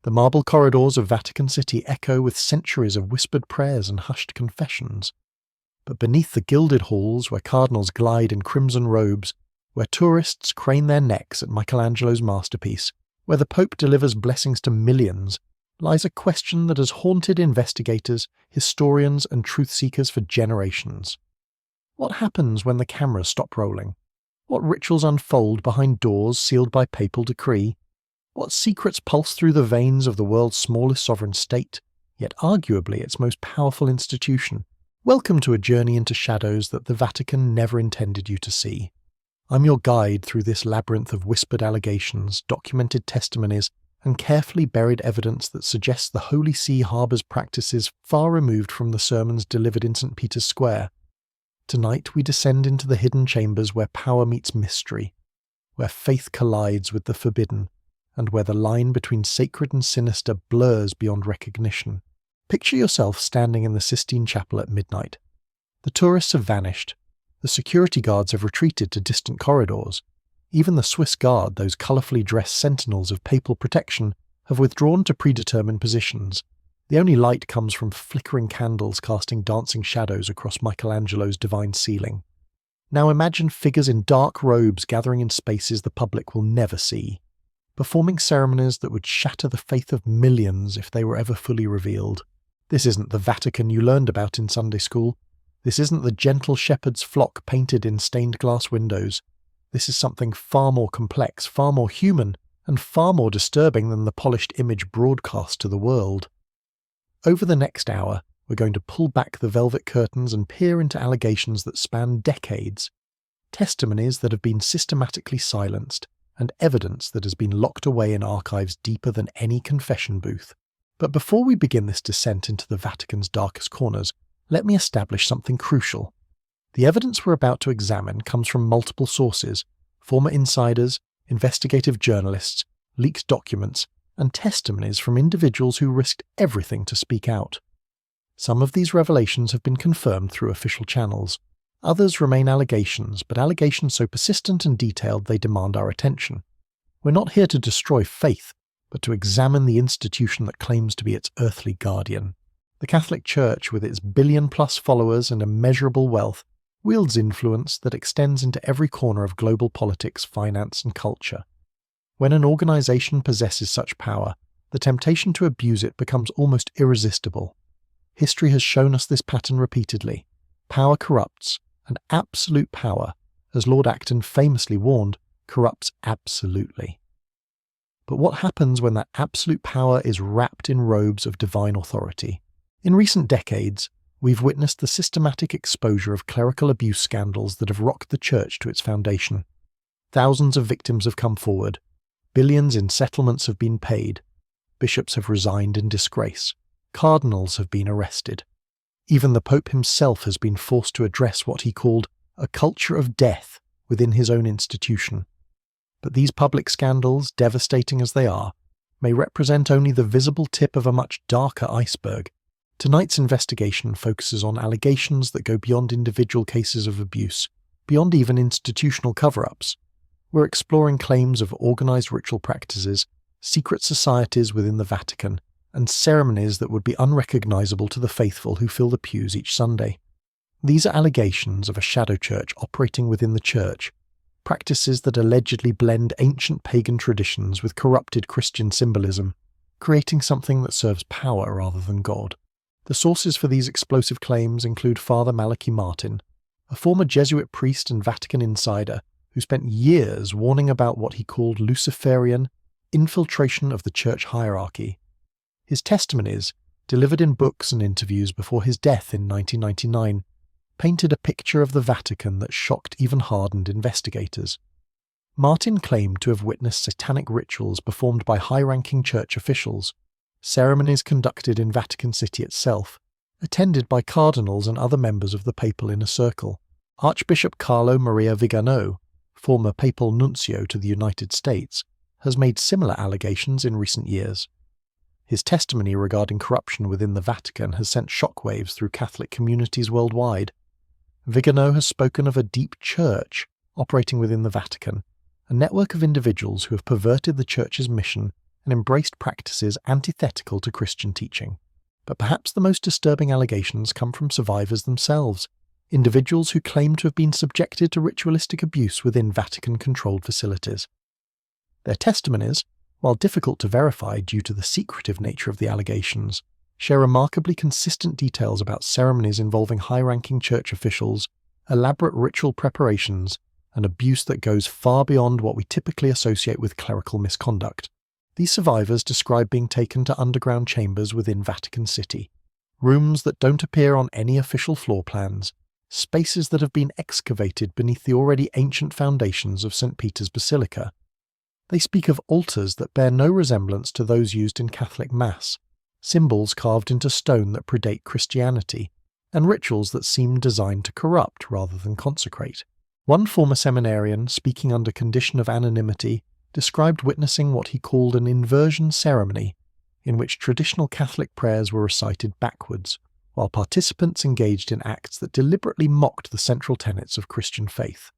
The marble corridors of Vatican City echo with centuries of whispered prayers and hushed confessions. But beneath the gilded halls, where cardinals glide in crimson robes, where tourists crane their necks at Michelangelo's masterpiece, where the Pope delivers blessings to millions, lies a question that has haunted investigators, historians, and truth-seekers for generations. What happens when the cameras stop rolling? What rituals unfold behind doors sealed by papal decree? What secrets pulse through the veins of the world's smallest sovereign state, yet arguably its most powerful institution? Welcome to a journey into shadows that the Vatican never intended you to see. I'm your guide through this labyrinth of whispered allegations, documented testimonies, and carefully buried evidence that suggests the Holy See harbours practices far removed from the sermons delivered in St. Peter's Square. Tonight we descend into the hidden chambers where power meets mystery, where faith collides with the forbidden, and where the line between sacred and sinister blurs beyond recognition. Picture yourself standing in the Sistine Chapel at midnight. The tourists have vanished. The security guards have retreated to distant corridors. Even the Swiss Guard, those colourfully dressed sentinels of papal protection, have withdrawn to predetermined positions. The only light comes from flickering candles casting dancing shadows across Michelangelo's divine ceiling. Now imagine figures in dark robes gathering in spaces the public will never see, performing ceremonies that would shatter the faith of millions if they were ever fully revealed. This isn't the Vatican you learned about in Sunday school. This isn't the gentle shepherd's flock painted in stained glass windows. This is something far more complex, far more human, and far more disturbing than the polished image broadcast to the world. Over the next hour, we're going to pull back the velvet curtains and peer into allegations that span decades, testimonies that have been systematically silenced, and evidence that has been locked away in archives deeper than any confession booth. But before we begin this descent into the Vatican's darkest corners, let me establish something crucial. The evidence we're about to examine comes from multiple sources: former insiders, investigative journalists, leaked documents, and testimonies from individuals who risked everything to speak out. Some of these revelations have been confirmed through official channels. Others remain allegations, but allegations so persistent and detailed they demand our attention. We're not here to destroy faith, but to examine the institution that claims to be its earthly guardian. The Catholic Church, with its billion-plus followers and immeasurable wealth, wields influence that extends into every corner of global politics, finance, and culture. When an organization possesses such power, the temptation to abuse it becomes almost irresistible. History has shown us this pattern repeatedly. Power corrupts, and absolute power, as Lord Acton famously warned, corrupts absolutely. But what happens when that absolute power is wrapped in robes of divine authority? In recent decades, we've witnessed the systematic exposure of clerical abuse scandals that have rocked the Church to its foundation. Thousands of victims have come forward. Billions in settlements have been paid. Bishops have resigned in disgrace. Cardinals have been arrested. Even the Pope himself has been forced to address what he called a culture of death within his own institution. But these public scandals, devastating as they are, may represent only the visible tip of a much darker iceberg. Tonight's investigation focuses on allegations that go beyond individual cases of abuse, beyond even institutional cover-ups. We're exploring claims of organized ritual practices, secret societies within the Vatican, and ceremonies that would be unrecognizable to the faithful who fill the pews each Sunday. These are allegations of a shadow church operating within the church, practices that allegedly blend ancient pagan traditions with corrupted Christian symbolism, creating something that serves power rather than God. The sources for these explosive claims include Father Malachi Martin, a former Jesuit priest and Vatican insider who spent years warning about what he called Luciferian infiltration of the church hierarchy. His testimonies, delivered in books and interviews before his death in 1999, painted a picture of the Vatican that shocked even hardened investigators. Martin claimed to have witnessed satanic rituals performed by high-ranking church officials, ceremonies conducted in Vatican City itself, attended by cardinals and other members of the papal inner circle. Archbishop Carlo Maria Vigano, former papal nuncio to the United States, has made similar allegations in recent years. His testimony regarding corruption within the Vatican has sent shockwaves through Catholic communities worldwide. Vigano has spoken of a deep church operating within the Vatican, a network of individuals who have perverted the church's mission and embraced practices antithetical to Christian teaching. But perhaps the most disturbing allegations come from survivors themselves, individuals who claim to have been subjected to ritualistic abuse within Vatican-controlled facilities. Their testimonies, while difficult to verify due to the secretive nature of the allegations, share remarkably consistent details about ceremonies involving high-ranking church officials, elaborate ritual preparations, and abuse that goes far beyond what we typically associate with clerical misconduct. These survivors describe being taken to underground chambers within Vatican City, rooms that don't appear on any official floor plans, spaces that have been excavated beneath the already ancient foundations of St. Peter's Basilica. They speak of altars that bear no resemblance to those used in Catholic Mass, symbols carved into stone that predate Christianity, and rituals that seem designed to corrupt rather than consecrate. One former seminarian, speaking under condition of anonymity, described witnessing what he called an inversion ceremony, in which traditional Catholic prayers were recited backwards, while participants engaged in acts that deliberately mocked the central tenets of Christian faith.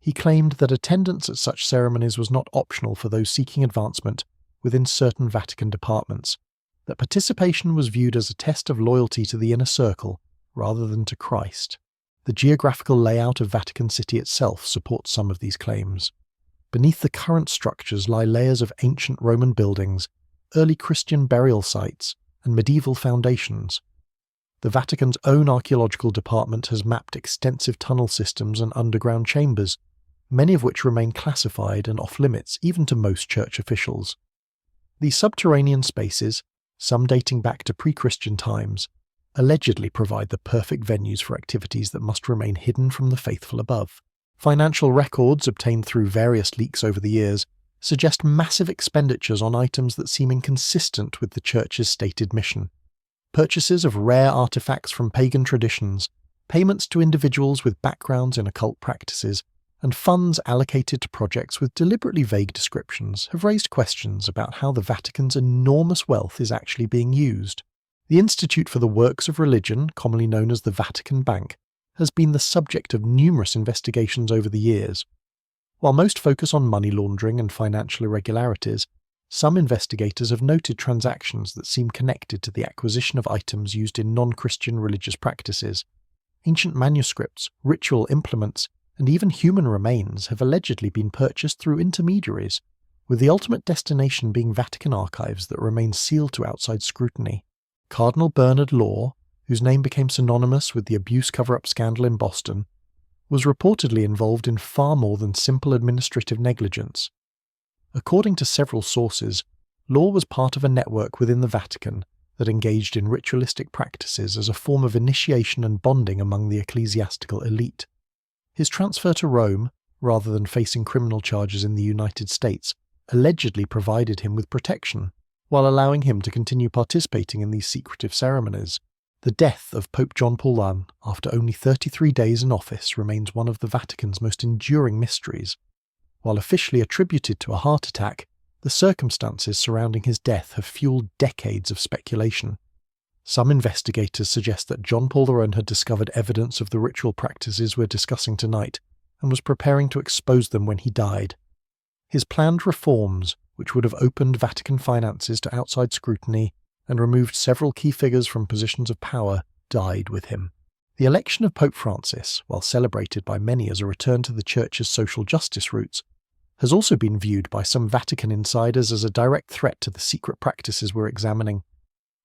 He claimed that attendance at such ceremonies was not optional for those seeking advancement within certain Vatican departments, that participation was viewed as a test of loyalty to the inner circle rather than to Christ. The geographical layout of Vatican City itself supports some of these claims. Beneath the current structures lie layers of ancient Roman buildings, early Christian burial sites, and medieval foundations. The Vatican's own archaeological department has mapped extensive tunnel systems and underground chambers, many of which remain classified and off-limits even to most church officials. These subterranean spaces, some dating back to pre-Christian times, allegedly provide the perfect venues for activities that must remain hidden from the faithful above. Financial records obtained through various leaks over the years suggest massive expenditures on items that seem inconsistent with the Church's stated mission. Purchases of rare artifacts from pagan traditions, payments to individuals with backgrounds in occult practices, and funds allocated to projects with deliberately vague descriptions have raised questions about how the Vatican's enormous wealth is actually being used. The Institute for the Works of Religion, commonly known as the Vatican Bank, has been the subject of numerous investigations over the years. While most focus on money laundering and financial irregularities, some investigators have noted transactions that seem connected to the acquisition of items used in non-Christian religious practices. Ancient manuscripts, ritual implements, and even human remains have allegedly been purchased through intermediaries, with the ultimate destination being Vatican archives that remain sealed to outside scrutiny. Cardinal Bernard Law, whose name became synonymous with the abuse cover-up scandal in Boston, was reportedly involved in far more than simple administrative negligence. According to several sources, Law was part of a network within the Vatican that engaged in ritualistic practices as a form of initiation and bonding among the ecclesiastical elite. His transfer to Rome, rather than facing criminal charges in the United States, allegedly provided him with protection, while allowing him to continue participating in these secretive ceremonies. The death of Pope John Paul I, after only 33 days in office, remains one of the Vatican's most enduring mysteries. While officially attributed to a heart attack, the circumstances surrounding his death have fueled decades of speculation. Some investigators suggest that John Paul I had discovered evidence of the ritual practices we're discussing tonight, and was preparing to expose them when he died. His planned reforms, which would have opened Vatican finances to outside scrutiny and removed several key figures from positions of power, died with him. The election of Pope Francis, while celebrated by many as a return to the Church's social justice roots, has also been viewed by some Vatican insiders as a direct threat to the secret practices we're examining.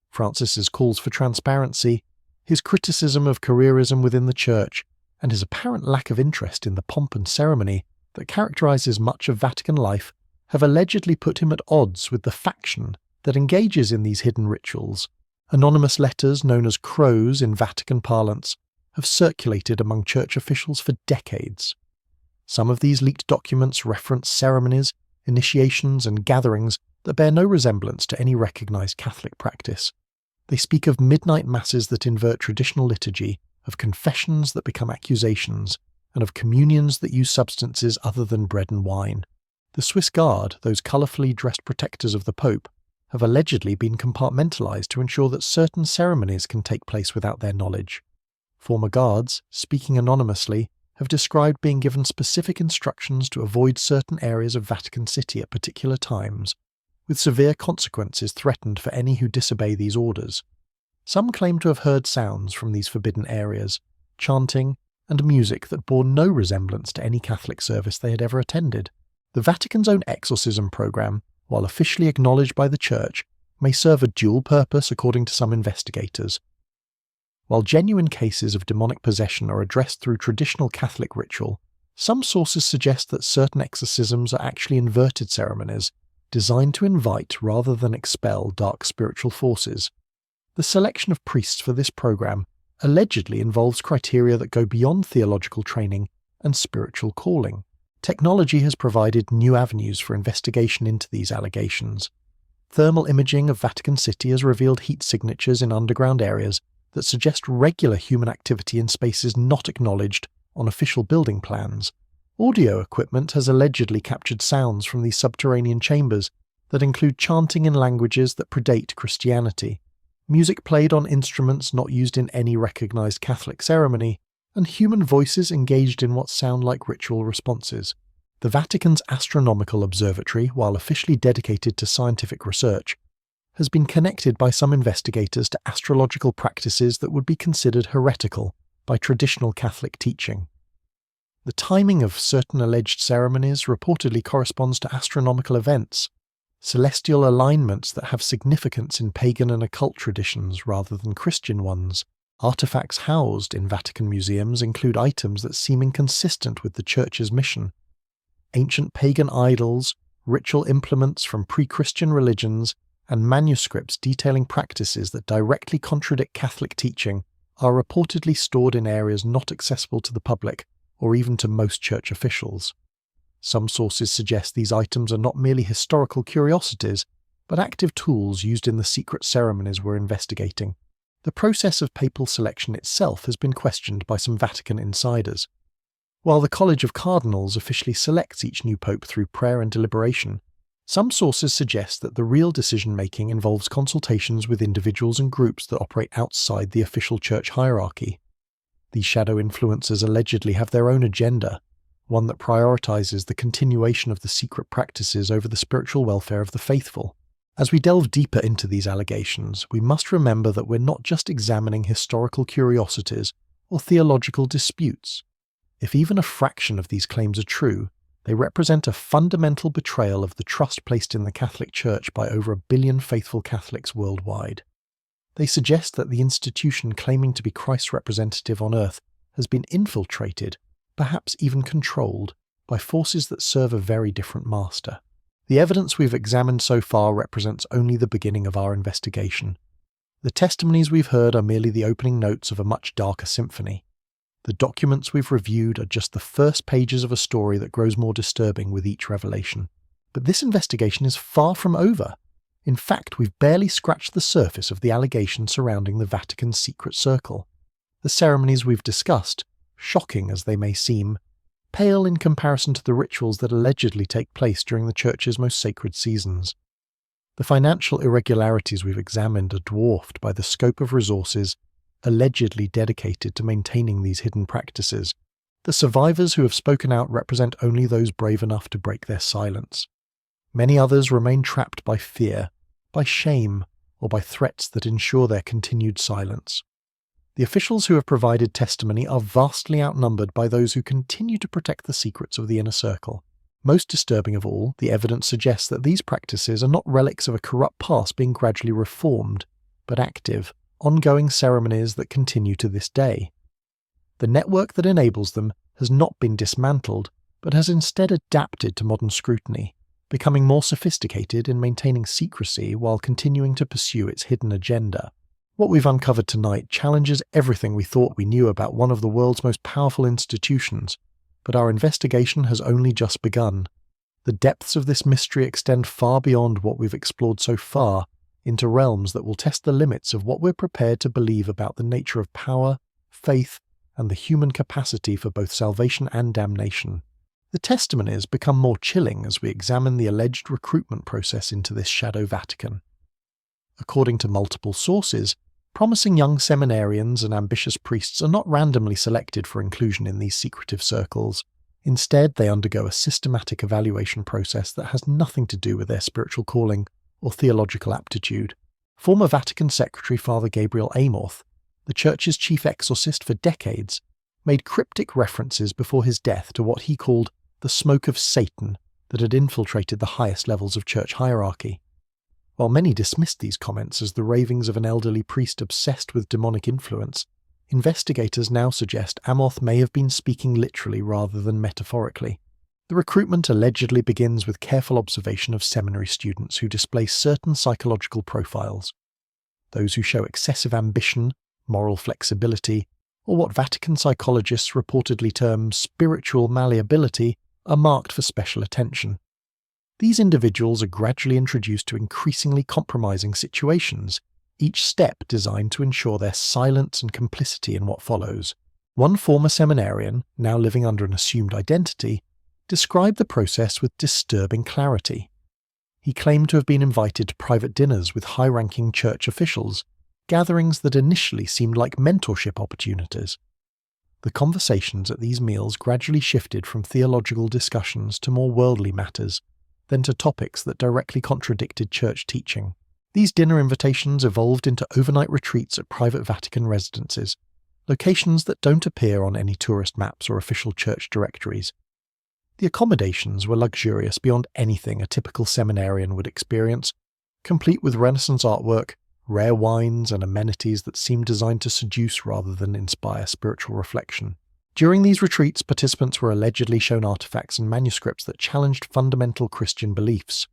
Francis's calls for transparency, his criticism of careerism within the Church, and his apparent lack of interest in the pomp and ceremony that characterizes much of Vatican life have allegedly put him at odds with the faction that engages in these hidden rituals. Anonymous letters known as crows in Vatican parlance have circulated among church officials for decades. Some of these leaked documents reference ceremonies, initiations, and gatherings that bear no resemblance to any recognized Catholic practice. They speak of midnight masses that invert traditional liturgy, of confessions that become accusations, and of communions that use substances other than bread and wine. The Swiss Guard, those colourfully dressed protectors of the Pope, have allegedly been compartmentalised to ensure that certain ceremonies can take place without their knowledge. Former guards, speaking anonymously, have described being given specific instructions to avoid certain areas of Vatican City at particular times, with severe consequences threatened for any who disobey these orders. Some claim to have heard sounds from these forbidden areas, chanting, and music that bore no resemblance to any Catholic service they had ever attended. The Vatican's own exorcism program, while officially acknowledged by the Church, may serve a dual purpose according to some investigators. While genuine cases of demonic possession are addressed through traditional Catholic ritual, some sources suggest that certain exorcisms are actually inverted ceremonies, designed to invite rather than expel dark spiritual forces. The selection of priests for this program allegedly involves criteria that go beyond theological training and spiritual calling. Technology has provided new avenues for investigation into these allegations. Thermal imaging of Vatican City has revealed heat signatures in underground areas that suggest regular human activity in spaces not acknowledged on official building plans. Audio equipment has allegedly captured sounds from these subterranean chambers that include chanting in languages that predate Christianity, music played on instruments not used in any recognized Catholic ceremony, and human voices engaged in what sound like ritual responses. The Vatican's astronomical observatory, while officially dedicated to scientific research, has been connected by some investigators to astrological practices that would be considered heretical by traditional Catholic teaching. The timing of certain alleged ceremonies reportedly corresponds to astronomical events, celestial alignments that have significance in pagan and occult traditions rather than Christian ones. Artifacts housed in Vatican museums include items that seem inconsistent with the Church's mission. Ancient pagan idols, ritual implements from pre-Christian religions, and manuscripts detailing practices that directly contradict Catholic teaching are reportedly stored in areas not accessible to the public or even to most church officials. Some sources suggest these items are not merely historical curiosities, but active tools used in the secret ceremonies we're investigating. The process of papal selection itself has been questioned by some Vatican insiders. While the College of Cardinals officially selects each new pope through prayer and deliberation, some sources suggest that the real decision-making involves consultations with individuals and groups that operate outside the official church hierarchy. These shadow influencers allegedly have their own agenda, one that prioritizes the continuation of the secret practices over the spiritual welfare of the faithful. As we delve deeper into these allegations, we must remember that we're not just examining historical curiosities or theological disputes. If even a fraction of these claims are true, they represent a fundamental betrayal of the trust placed in the Catholic Church by over 1 billion faithful Catholics worldwide. They suggest that the institution claiming to be Christ's representative on earth has been infiltrated, perhaps even controlled, by forces that serve a very different master. The evidence we've examined so far represents only the beginning of our investigation. The testimonies we've heard are merely the opening notes of a much darker symphony. The documents we've reviewed are just the first pages of a story that grows more disturbing with each revelation. But this investigation is far from over. In fact, we've barely scratched the surface of the allegations surrounding the Vatican Secret Circle. The ceremonies we've discussed, shocking as they may seem, pale in comparison to the rituals that allegedly take place during the Church's most sacred seasons. The financial irregularities we've examined are dwarfed by the scope of resources allegedly dedicated to maintaining these hidden practices. The survivors who have spoken out represent only those brave enough to break their silence. Many others remain trapped by fear, by shame, or by threats that ensure their continued silence. The officials who have provided testimony are vastly outnumbered by those who continue to protect the secrets of the inner circle. Most disturbing of all, the evidence suggests that these practices are not relics of a corrupt past being gradually reformed, but active, ongoing ceremonies that continue to this day. The network that enables them has not been dismantled, but has instead adapted to modern scrutiny, becoming more sophisticated in maintaining secrecy while continuing to pursue its hidden agenda. What we've uncovered tonight challenges everything we thought we knew about one of the world's most powerful institutions, but our investigation has only just begun. The depths of this mystery extend far beyond what we've explored so far, into realms that will test the limits of what we're prepared to believe about the nature of power, faith, and the human capacity for both salvation and damnation. The testimonies become more chilling as we examine the alleged recruitment process into this shadow Vatican. According to multiple sources, promising young seminarians and ambitious priests are not randomly selected for inclusion in these secretive circles. Instead, they undergo a systematic evaluation process that has nothing to do with their spiritual calling or theological aptitude. Former Vatican Secretary Father Gabriel Amorth, the Church's chief exorcist for decades, made cryptic references before his death to what he called the smoke of Satan that had infiltrated the highest levels of church hierarchy. While many dismissed these comments as the ravings of an elderly priest obsessed with demonic influence, investigators now suggest Amorth may have been speaking literally rather than metaphorically. The recruitment allegedly begins with careful observation of seminary students who display certain psychological profiles. Those who show excessive ambition, moral flexibility, or what Vatican psychologists reportedly term spiritual malleability are marked for special attention. These individuals are gradually introduced to increasingly compromising situations, each step designed to ensure their silence and complicity in what follows. One former seminarian, now living under an assumed identity, described the process with disturbing clarity. He claimed to have been invited to private dinners with high-ranking church officials, gatherings that initially seemed like mentorship opportunities. The conversations at these meals gradually shifted from theological discussions to more worldly matters, then to topics that directly contradicted church teaching. These dinner invitations evolved into overnight retreats at private Vatican residences, locations that don't appear on any tourist maps or official church directories. The accommodations were luxurious beyond anything a typical seminarian would experience, complete with Renaissance artwork, rare wines, and amenities that seemed designed to seduce rather than inspire spiritual reflection. During these retreats, participants were allegedly shown artifacts and manuscripts that challenged fundamental Christian beliefs.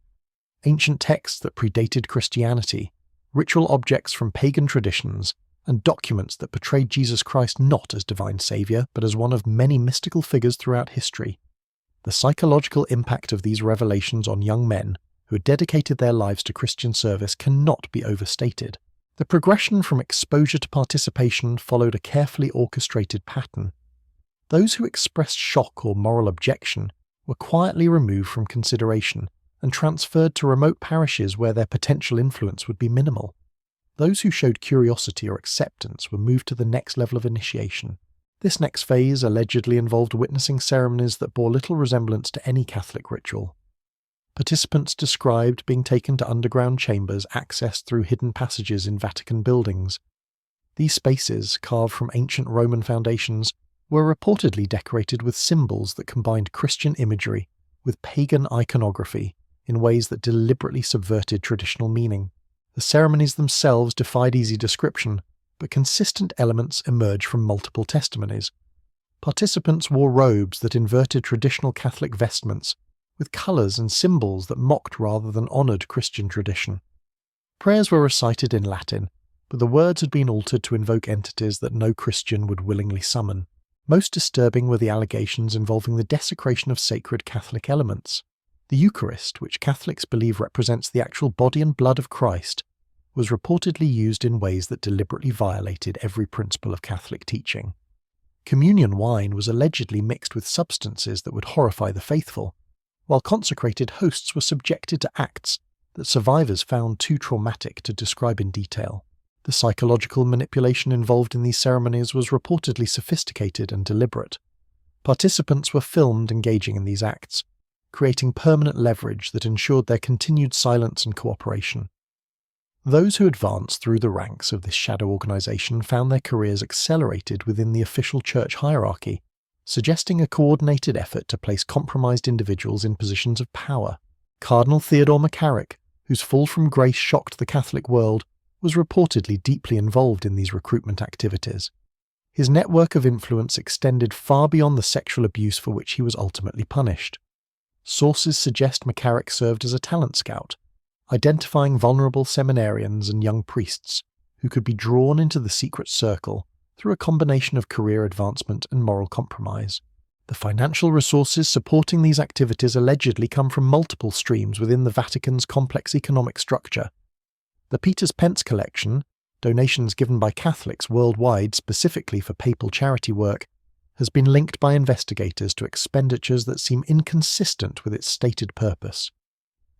Ancient texts that predated Christianity, ritual objects from pagan traditions, and documents that portrayed Jesus Christ not as divine saviour, but as one of many mystical figures throughout history. The psychological impact of these revelations on young men who had dedicated their lives to Christian service cannot be overstated. The progression from exposure to participation followed a carefully orchestrated pattern. Those who expressed shock or moral objection were quietly removed from consideration and transferred to remote parishes where their potential influence would be minimal. Those who showed curiosity or acceptance were moved to the next level of initiation. This next phase allegedly involved witnessing ceremonies that bore little resemblance to any Catholic ritual. Participants described being taken to underground chambers accessed through hidden passages in Vatican buildings. These spaces, carved from ancient Roman foundations, were reportedly decorated with symbols that combined Christian imagery with pagan iconography in ways that deliberately subverted traditional meaning. The ceremonies themselves defied easy description, but consistent elements emerged from multiple testimonies. Participants wore robes that inverted traditional Catholic vestments, with colours and symbols that mocked rather than honoured Christian tradition. Prayers were recited in Latin, but the words had been altered to invoke entities that no Christian would willingly summon. Most disturbing were the allegations involving the desecration of sacred Catholic elements. The Eucharist, which Catholics believe represents the actual body and blood of Christ, was reportedly used in ways that deliberately violated every principle of Catholic teaching. Communion wine was allegedly mixed with substances that would horrify the faithful, while consecrated hosts were subjected to acts that survivors found too traumatic to describe in detail. The psychological manipulation involved in these ceremonies was reportedly sophisticated and deliberate. Participants were filmed engaging in these acts, creating permanent leverage that ensured their continued silence and cooperation. Those who advanced through the ranks of this shadow organisation found their careers accelerated within the official church hierarchy, suggesting a coordinated effort to place compromised individuals in positions of power. Cardinal Theodore McCarrick, whose fall from grace shocked the Catholic world, was reportedly deeply involved in these recruitment activities. His network of influence extended far beyond the sexual abuse for which he was ultimately punished. Sources suggest McCarrick served as a talent scout, identifying vulnerable seminarians and young priests who could be drawn into the secret circle through a combination of career advancement and moral compromise. The financial resources supporting these activities allegedly come from multiple streams within the Vatican's complex economic structure. The Peter's Pence collection, donations given by Catholics worldwide specifically for papal charity work, has been linked by investigators to expenditures that seem inconsistent with its stated purpose.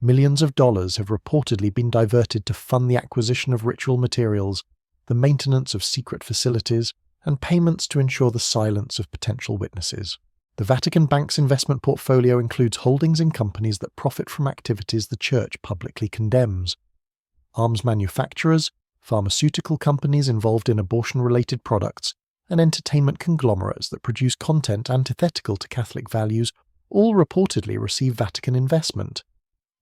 Millions of dollars have reportedly been diverted to fund the acquisition of ritual materials, the maintenance of secret facilities, and payments to ensure the silence of potential witnesses. The Vatican Bank's investment portfolio includes holdings in companies that profit from activities the Church publicly condemns. Arms manufacturers, pharmaceutical companies involved in abortion-related products, and entertainment conglomerates that produce content antithetical to Catholic values all reportedly receive Vatican investment.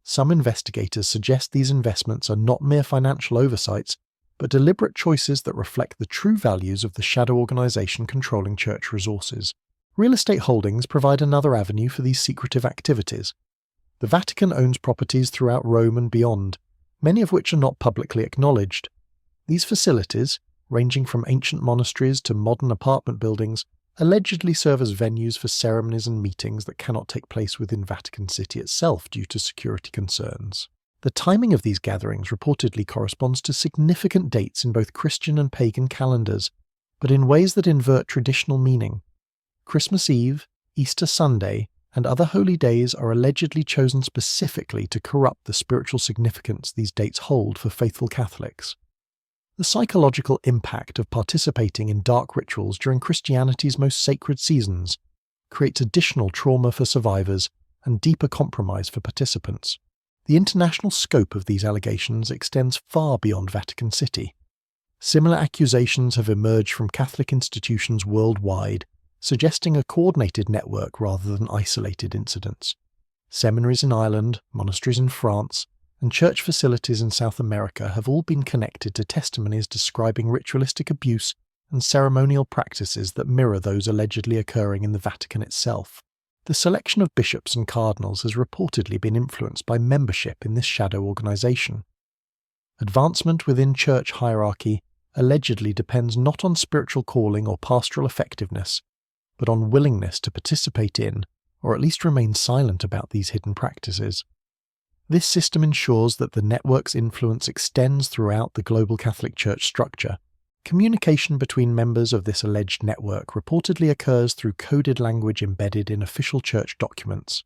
Some investigators suggest these investments are not mere financial oversights, but deliberate choices that reflect the true values of the shadow organization controlling church resources. Real estate holdings provide another avenue for these secretive activities. The Vatican owns properties throughout Rome and beyond, many of which are not publicly acknowledged. These facilities, ranging from ancient monasteries to modern apartment buildings, allegedly serve as venues for ceremonies and meetings that cannot take place within Vatican City itself due to security concerns. The timing of these gatherings reportedly corresponds to significant dates in both Christian and pagan calendars, but in ways that invert traditional meaning. Christmas Eve, Easter Sunday, and other holy days are allegedly chosen specifically to corrupt the spiritual significance these dates hold for faithful Catholics. The psychological impact of participating in dark rituals during Christianity's most sacred seasons creates additional trauma for survivors and deeper compromise for participants. The international scope of these allegations extends far beyond Vatican City. Similar accusations have emerged from Catholic institutions worldwide, suggesting a coordinated network rather than isolated incidents. Seminaries in Ireland, monasteries in France, and church facilities in South America have all been connected to testimonies describing ritualistic abuse and ceremonial practices that mirror those allegedly occurring in the Vatican itself. The selection of bishops and cardinals has reportedly been influenced by membership in this shadow organization. Advancement within church hierarchy allegedly depends not on spiritual calling or pastoral effectiveness, but on willingness to participate in, or at least remain silent about these hidden practices. This system ensures that the network's influence extends throughout the global Catholic Church structure. Communication between members of this alleged network reportedly occurs through coded language embedded in official church documents.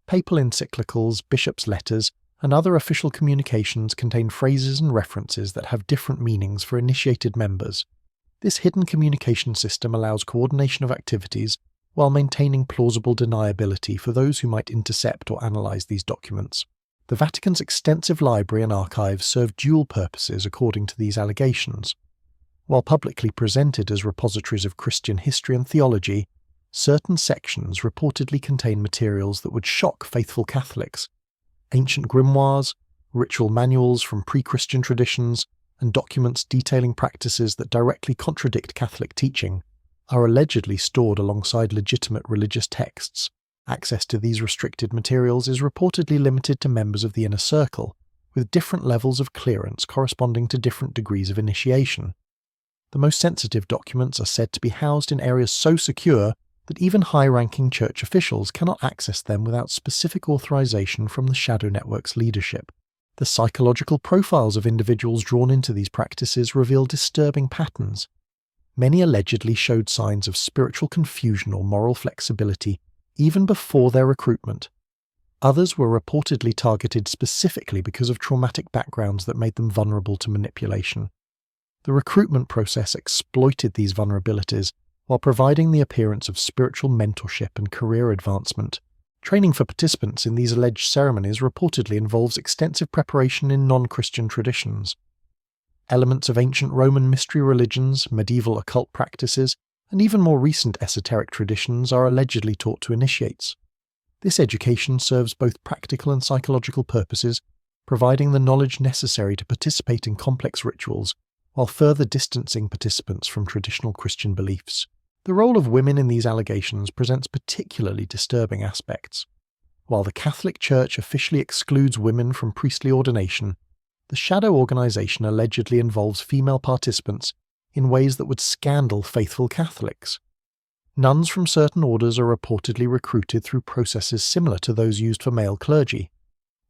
Papal encyclicals, bishops' letters, and other official communications contain phrases and references that have different meanings for initiated members. This hidden communication system allows coordination of activities while maintaining plausible deniability for those who might intercept or analyze these documents. The Vatican's extensive library and archives serve dual purposes according to these allegations. While publicly presented as repositories of Christian history and theology, certain sections reportedly contain materials that would shock faithful Catholics. Ancient grimoires, ritual manuals from pre-Christian traditions, and documents detailing practices that directly contradict Catholic teaching are allegedly stored alongside legitimate religious texts. Access to these restricted materials is reportedly limited to members of the inner circle, with different levels of clearance corresponding to different degrees of initiation. The most sensitive documents are said to be housed in areas so secure that even high-ranking church officials cannot access them without specific authorization from the Shadow Network's leadership. The psychological profiles of individuals drawn into these practices reveal disturbing patterns. Many allegedly showed signs of spiritual confusion or moral flexibility even before their recruitment. Others were reportedly targeted specifically because of traumatic backgrounds that made them vulnerable to manipulation. The recruitment process exploited these vulnerabilities while providing the appearance of spiritual mentorship and career advancement. Training for participants in these alleged ceremonies reportedly involves extensive preparation in non-Christian traditions. Elements of ancient Roman mystery religions, medieval occult practices, and even more recent esoteric traditions are allegedly taught to initiates. This education serves both practical and psychological purposes, providing the knowledge necessary to participate in complex rituals, while further distancing participants from traditional Christian beliefs. The role of women in these allegations presents particularly disturbing aspects. While the Catholic Church officially excludes women from priestly ordination, the shadow organization allegedly involves female participants in ways that would scandal faithful Catholics. Nuns from certain orders are reportedly recruited through processes similar to those used for male clergy,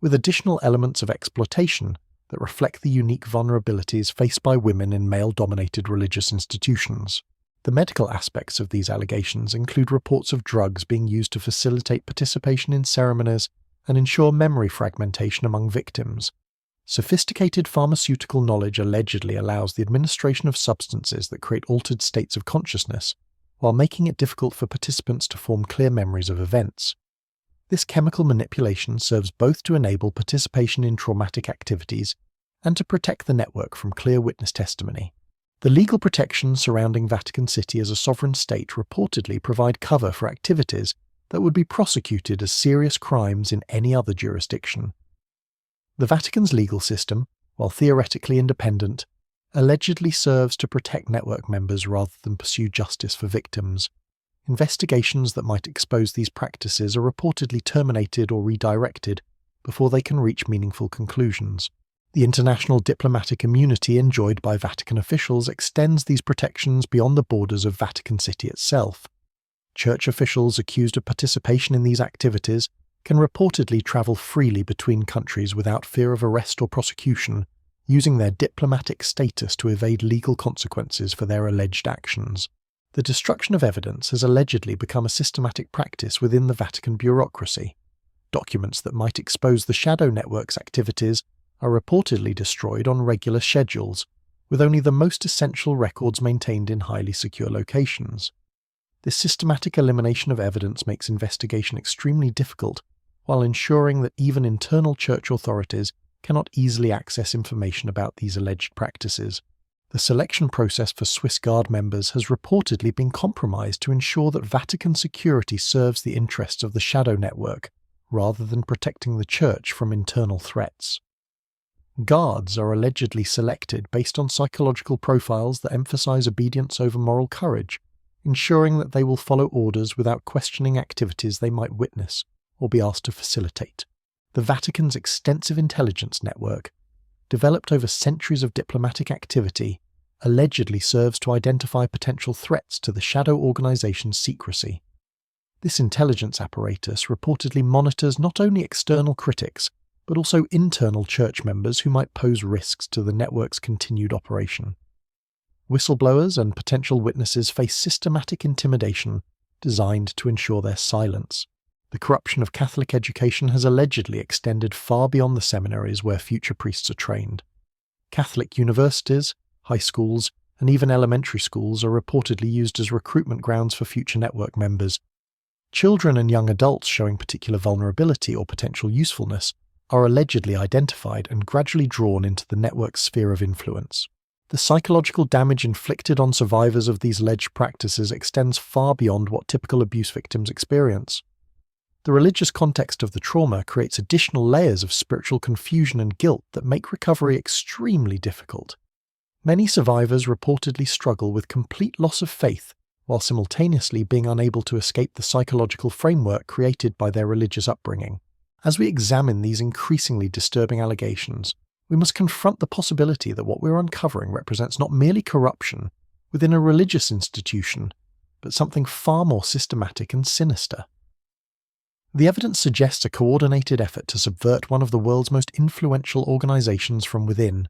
with additional elements of exploitation that reflect the unique vulnerabilities faced by women in male-dominated religious institutions. The medical aspects of these allegations include reports of drugs being used to facilitate participation in ceremonies and ensure memory fragmentation among victims. Sophisticated pharmaceutical knowledge allegedly allows the administration of substances that create altered states of consciousness, while making it difficult for participants to form clear memories of events. This chemical manipulation serves both to enable participation in traumatic activities and to protect the network from clear witness testimony. The legal protections surrounding Vatican City as a sovereign state reportedly provide cover for activities that would be prosecuted as serious crimes in any other jurisdiction. The Vatican's legal system, while theoretically independent, allegedly serves to protect network members rather than pursue justice for victims. Investigations that might expose these practices are reportedly terminated or redirected before they can reach meaningful conclusions. The international diplomatic immunity enjoyed by Vatican officials extends these protections beyond the borders of Vatican City itself. Church officials accused of participation in these activities can reportedly travel freely between countries without fear of arrest or prosecution, using their diplomatic status to evade legal consequences for their alleged actions. The destruction of evidence has allegedly become a systematic practice within the Vatican bureaucracy. Documents that might expose the shadow network's activities are reportedly destroyed on regular schedules, with only the most essential records maintained in highly secure locations. This systematic elimination of evidence makes investigation extremely difficult, while ensuring that even internal church authorities cannot easily access information about these alleged practices. The selection process for Swiss Guard members has reportedly been compromised to ensure that Vatican security serves the interests of the shadow network, rather than protecting the Church from internal threats. Guards are allegedly selected based on psychological profiles that emphasize obedience over moral courage, ensuring that they will follow orders without questioning activities they might witness or be asked to facilitate. The Vatican's extensive intelligence network, developed over centuries of diplomatic activity, allegedly serves to identify potential threats to the shadow organization's secrecy. This intelligence apparatus reportedly monitors not only external critics, but also internal church members who might pose risks to the network's continued operation. Whistleblowers and potential witnesses face systematic intimidation designed to ensure their silence. The corruption of Catholic education has allegedly extended far beyond the seminaries where future priests are trained. Catholic universities, high schools, and even elementary schools are reportedly used as recruitment grounds for future network members. Children and young adults showing particular vulnerability or potential usefulness are allegedly identified and gradually drawn into the network's sphere of influence. The psychological damage inflicted on survivors of these alleged practices extends far beyond what typical abuse victims experience. The religious context of the trauma creates additional layers of spiritual confusion and guilt that make recovery extremely difficult. Many survivors reportedly struggle with complete loss of faith, while simultaneously being unable to escape the psychological framework created by their religious upbringing. As we examine these increasingly disturbing allegations, we must confront the possibility that what we're uncovering represents not merely corruption within a religious institution, but something far more systematic and sinister. The evidence suggests a coordinated effort to subvert one of the world's most influential organizations from within,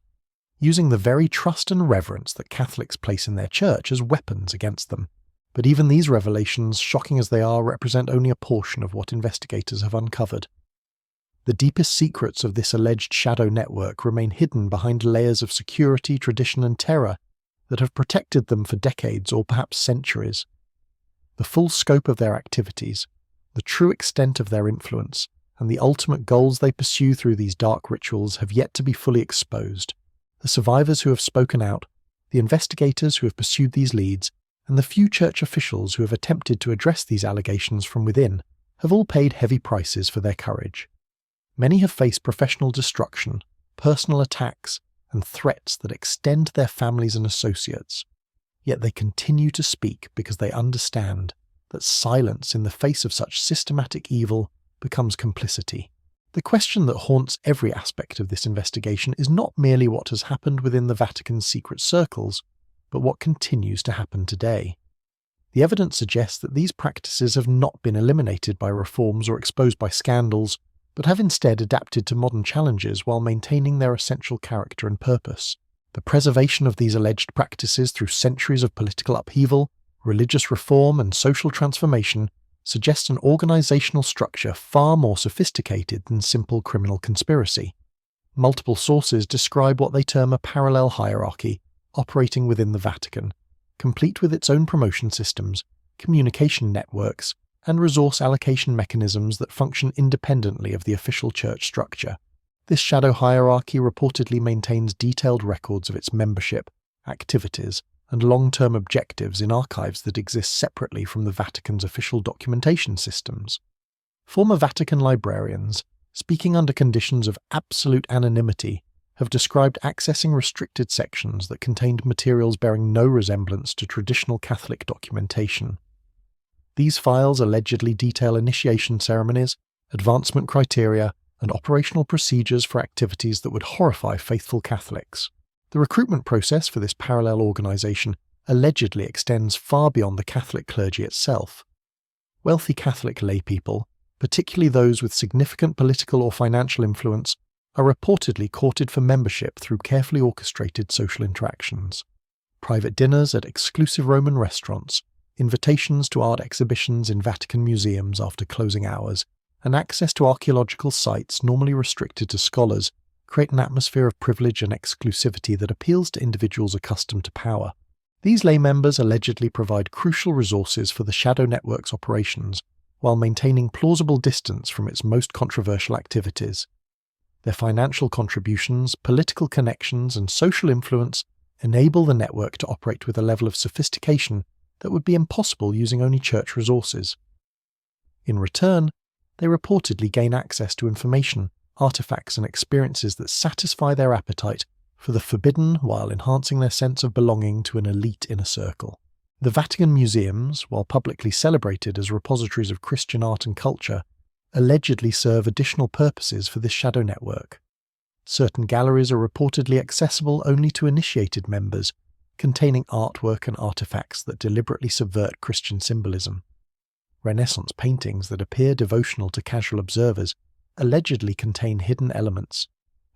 using the very trust and reverence that Catholics place in their church as weapons against them. But even these revelations, shocking as they are, represent only a portion of what investigators have uncovered. The deepest secrets of this alleged shadow network remain hidden behind layers of security, tradition, and terror that have protected them for decades or perhaps centuries. The full scope of their activities, the true extent of their influence, and the ultimate goals they pursue through these dark rituals have yet to be fully exposed. The survivors who have spoken out, the investigators who have pursued these leads, and the few church officials who have attempted to address these allegations from within have all paid heavy prices for their courage. Many have faced professional destruction, personal attacks, and threats that extend to their families and associates. Yet they continue to speak because they understand that silence in the face of such systematic evil becomes complicity. The question that haunts every aspect of this investigation is not merely what has happened within the Vatican's secret circles, but what continues to happen today. The evidence suggests that these practices have not been eliminated by reforms or exposed by scandals, but have instead adapted to modern challenges while maintaining their essential character and purpose. The preservation of these alleged practices through centuries of political upheaval, religious reform, and social transformation suggests an organizational structure far more sophisticated than simple criminal conspiracy. Multiple sources describe what they term a parallel hierarchy operating within the Vatican, complete with its own promotion systems communication networks, and resource allocation mechanisms that function independently of the official church structure. This shadow hierarchy reportedly maintains detailed records of its membership, activities, and long-term objectives in archives that exist separately from the Vatican's official documentation systems. Former Vatican librarians, speaking under conditions of absolute anonymity, have described accessing restricted sections that contained materials bearing no resemblance to traditional Catholic documentation. These files allegedly detail initiation ceremonies, advancement criteria, and operational procedures for activities that would horrify faithful Catholics. The recruitment process for this parallel organization allegedly extends far beyond the Catholic clergy itself. Wealthy Catholic laypeople, particularly those with significant political or financial influence, are reportedly courted for membership through carefully orchestrated social interactions. Private dinners at exclusive Roman restaurants, invitations to art exhibitions in Vatican museums after closing hours, and access to archaeological sites normally restricted to scholars create an atmosphere of privilege and exclusivity that appeals to individuals accustomed to power. These lay members allegedly provide crucial resources for the Shadow Network's operations, while maintaining plausible distance from its most controversial activities. Their financial contributions, political connections, and social influence enable the network to operate with a level of sophistication that would be impossible using only church resources. In return, they reportedly gain access to information, artifacts, and experiences that satisfy their appetite for the forbidden while enhancing their sense of belonging to an elite inner circle. The Vatican museums, while publicly celebrated as repositories of Christian art and culture, allegedly serve additional purposes for this shadow network. Certain galleries are reportedly accessible only to initiated members, containing artwork and artifacts that deliberately subvert Christian symbolism. Renaissance paintings that appear devotional to casual observers allegedly contain hidden elements,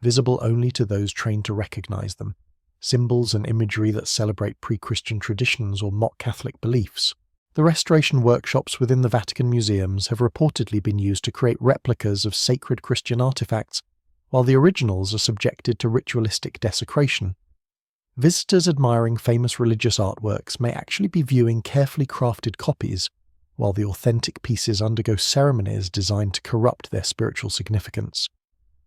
visible only to those trained to recognize them, symbols and imagery that celebrate pre-Christian traditions or mock Catholic beliefs. The restoration workshops within the Vatican museums have reportedly been used to create replicas of sacred Christian artifacts, while the originals are subjected to ritualistic desecration. Visitors admiring famous religious artworks may actually be viewing carefully crafted copies, while the authentic pieces undergo ceremonies designed to corrupt their spiritual significance.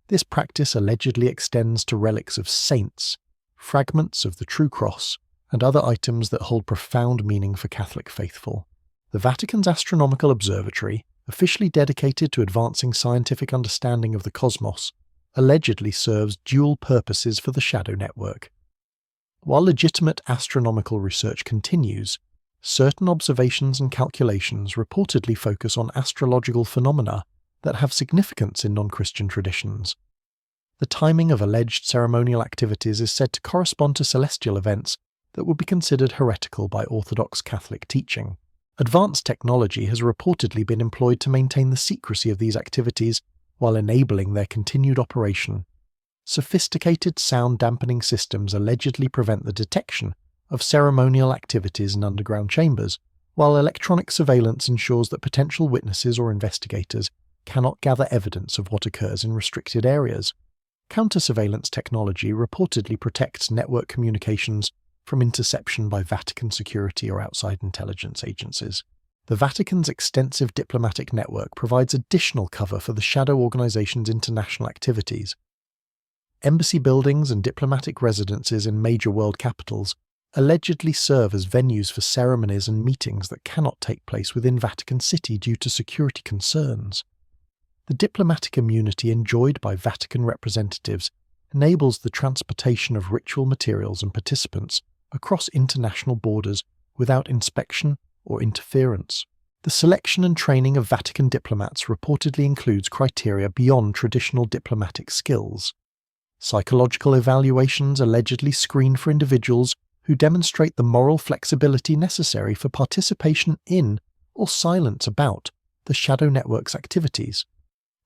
This practice allegedly extends to relics of saints, fragments of the true cross, and other items that hold profound meaning for Catholic faithful. The Vatican's Astronomical Observatory, officially dedicated to advancing scientific understanding of the cosmos, allegedly serves dual purposes for the Shadow Network. While legitimate astronomical research continues, certain observations and calculations reportedly focus on astrological phenomena that have significance in non-Christian traditions. The timing of alleged ceremonial activities is said to correspond to celestial events that would be considered heretical by Orthodox Catholic teaching. Advanced technology has reportedly been employed to maintain the secrecy of these activities while enabling their continued operation. Sophisticated sound dampening systems allegedly prevent the detection of ceremonial activities in underground chambers, while electronic surveillance ensures that potential witnesses or investigators cannot gather evidence of what occurs in restricted areas. Counter-surveillance technology reportedly protects network communications from interception by Vatican security or outside intelligence agencies. The Vatican's extensive diplomatic network provides additional cover for the shadow organization's international activities. Embassy buildings and diplomatic residences in major world capitals allegedly serve as venues for ceremonies and meetings that cannot take place within Vatican City due to security concerns. The diplomatic immunity enjoyed by Vatican representatives enables the transportation of ritual materials and participants across international borders without inspection or interference. The selection and training of Vatican diplomats reportedly includes criteria beyond traditional diplomatic skills. Psychological evaluations allegedly screen for individuals who demonstrate the moral flexibility necessary for participation in or silence about the Shadow Network's activities.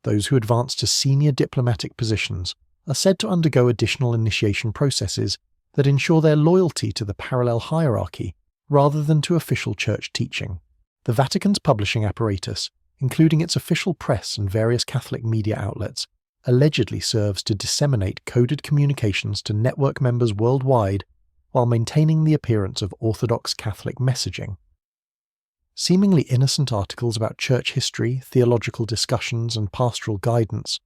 Those who advance to senior diplomatic positions are said to undergo additional initiation processes that ensure their loyalty to the parallel hierarchy rather than to official church teaching. The Vatican's publishing apparatus, including its official press and various Catholic media outlets, allegedly serves to disseminate coded communications to network members worldwide while maintaining the appearance of Orthodox Catholic messaging. Seemingly innocent articles about church history, theological discussions, and pastoral guidance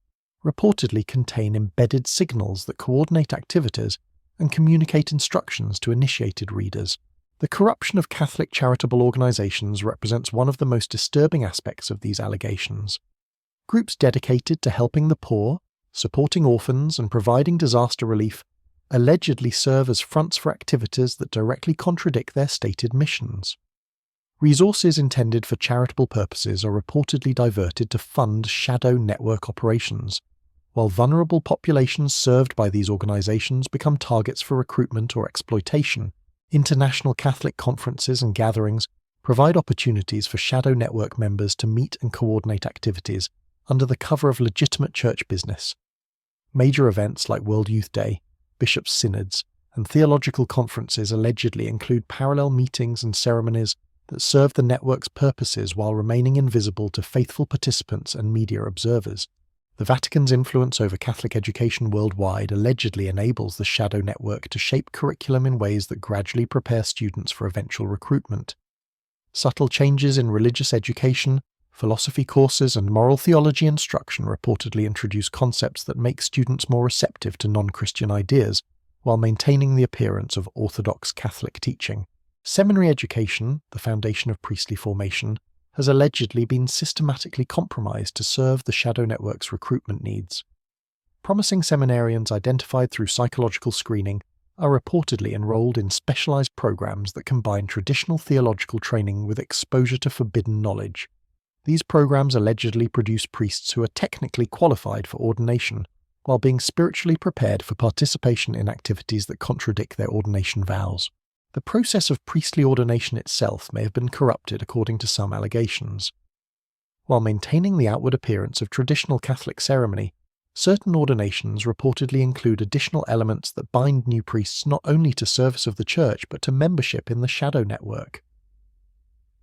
reportedly contain embedded signals that coordinate activities and communicate instructions to initiated readers. The corruption of Catholic charitable organizations represents one of the most disturbing aspects of these allegations. Groups dedicated to helping the poor, supporting orphans, and providing disaster relief allegedly serve as fronts for activities that directly contradict their stated missions. Resources intended for charitable purposes are reportedly diverted to fund shadow network operations, while vulnerable populations served by these organizations become targets for recruitment or exploitation. International Catholic conferences and gatherings provide opportunities for shadow network members to meet and coordinate activities under the cover of legitimate church business. Major events like World Youth Day, bishops' synods, and theological conferences allegedly include parallel meetings and ceremonies that serve the network's purposes while remaining invisible to faithful participants and media observers. The Vatican's influence over Catholic education worldwide allegedly enables the shadow network to shape curriculum in ways that gradually prepare students for eventual recruitment. Subtle changes in religious education, philosophy courses, and moral theology instruction reportedly introduce concepts that make students more receptive to non-Christian ideas, while maintaining the appearance of orthodox Catholic teaching. Seminary education, the foundation of priestly formation, has allegedly been systematically compromised to serve the shadow network's recruitment needs. Promising seminarians identified through psychological screening are reportedly enrolled in specialized programs that combine traditional theological training with exposure to forbidden knowledge. These programs allegedly produce priests who are technically qualified for ordination, while being spiritually prepared for participation in activities that contradict their ordination vows. The process of priestly ordination itself may have been corrupted according to some allegations. While maintaining the outward appearance of traditional Catholic ceremony, certain ordinations reportedly include additional elements that bind new priests not only to service of the Church but to membership in the shadow network.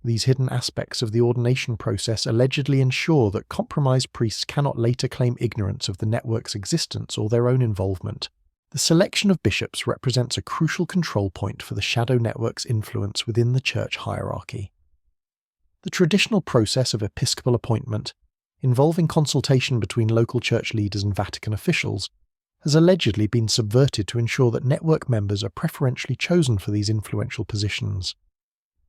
These hidden aspects of the ordination process allegedly ensure that compromised priests cannot later claim ignorance of the network's existence or their own involvement. The selection of bishops represents a crucial control point for the shadow network's influence within the church hierarchy. The traditional process of episcopal appointment, involving consultation between local church leaders and Vatican officials, has allegedly been subverted to ensure that network members are preferentially chosen for these influential positions.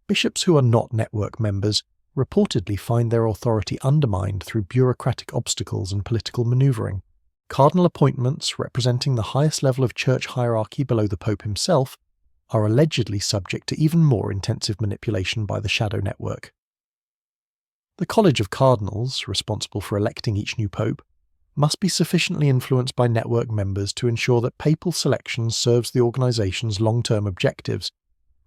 Bishops who are not network members reportedly find their authority undermined through bureaucratic obstacles and political maneuvering. Cardinal appointments, representing the highest level of church hierarchy below the Pope himself, are allegedly subject to even more intensive manipulation by the shadow network. The College of Cardinals, responsible for electing each new pope, must be sufficiently influenced by network members to ensure that papal selection serves the organization's long-term objectives,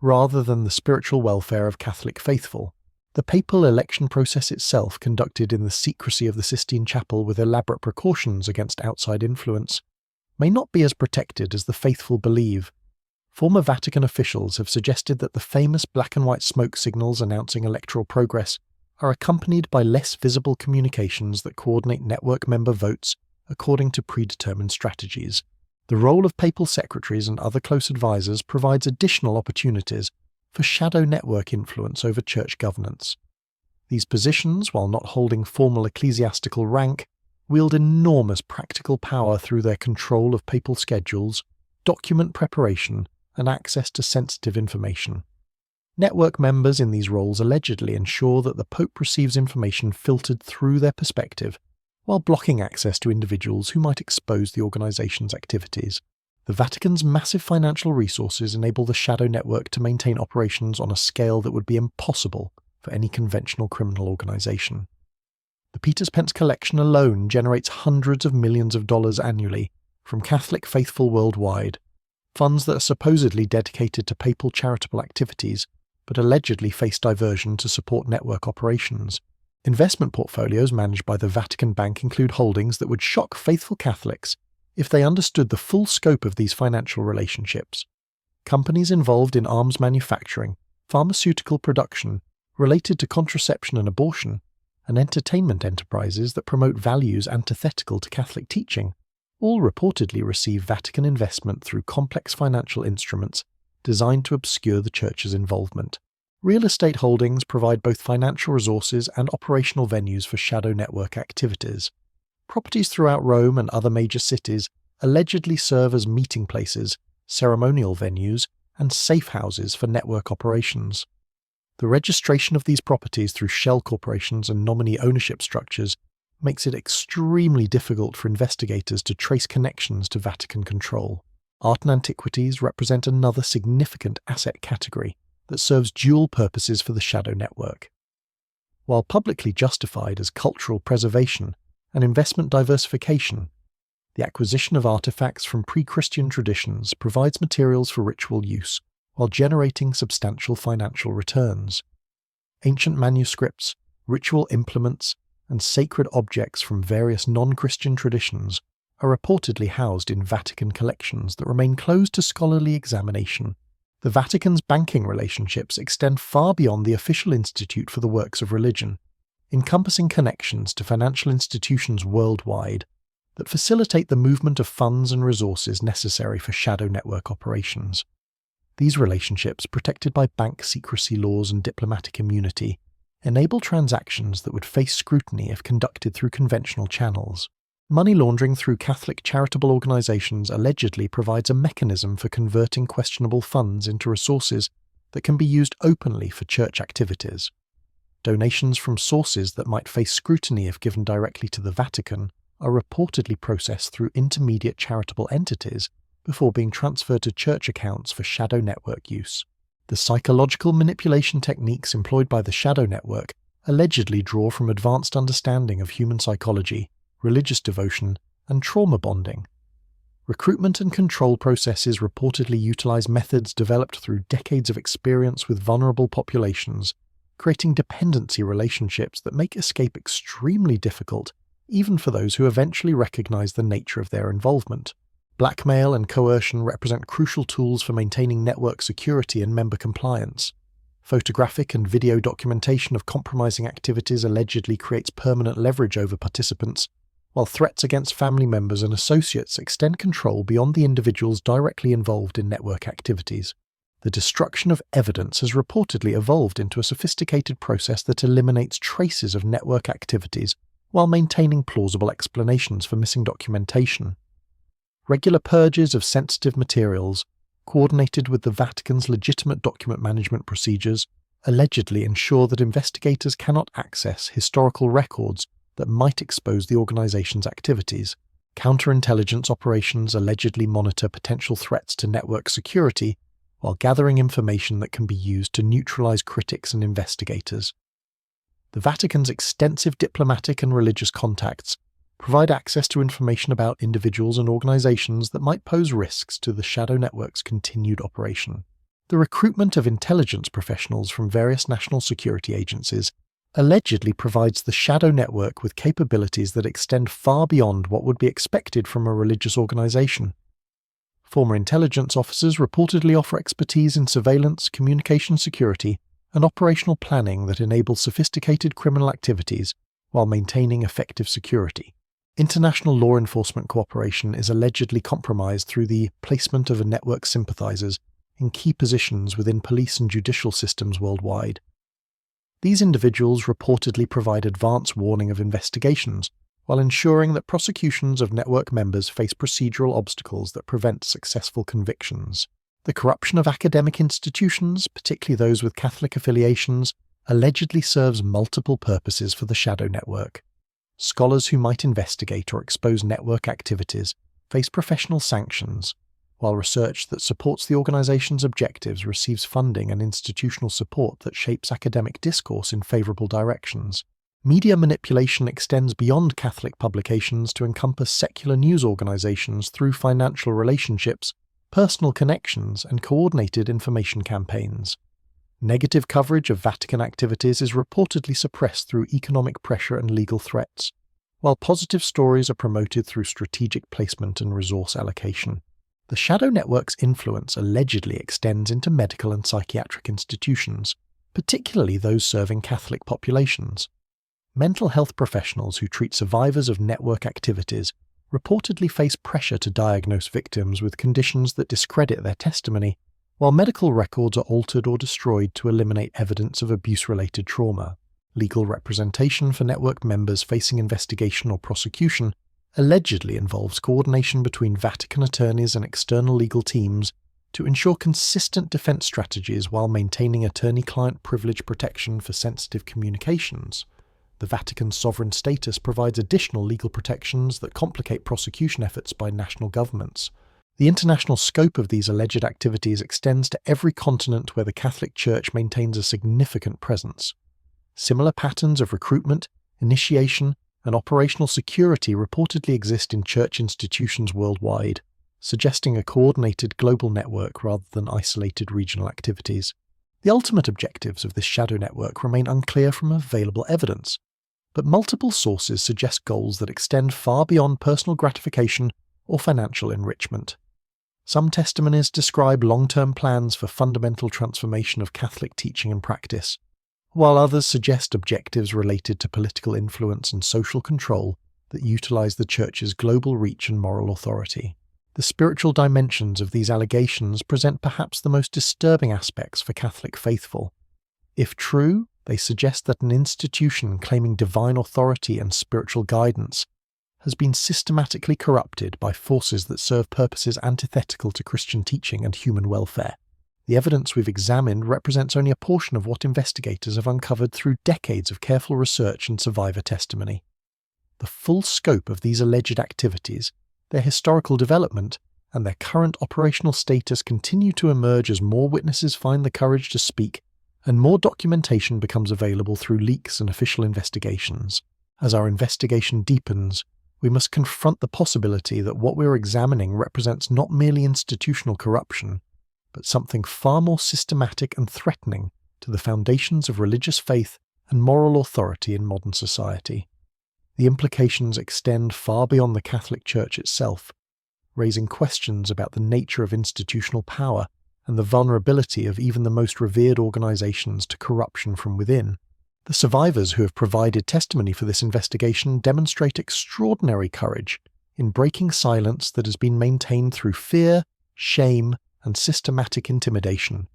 rather than the spiritual welfare of Catholic faithful. The papal election process itself, conducted in the secrecy of the Sistine Chapel with elaborate precautions against outside influence, may not be as protected as the faithful believe. Former Vatican officials have suggested that the famous black and white smoke signals announcing electoral progress are accompanied by less visible communications that coordinate network member votes according to predetermined strategies. The role of papal secretaries and other close advisors provides additional opportunities for shadow network influence over church governance. These positions, while not holding formal ecclesiastical rank, wield enormous practical power through their control of papal schedules, document preparation, and access to sensitive information. Network members in these roles allegedly ensure that the Pope receives information filtered through their perspective, while blocking access to individuals who might expose the organization's activities. The Vatican's massive financial resources enable the shadow network to maintain operations on a scale that would be impossible for any conventional criminal organization. The Peter's Pence collection alone generates hundreds of millions of dollars annually from Catholic faithful worldwide, funds that are supposedly dedicated to papal charitable activities, but allegedly face diversion to support network operations. Investment portfolios managed by the Vatican Bank include holdings that would shock faithful Catholics if they understood the full scope of these financial relationships. Companies involved in arms manufacturing, pharmaceutical production, related to contraception and abortion, and entertainment enterprises that promote values antithetical to Catholic teaching, all reportedly receive Vatican investment through complex financial instruments designed to obscure the Church's involvement. Real estate holdings provide both financial resources and operational venues for shadow network activities. Properties throughout Rome and other major cities allegedly serve as meeting places, ceremonial venues, and safe houses for network operations. The registration of these properties through shell corporations and nominee ownership structures makes it extremely difficult for investigators to trace connections to Vatican control. Art and antiquities represent another significant asset category that serves dual purposes for the shadow network. While publicly justified as cultural preservation and investment diversification, the acquisition of artifacts from pre-Christian traditions provides materials for ritual use while generating substantial financial returns. Ancient manuscripts, ritual implements, and sacred objects from various non-Christian traditions are reportedly housed in Vatican collections that remain closed to scholarly examination. The Vatican's banking relationships extend far beyond the official institute for the works of religion, encompassing connections to financial institutions worldwide that facilitate the movement of funds and resources necessary for shadow network operations. These relationships, protected by bank secrecy laws and diplomatic immunity, enable transactions that would face scrutiny if conducted through conventional channels. Money laundering through Catholic charitable organizations allegedly provides a mechanism for converting questionable funds into resources that can be used openly for church activities. Donations from sources that might face scrutiny if given directly to the Vatican are reportedly processed through intermediate charitable entities before being transferred to church accounts for shadow network use. The psychological manipulation techniques employed by the shadow network allegedly draw from advanced understanding of human psychology, religious devotion, and trauma bonding. Recruitment and control processes reportedly utilize methods developed through decades of experience with vulnerable populations, creating dependency relationships that make escape extremely difficult, even for those who eventually recognize the nature of their involvement. Blackmail and coercion represent crucial tools for maintaining network security and member compliance. Photographic and video documentation of compromising activities allegedly creates permanent leverage over participants, while threats against family members and associates extend control beyond the individuals directly involved in network activities. The destruction of evidence has reportedly evolved into a sophisticated process that eliminates traces of network activities while maintaining plausible explanations for missing documentation. Regular purges of sensitive materials, coordinated with the Vatican's legitimate document management procedures, allegedly ensure that investigators cannot access historical records that might expose the organization's activities. Counterintelligence operations allegedly monitor potential threats to network security while gathering information that can be used to neutralize critics and investigators. The Vatican's extensive diplomatic and religious contacts provide access to information about individuals and organizations that might pose risks to the shadow network's continued operation. The recruitment of intelligence professionals from various national security agencies allegedly provides the shadow network with capabilities that extend far beyond what would be expected from a religious organization. Former intelligence officers reportedly offer expertise in surveillance, communication security, and operational planning that enable sophisticated criminal activities while maintaining effective security. International law enforcement cooperation is allegedly compromised through the placement of network sympathizers in key positions within police and judicial systems worldwide. These individuals reportedly provide advance warning of investigations, while ensuring that prosecutions of network members face procedural obstacles that prevent successful convictions. The corruption of academic institutions, particularly those with Catholic affiliations, allegedly serves multiple purposes for the shadow network. Scholars who might investigate or expose network activities face professional sanctions, while research that supports the organization's objectives receives funding and institutional support that shapes academic discourse in favorable directions. Media manipulation extends beyond Catholic publications to encompass secular news organizations through financial relationships, personal connections, and coordinated information campaigns. Negative coverage of Vatican activities is reportedly suppressed through economic pressure and legal threats, while positive stories are promoted through strategic placement and resource allocation. The shadow network's influence allegedly extends into medical and psychiatric institutions, particularly those serving Catholic populations. Mental health professionals who treat survivors of network activities reportedly face pressure to diagnose victims with conditions that discredit their testimony, While medical records are altered or destroyed to eliminate evidence of abuse-related trauma, legal representation for network members facing investigation or prosecution allegedly involves coordination between Vatican attorneys and external legal teams to ensure consistent defense strategies while maintaining attorney-client privilege protection for sensitive communications. The Vatican's sovereign status provides additional legal protections that complicate prosecution efforts by national governments. The international scope of these alleged activities extends to every continent where the Catholic Church maintains a significant presence. Similar patterns of recruitment, initiation, and operational security reportedly exist in church institutions worldwide, suggesting a coordinated global network rather than isolated regional activities. The ultimate objectives of this shadow network remain unclear from available evidence, but multiple sources suggest goals that extend far beyond personal gratification or financial enrichment. Some testimonies describe long-term plans for fundamental transformation of Catholic teaching and practice, while others suggest objectives related to political influence and social control that utilize the Church's global reach and moral authority. The spiritual dimensions of these allegations present perhaps the most disturbing aspects for Catholic faithful. If true, they suggest that an institution claiming divine authority and spiritual guidance has been systematically corrupted by forces that serve purposes antithetical to Christian teaching and human welfare. The evidence we've examined represents only a portion of what investigators have uncovered through decades of careful research and survivor testimony. The full scope of these alleged activities, their historical development, and their current operational status continue to emerge as more witnesses find the courage to speak and more documentation becomes available through leaks and official investigations. As our investigation deepens, we must confront the possibility that what we're examining represents not merely institutional corruption, but something far more systematic and threatening to the foundations of religious faith and moral authority in modern society. The implications extend far beyond the Catholic Church itself, raising questions about the nature of institutional power and the vulnerability of even the most revered organizations to corruption from within. The survivors who have provided testimony for this investigation demonstrate extraordinary courage in breaking silence that has been maintained through fear, shame, and systematic intimidation.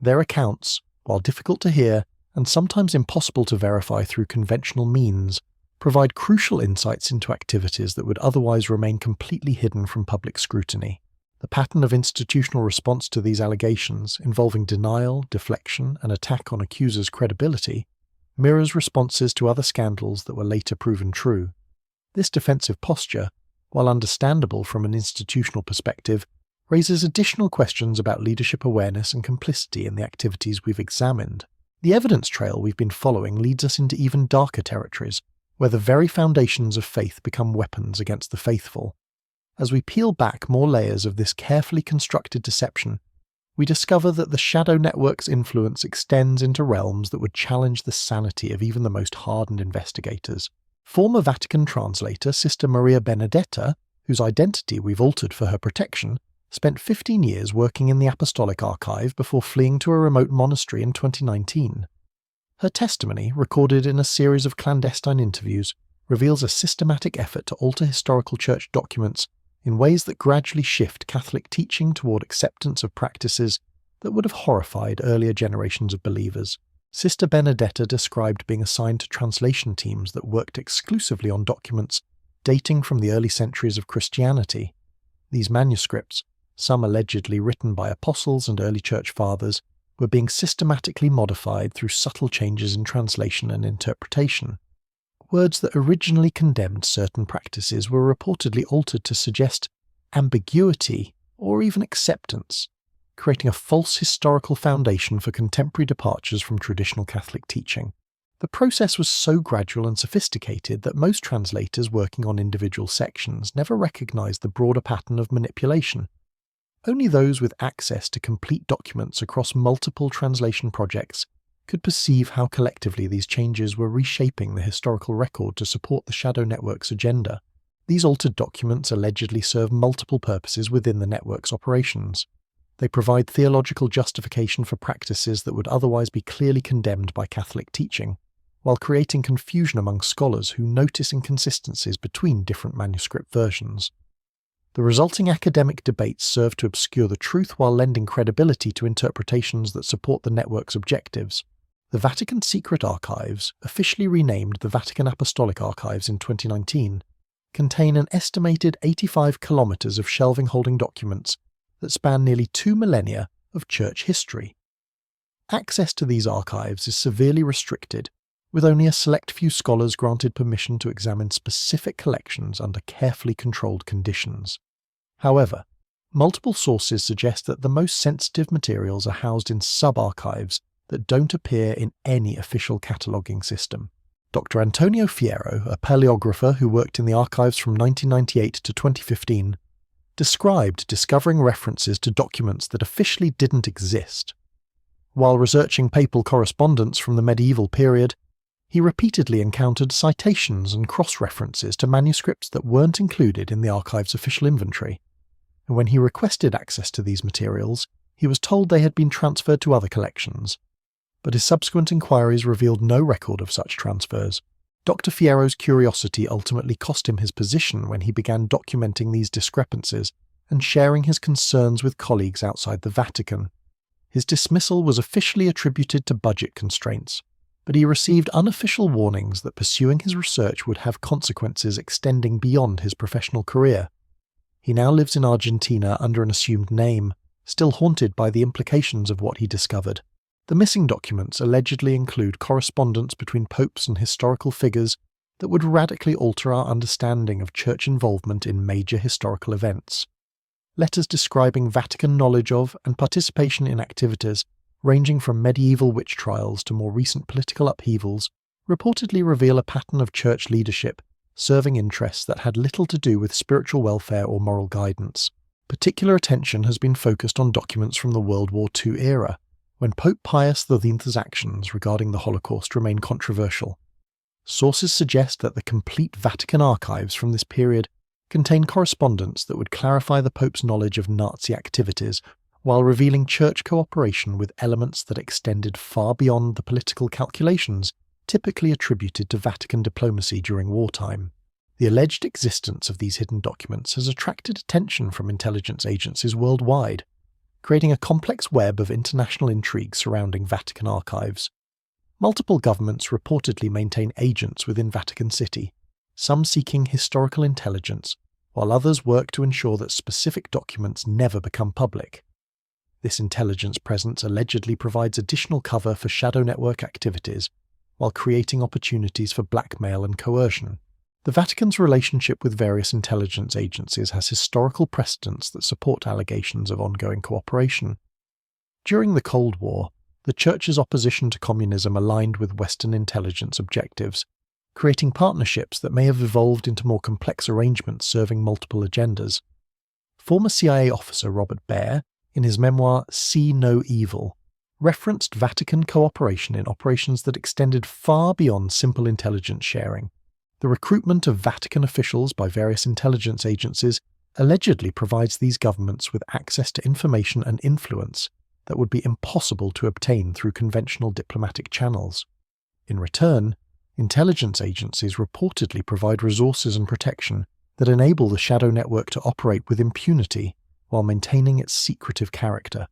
Their accounts, while difficult to hear and sometimes impossible to verify through conventional means, provide crucial insights into activities that would otherwise remain completely hidden from public scrutiny. The pattern of institutional response to these allegations, involving denial, deflection, and attack on accusers' credibility, mirrors responses to other scandals that were later proven true. This defensive posture, while understandable from an institutional perspective, raises additional questions about leadership awareness and complicity in the activities we've examined. The evidence trail we've been following leads us into even darker territories, where the very foundations of faith become weapons against the faithful. As we peel back more layers of this carefully constructed deception, we discover that the shadow network's influence extends into realms that would challenge the sanity of even the most hardened investigators. Former Vatican translator Sister Maria Benedetta, whose identity we've altered for her protection, spent 15 years working in the Apostolic Archive before fleeing to a remote monastery in 2019. Her testimony, recorded in a series of clandestine interviews, reveals a systematic effort to alter historical church documents in ways that gradually shift Catholic teaching toward acceptance of practices that would have horrified earlier generations of believers. Sister Benedetta described being assigned to translation teams that worked exclusively on documents dating from the early centuries of Christianity. These manuscripts, some allegedly written by apostles and early church fathers, were being systematically modified through subtle changes in translation and interpretation. Words that originally condemned certain practices were reportedly altered to suggest ambiguity or even acceptance, creating a false historical foundation for contemporary departures from traditional Catholic teaching. The process was so gradual and sophisticated that most translators working on individual sections never recognized the broader pattern of manipulation. Only those with access to complete documents across multiple translation projects could perceive how collectively these changes were reshaping the historical record to support the Shadow Network's agenda. These altered documents allegedly serve multiple purposes within the network's operations. They provide theological justification for practices that would otherwise be clearly condemned by Catholic teaching, while creating confusion among scholars who notice inconsistencies between different manuscript versions. The resulting academic debates serve to obscure the truth while lending credibility to interpretations that support the network's objectives. The Vatican Secret Archives, officially renamed the Vatican Apostolic Archives in 2019, contain an estimated 85 kilometers of shelving-holding documents that span nearly 2 millennia of church history. Access to these archives is severely restricted, with only a select few scholars granted permission to examine specific collections under carefully controlled conditions. However, multiple sources suggest that the most sensitive materials are housed in sub-archives that don't appear in any official cataloguing system. Dr. Antonio Fierro, a paleographer who worked in the archives from 1998 to 2015, described discovering references to documents that officially didn't exist. While researching papal correspondence from the medieval period, he repeatedly encountered citations and cross-references to manuscripts that weren't included in the archive's official inventory, and when he requested access to these materials, he was told they had been transferred to other collections. But his subsequent inquiries revealed no record of such transfers. Dr. Fierro's curiosity ultimately cost him his position when he began documenting these discrepancies and sharing his concerns with colleagues outside the Vatican. His dismissal was officially attributed to budget constraints, but he received unofficial warnings that pursuing his research would have consequences extending beyond his professional career. He now lives in Argentina under an assumed name, still haunted by the implications of what he discovered. The missing documents allegedly include correspondence between popes and historical figures that would radically alter our understanding of church involvement in major historical events. Letters describing Vatican knowledge of and participation in activities ranging from medieval witch trials to more recent political upheavals reportedly reveal a pattern of church leadership serving interests that had little to do with spiritual welfare or moral guidance. Particular attention has been focused on documents from the World War II era, when Pope Pius X's actions regarding the Holocaust remain controversial. Sources suggest that the complete Vatican archives from this period contain correspondence that would clarify the Pope's knowledge of Nazi activities while revealing church cooperation with elements that extended far beyond the political calculations typically attributed to Vatican diplomacy during wartime. The alleged existence of these hidden documents has attracted attention from intelligence agencies worldwide, creating a complex web of international intrigue surrounding Vatican archives. Multiple governments reportedly maintain agents within Vatican City, some seeking historical intelligence, while others work to ensure that specific documents never become public. This intelligence presence allegedly provides additional cover for shadow network activities, while creating opportunities for blackmail and coercion. The Vatican's relationship with various intelligence agencies has historical precedents that support allegations of ongoing cooperation. During the Cold War, the Church's opposition to communism aligned with Western intelligence objectives, creating partnerships that may have evolved into more complex arrangements serving multiple agendas. Former CIA officer Robert Baer, in his memoir See No Evil, referenced Vatican cooperation in operations that extended far beyond simple intelligence sharing. The recruitment of Vatican officials by various intelligence agencies allegedly provides these governments with access to information and influence that would be impossible to obtain through conventional diplomatic channels. In return, intelligence agencies reportedly provide resources and protection that enable the shadow network to operate with impunity while maintaining its secretive character.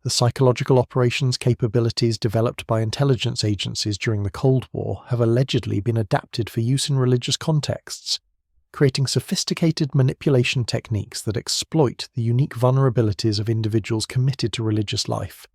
The psychological operations capabilities developed by intelligence agencies during the Cold War have allegedly been adapted for use in religious contexts, creating sophisticated manipulation techniques that exploit the unique vulnerabilities of individuals committed to religious life.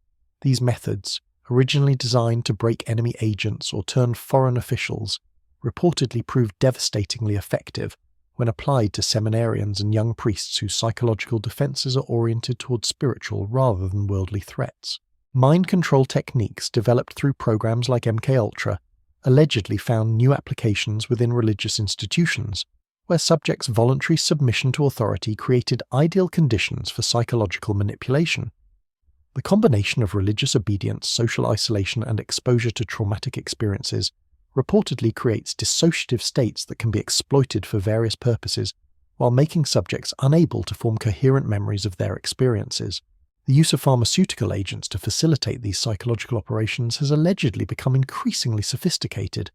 These methods, originally designed to break enemy agents or turn foreign officials, reportedly proved devastatingly effective when applied to seminarians and young priests whose psychological defenses are oriented toward spiritual rather than worldly threats. Mind control techniques developed through programs like MKUltra allegedly found new applications within religious institutions, where subjects' voluntary submission to authority created ideal conditions for psychological manipulation. The combination of religious obedience, social isolation, and exposure to traumatic experiences reportedly creates dissociative states that can be exploited for various purposes, while making subjects unable to form coherent memories of their experiences. The use of pharmaceutical agents to facilitate these psychological operations has allegedly become increasingly sophisticated,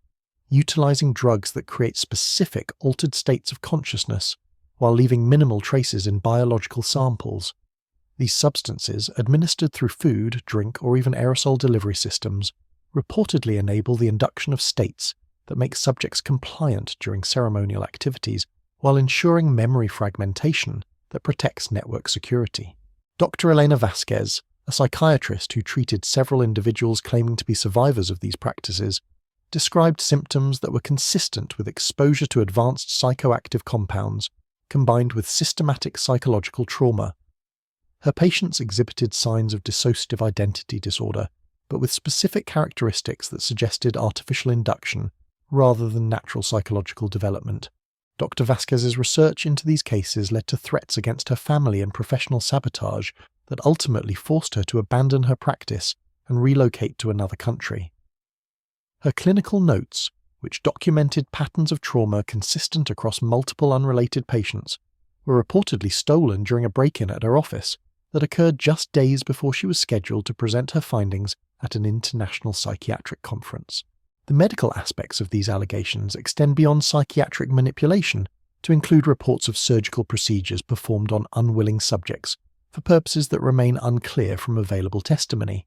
utilizing drugs that create specific altered states of consciousness, while leaving minimal traces in biological samples. These substances, administered through food, drink, or even aerosol delivery systems, reportedly enable the induction of states that make subjects compliant during ceremonial activities while ensuring memory fragmentation that protects network security. Dr. Elena Vasquez, a psychiatrist who treated several individuals claiming to be survivors of these practices, described symptoms that were consistent with exposure to advanced psychoactive compounds combined with systematic psychological trauma. Her patients exhibited signs of dissociative identity disorder, but with specific characteristics that suggested artificial induction rather than natural psychological development. Dr. Vasquez's research into these cases led to threats against her family and professional sabotage that ultimately forced her to abandon her practice and relocate to another country. Her clinical notes, which documented patterns of trauma consistent across multiple unrelated patients, were reportedly stolen during a break-in at her office that occurred just days before she was scheduled to present her findings at an international psychiatric conference. The medical aspects of these allegations extend beyond psychiatric manipulation to include reports of surgical procedures performed on unwilling subjects for purposes that remain unclear from available testimony.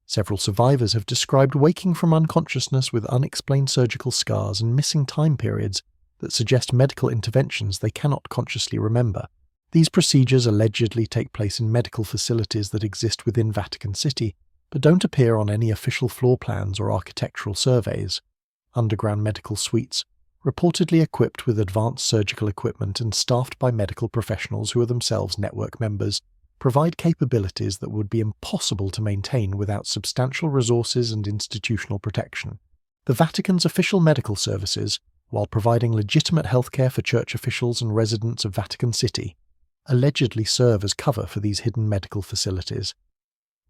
Several survivors have described waking from unconsciousness with unexplained surgical scars and missing time periods that suggest medical interventions they cannot consciously remember. These procedures allegedly take place in medical facilities that exist within Vatican City, but don't appear on any official floor plans or architectural surveys. Underground medical suites, reportedly equipped with advanced surgical equipment and staffed by medical professionals who are themselves network members, provide capabilities that would be impossible to maintain without substantial resources and institutional protection. The Vatican's official medical services, while providing legitimate healthcare for church officials and residents of Vatican City, allegedly serve as cover for these hidden medical facilities.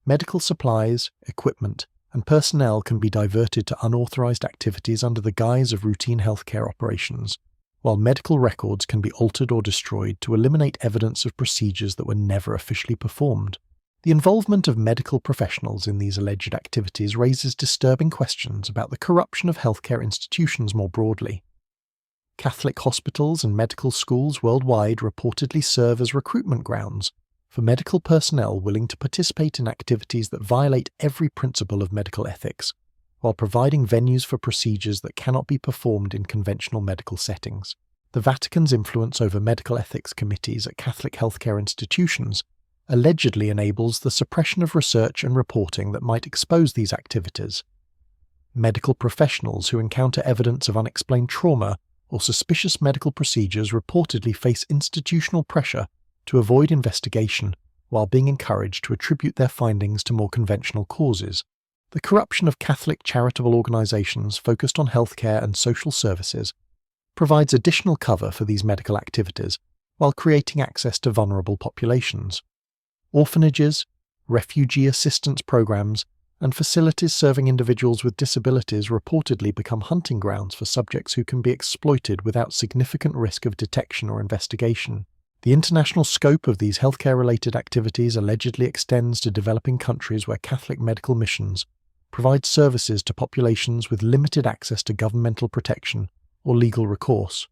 Medical supplies, equipment, and personnel can be diverted to unauthorized activities under the guise of routine healthcare operations, while medical records can be altered or destroyed to eliminate evidence of procedures that were never officially performed. The involvement of medical professionals in these alleged activities raises disturbing questions about the corruption of healthcare institutions more broadly. Catholic hospitals and medical schools worldwide reportedly serve as recruitment grounds for medical personnel willing to participate in activities that violate every principle of medical ethics, while providing venues for procedures that cannot be performed in conventional medical settings. The Vatican's influence over medical ethics committees at Catholic healthcare institutions allegedly enables the suppression of research and reporting that might expose these activities. Medical professionals who encounter evidence of unexplained trauma or suspicious medical procedures reportedly face institutional pressure to avoid investigation while being encouraged to attribute their findings to more conventional causes. The corruption of Catholic charitable organizations focused on healthcare and social services provides additional cover for these medical activities while creating access to vulnerable populations. Orphanages, refugee assistance programs, and facilities serving individuals with disabilities reportedly become hunting grounds for subjects who can be exploited without significant risk of detection or investigation. The international scope of these healthcare-related activities allegedly extends to developing countries where Catholic medical missions provide services to populations with limited access to governmental protection or legal recourse.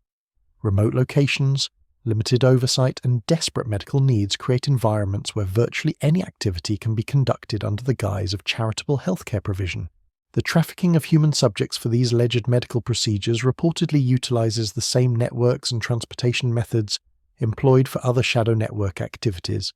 Remote locations, limited oversight, and desperate medical needs create environments where virtually any activity can be conducted under the guise of charitable healthcare provision. The trafficking of human subjects for these alleged medical procedures reportedly utilizes the same networks and transportation methods employed for other shadow network activities.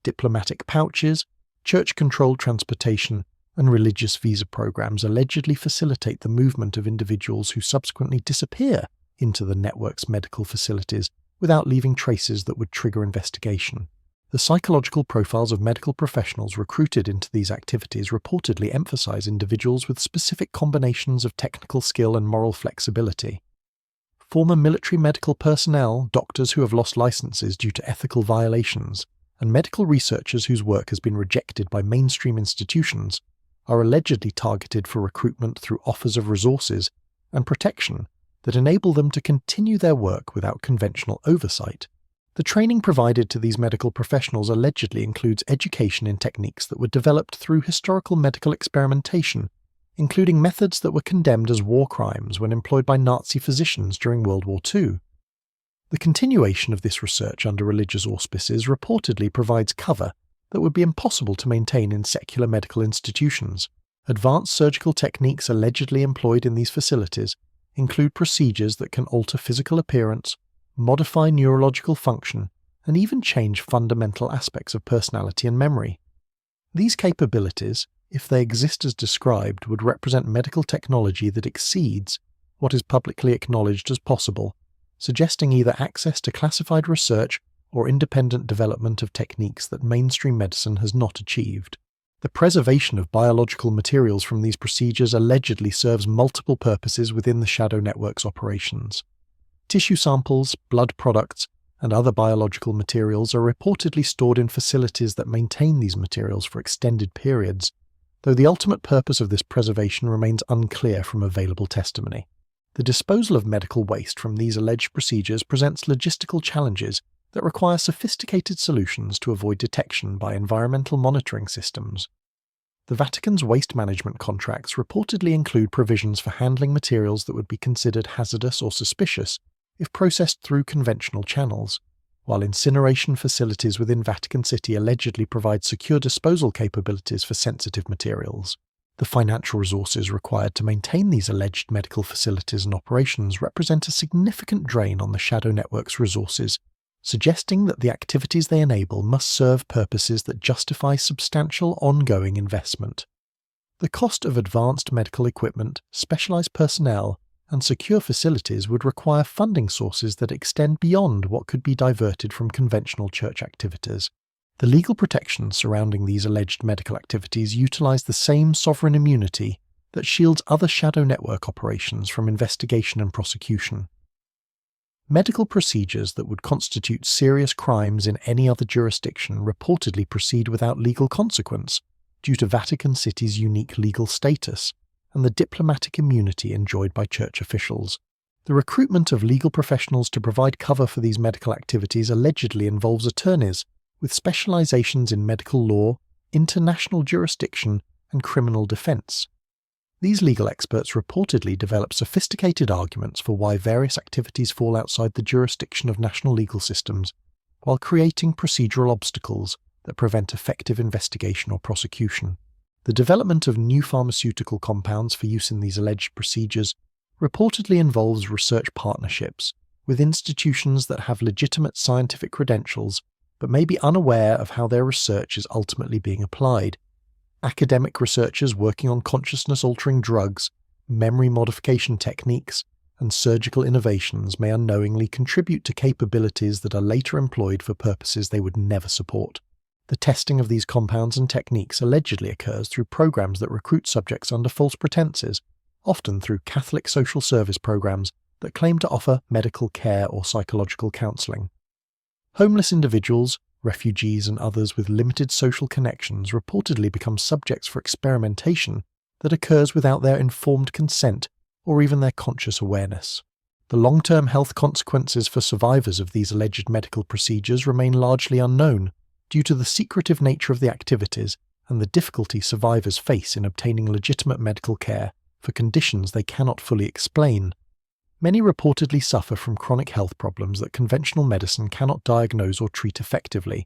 Diplomatic pouches, church-controlled transportation, and religious visa programs allegedly facilitate the movement of individuals who subsequently disappear into the network's medical facilities without leaving traces that would trigger investigation. The psychological profiles of medical professionals recruited into these activities reportedly emphasize individuals with specific combinations of technical skill and moral flexibility. Former military medical personnel, doctors who have lost licenses due to ethical violations, and medical researchers whose work has been rejected by mainstream institutions are allegedly targeted for recruitment through offers of resources and protection that enable them to continue their work without conventional oversight. The training provided to these medical professionals allegedly includes education in techniques that were developed through historical medical experimentation, including methods that were condemned as war crimes when employed by Nazi physicians during World War II. The continuation of this research under religious auspices reportedly provides cover that would be impossible to maintain in secular medical institutions. Advanced surgical techniques allegedly employed in these facilities include procedures that can alter physical appearance, modify neurological function, and even change fundamental aspects of personality and memory. These capabilities, if they exist as described, would represent medical technology that exceeds what is publicly acknowledged as possible, suggesting either access to classified research or independent development of techniques that mainstream medicine has not achieved. The preservation of biological materials from these procedures allegedly serves multiple purposes within the shadow network's operations. Tissue samples, blood products, and other biological materials are reportedly stored in facilities that maintain these materials for extended periods, though the ultimate purpose of this preservation remains unclear from available testimony. The disposal of medical waste from these alleged procedures presents logistical challenges that require sophisticated solutions to avoid detection by environmental monitoring systems. The Vatican's waste management contracts reportedly include provisions for handling materials that would be considered hazardous or suspicious if processed through conventional channels, while incineration facilities within Vatican City allegedly provide secure disposal capabilities for sensitive materials. The financial resources required to maintain these alleged medical facilities and operations represent a significant drain on the shadow network's resources, suggesting that the activities they enable must serve purposes that justify substantial ongoing investment. The cost of advanced medical equipment, specialized personnel, and secure facilities would require funding sources that extend beyond what could be diverted from conventional church activities. The legal protections surrounding these alleged medical activities utilize the same sovereign immunity that shields other shadow network operations from investigation and prosecution. Medical procedures that would constitute serious crimes in any other jurisdiction reportedly proceed without legal consequence due to Vatican City's unique legal status and the diplomatic immunity enjoyed by church officials. The recruitment of legal professionals to provide cover for these medical activities allegedly involves attorneys with specializations in medical law, international jurisdiction, and criminal defense. These legal experts reportedly develop sophisticated arguments for why various activities fall outside the jurisdiction of national legal systems, while creating procedural obstacles that prevent effective investigation or prosecution. The development of new pharmaceutical compounds for use in these alleged procedures reportedly involves research partnerships with institutions that have legitimate scientific credentials but may be unaware of how their research is ultimately being applied. Academic researchers working on consciousness-altering drugs, memory modification techniques, and surgical innovations may unknowingly contribute to capabilities that are later employed for purposes they would never support. The testing of these compounds and techniques allegedly occurs through programs that recruit subjects under false pretenses, often through Catholic social service programs that claim to offer medical care or psychological counseling. Homeless individuals, refugees, and others with limited social connections reportedly become subjects for experimentation that occurs without their informed consent or even their conscious awareness. The long-term health consequences for survivors of these alleged medical procedures remain largely unknown due to the secretive nature of the activities and the difficulty survivors face in obtaining legitimate medical care for conditions they cannot fully explain. Many reportedly suffer from chronic health problems that conventional medicine cannot diagnose or treat effectively,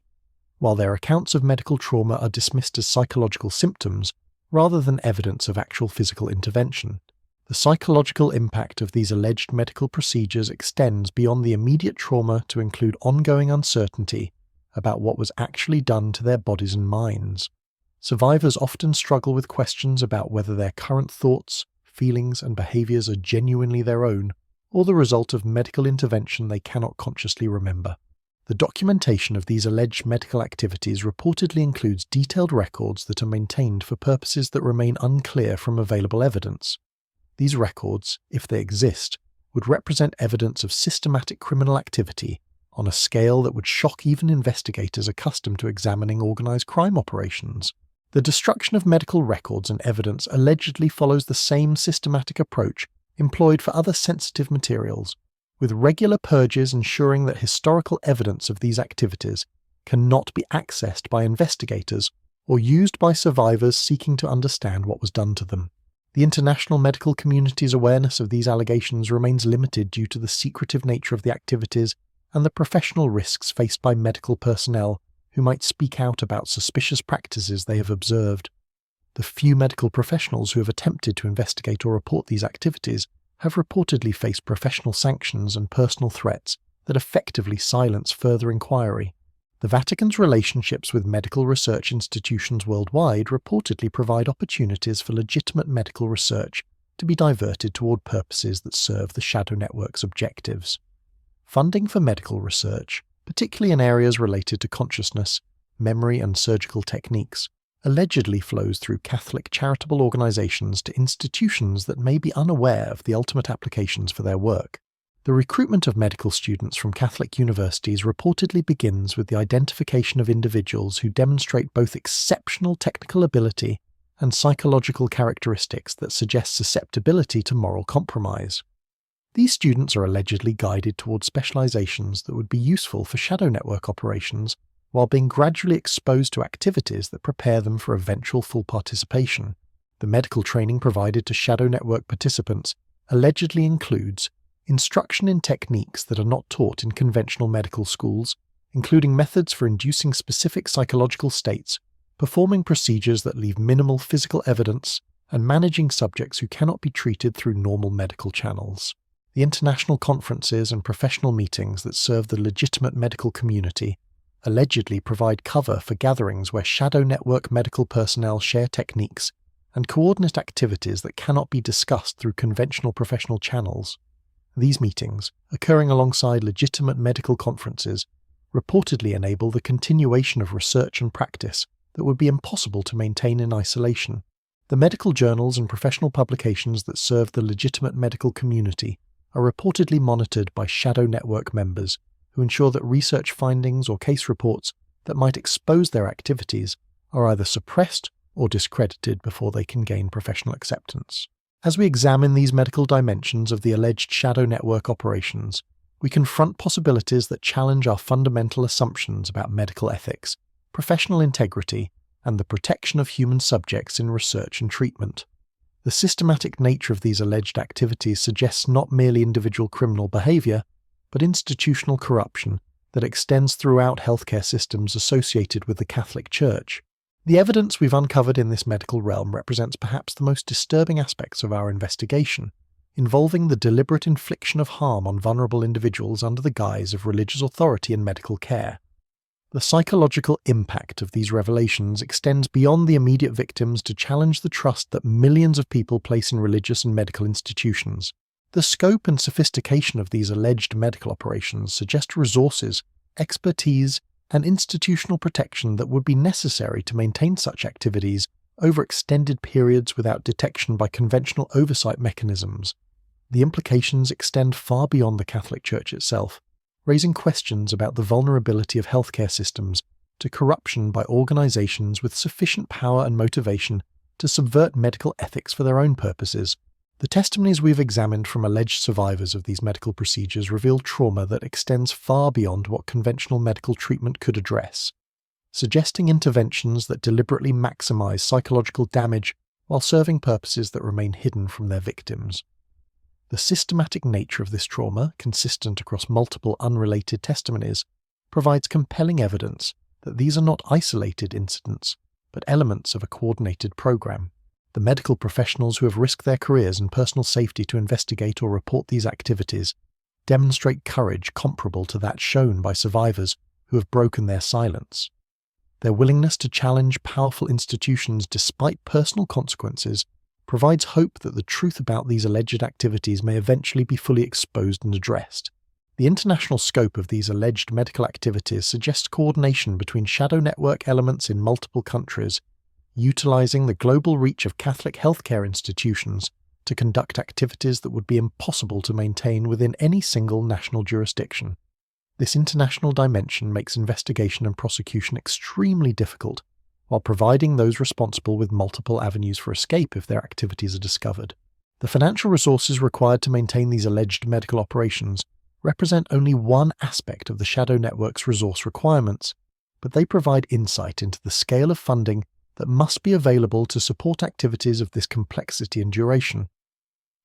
while their accounts of medical trauma are dismissed as psychological symptoms rather than evidence of actual physical intervention. The psychological impact of these alleged medical procedures extends beyond the immediate trauma to include ongoing uncertainty about what was actually done to their bodies and minds. Survivors often struggle with questions about whether their current thoughts, feelings, and behaviors are genuinely their own, or the result of medical intervention they cannot consciously remember. The documentation of these alleged medical activities reportedly includes detailed records that are maintained for purposes that remain unclear from available evidence. These records, if they exist, would represent evidence of systematic criminal activity on a scale that would shock even investigators accustomed to examining organized crime operations. The destruction of medical records and evidence allegedly follows the same systematic approach employed for other sensitive materials, with regular purges ensuring that historical evidence of these activities cannot be accessed by investigators or used by survivors seeking to understand what was done to them. The international medical community's awareness of these allegations remains limited due to the secretive nature of the activities and the professional risks faced by medical personnel who might speak out about suspicious practices they have observed. The few medical professionals who have attempted to investigate or report these activities have reportedly faced professional sanctions and personal threats that effectively silence further inquiry. The Vatican's relationships with medical research institutions worldwide reportedly provide opportunities for legitimate medical research to be diverted toward purposes that serve the shadow network's objectives. Funding for medical research, particularly in areas related to consciousness, memory and surgical techniques, allegedly flows through Catholic charitable organizations to institutions that may be unaware of the ultimate applications for their work. The recruitment of medical students from Catholic universities reportedly begins with the identification of individuals who demonstrate both exceptional technical ability and psychological characteristics that suggest susceptibility to moral compromise. These students are allegedly guided toward specializations that would be useful for shadow network operations while being gradually exposed to activities that prepare them for eventual full participation. The medical training provided to shadow network participants allegedly includes instruction in techniques that are not taught in conventional medical schools, including methods for inducing specific psychological states, performing procedures that leave minimal physical evidence, and managing subjects who cannot be treated through normal medical channels. The international conferences and professional meetings that serve the legitimate medical community allegedly provide cover for gatherings where shadow network medical personnel share techniques and coordinate activities that cannot be discussed through conventional professional channels. These meetings, occurring alongside legitimate medical conferences, reportedly enable the continuation of research and practice that would be impossible to maintain in isolation. The medical journals and professional publications that serve the legitimate medical community are reportedly monitored by shadow network members who ensure that research findings or case reports that might expose their activities are either suppressed or discredited before they can gain professional acceptance. As we examine these medical dimensions of the alleged shadow network operations, we confront possibilities that challenge our fundamental assumptions about medical ethics, professional integrity, and the protection of human subjects in research and treatment. The systematic nature of these alleged activities suggests not merely individual criminal behavior, but institutional corruption that extends throughout healthcare systems associated with the Catholic Church. The evidence we've uncovered in this medical realm represents perhaps the most disturbing aspects of our investigation, involving the deliberate infliction of harm on vulnerable individuals under the guise of religious authority and medical care. The psychological impact of these revelations extends beyond the immediate victims to challenge the trust that millions of people place in religious and medical institutions. The scope and sophistication of these alleged medical operations suggest resources, expertise, and institutional protection that would be necessary to maintain such activities over extended periods without detection by conventional oversight mechanisms. The implications extend far beyond the Catholic Church itself, raising questions about the vulnerability of healthcare systems to corruption by organizations with sufficient power and motivation to subvert medical ethics for their own purposes. The testimonies we've examined from alleged survivors of these medical procedures reveal trauma that extends far beyond what conventional medical treatment could address, suggesting interventions that deliberately maximize psychological damage while serving purposes that remain hidden from their victims. The systematic nature of this trauma, consistent across multiple unrelated testimonies, provides compelling evidence that these are not isolated incidents, but elements of a coordinated program. The medical professionals who have risked their careers and personal safety to investigate or report these activities demonstrate courage comparable to that shown by survivors who have broken their silence. Their willingness to challenge powerful institutions despite personal consequences provides hope that the truth about these alleged activities may eventually be fully exposed and addressed. The international scope of these alleged medical activities suggests coordination between shadow network elements in multiple countries, utilizing the global reach of Catholic healthcare institutions to conduct activities that would be impossible to maintain within any single national jurisdiction. This international dimension makes investigation and prosecution extremely difficult, while providing those responsible with multiple avenues for escape if their activities are discovered. The financial resources required to maintain these alleged medical operations represent only one aspect of the shadow network's resource requirements, but they provide insight into the scale of funding that must be available to support activities of this complexity and duration.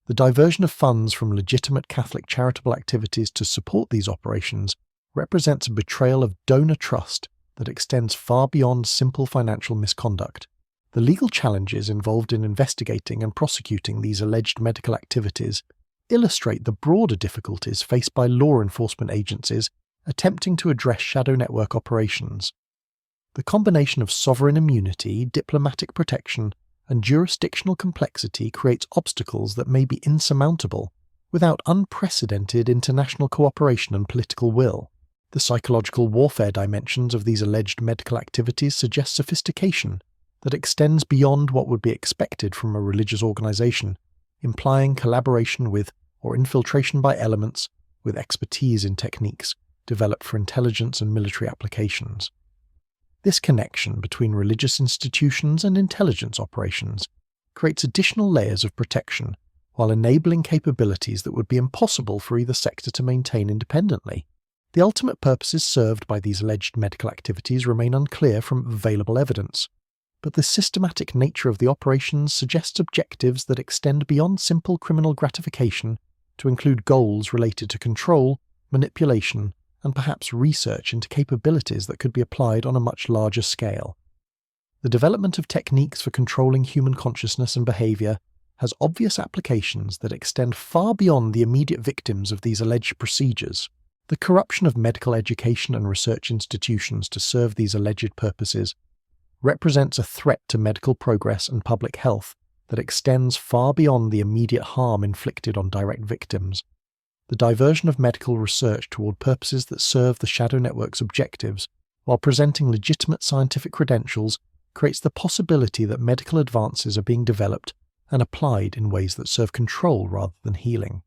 The diversion of funds from legitimate Catholic charitable activities to support these operations represents a betrayal of donor trust that extends far beyond simple financial misconduct. The legal challenges involved in investigating and prosecuting these alleged medical activities illustrate the broader difficulties faced by law enforcement agencies attempting to address shadow network operations. The combination of sovereign immunity, diplomatic protection, and jurisdictional complexity creates obstacles that may be insurmountable without unprecedented international cooperation and political will. The psychological warfare dimensions of these alleged medical activities suggest sophistication that extends beyond what would be expected from a religious organization, implying collaboration with or infiltration by elements with expertise in techniques developed for intelligence and military applications. This connection between religious institutions and intelligence operations creates additional layers of protection while enabling capabilities that would be impossible for either sector to maintain independently. The ultimate purposes served by these alleged medical activities remain unclear from available evidence, but the systematic nature of the operations suggests objectives that extend beyond simple criminal gratification to include goals related to control, manipulation, and perhaps research into capabilities that could be applied on a much larger scale. The development of techniques for controlling human consciousness and behavior has obvious applications that extend far beyond the immediate victims of these alleged procedures. The corruption of medical education and research institutions to serve these alleged purposes represents a threat to medical progress and public health that extends far beyond the immediate harm inflicted on direct victims. The diversion of medical research toward purposes that serve the shadow network's objectives, while presenting legitimate scientific credentials, creates the possibility that medical advances are being developed and applied in ways that serve control rather than healing.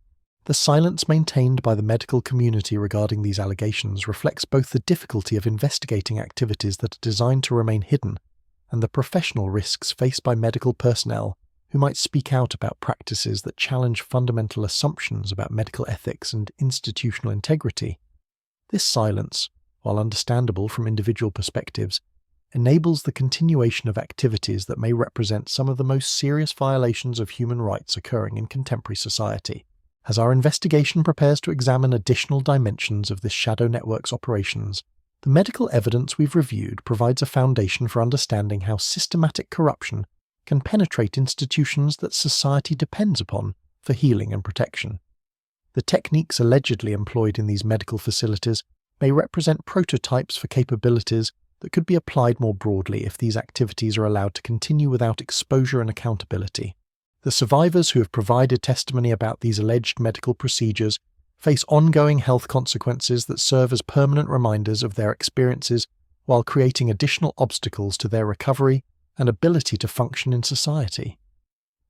The silence maintained by the medical community regarding these allegations reflects both the difficulty of investigating activities that are designed to remain hidden and the professional risks faced by medical personnel who might speak out about practices that challenge fundamental assumptions about medical ethics and institutional integrity. This silence, while understandable from individual perspectives, enables the continuation of activities that may represent some of the most serious violations of human rights occurring in contemporary society. As our investigation prepares to examine additional dimensions of this shadow network's operations, the medical evidence we've reviewed provides a foundation for understanding how systematic corruption can penetrate institutions that society depends upon for healing and protection. The techniques allegedly employed in these medical facilities may represent prototypes for capabilities that could be applied more broadly if these activities are allowed to continue without exposure and accountability. The survivors who have provided testimony about these alleged medical procedures face ongoing health consequences that serve as permanent reminders of their experiences while creating additional obstacles to their recovery and ability to function in society.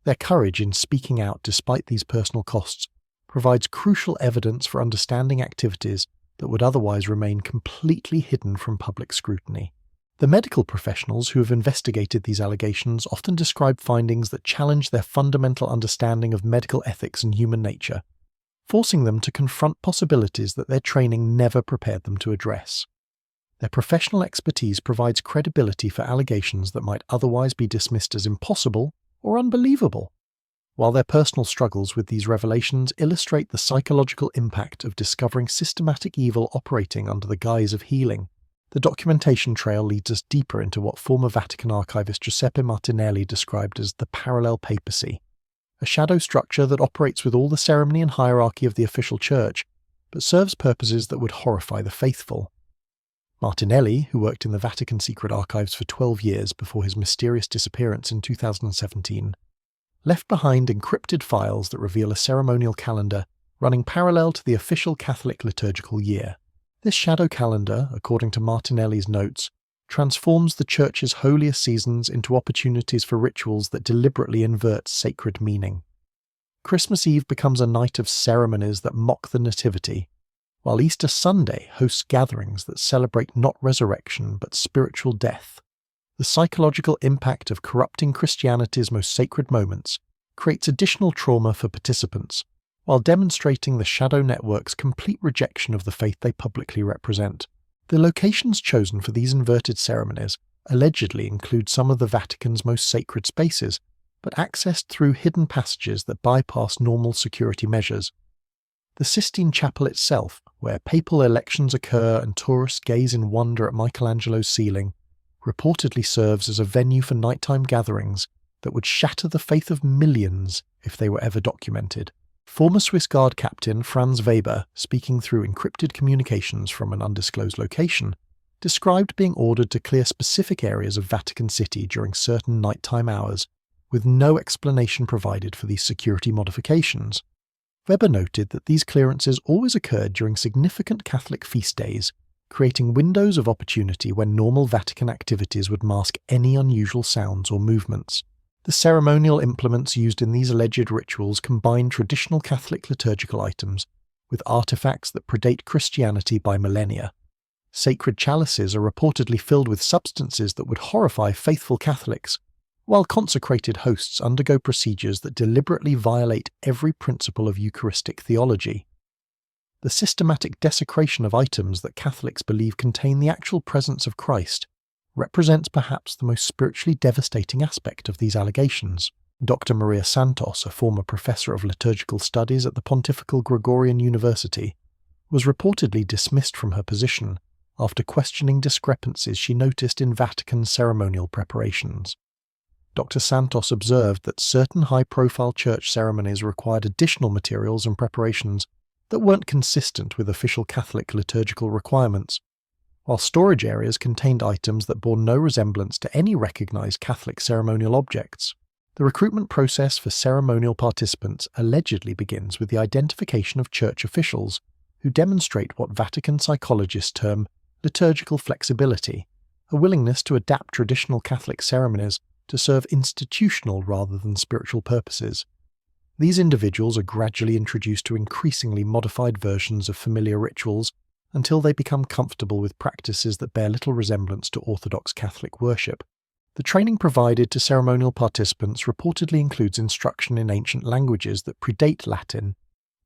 Their courage in speaking out despite these personal costs provides crucial evidence for understanding activities that would otherwise remain completely hidden from public scrutiny. The medical professionals who have investigated these allegations often describe findings that challenge their fundamental understanding of medical ethics and human nature, forcing them to confront possibilities that their training never prepared them to address. Their professional expertise provides credibility for allegations that might otherwise be dismissed as impossible or unbelievable, while their personal struggles with these revelations illustrate the psychological impact of discovering systematic evil operating under the guise of healing. The documentation trail leads us deeper into what former Vatican archivist Giuseppe Martinelli described as the parallel papacy, a shadow structure that operates with all the ceremony and hierarchy of the official church, but serves purposes that would horrify the faithful. Martinelli, who worked in the Vatican Secret Archives for 12 years before his mysterious disappearance in 2017, left behind encrypted files that reveal a ceremonial calendar running parallel to the official Catholic liturgical year. This shadow calendar, according to Martinelli's notes, transforms the Church's holiest seasons into opportunities for rituals that deliberately invert sacred meaning. Christmas Eve becomes a night of ceremonies that mock the Nativity, while Easter Sunday hosts gatherings that celebrate not resurrection but spiritual death. The psychological impact of corrupting Christianity's most sacred moments creates additional trauma for participants, while demonstrating the shadow network's complete rejection of the faith they publicly represent. The locations chosen for these inverted ceremonies allegedly include some of the Vatican's most sacred spaces, but accessed through hidden passages that bypass normal security measures. The Sistine Chapel itself, where papal elections occur and tourists gaze in wonder at Michelangelo's ceiling, reportedly serves as a venue for nighttime gatherings that would shatter the faith of millions if they were ever documented. Former Swiss Guard captain Franz Weber, speaking through encrypted communications from an undisclosed location, described being ordered to clear specific areas of Vatican City during certain nighttime hours, with no explanation provided for these security modifications. Weber noted that these clearances always occurred during significant Catholic feast days, creating windows of opportunity when normal Vatican activities would mask any unusual sounds or movements. The ceremonial implements used in these alleged rituals combine traditional Catholic liturgical items with artifacts that predate Christianity by millennia. Sacred chalices are reportedly filled with substances that would horrify faithful Catholics, while consecrated hosts undergo procedures that deliberately violate every principle of Eucharistic theology. The systematic desecration of items that Catholics believe contain the actual presence of Christ represents perhaps the most spiritually devastating aspect of these allegations. Dr. Maria Santos, a former professor of liturgical studies at the Pontifical Gregorian University, was reportedly dismissed from her position after questioning discrepancies she noticed in Vatican ceremonial preparations. Dr. Santos observed that certain high-profile church ceremonies required additional materials and preparations that weren't consistent with official Catholic liturgical requirements, while storage areas contained items that bore no resemblance to any recognized Catholic ceremonial objects. The recruitment process for ceremonial participants allegedly begins with the identification of church officials who demonstrate what Vatican psychologists term liturgical flexibility, a willingness to adapt traditional Catholic ceremonies to serve institutional rather than spiritual purposes. These individuals are gradually introduced to increasingly modified versions of familiar rituals until they become comfortable with practices that bear little resemblance to Orthodox Catholic worship. The training provided to ceremonial participants reportedly includes instruction in ancient languages that predate Latin,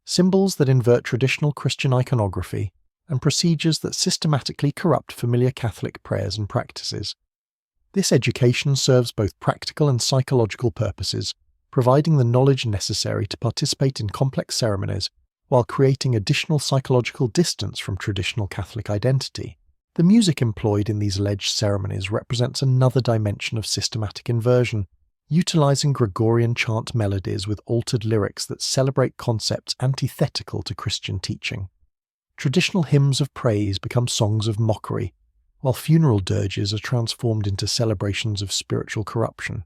symbols that invert traditional Christian iconography, and procedures that systematically corrupt familiar Catholic prayers and practices. This education serves both practical and psychological purposes, providing the knowledge necessary to participate in complex ceremonies while creating additional psychological distance from traditional Catholic identity. The music employed in these alleged ceremonies represents another dimension of systematic inversion, utilizing Gregorian chant melodies with altered lyrics that celebrate concepts antithetical to Christian teaching. Traditional hymns of praise become songs of mockery, while funeral dirges are transformed into celebrations of spiritual corruption.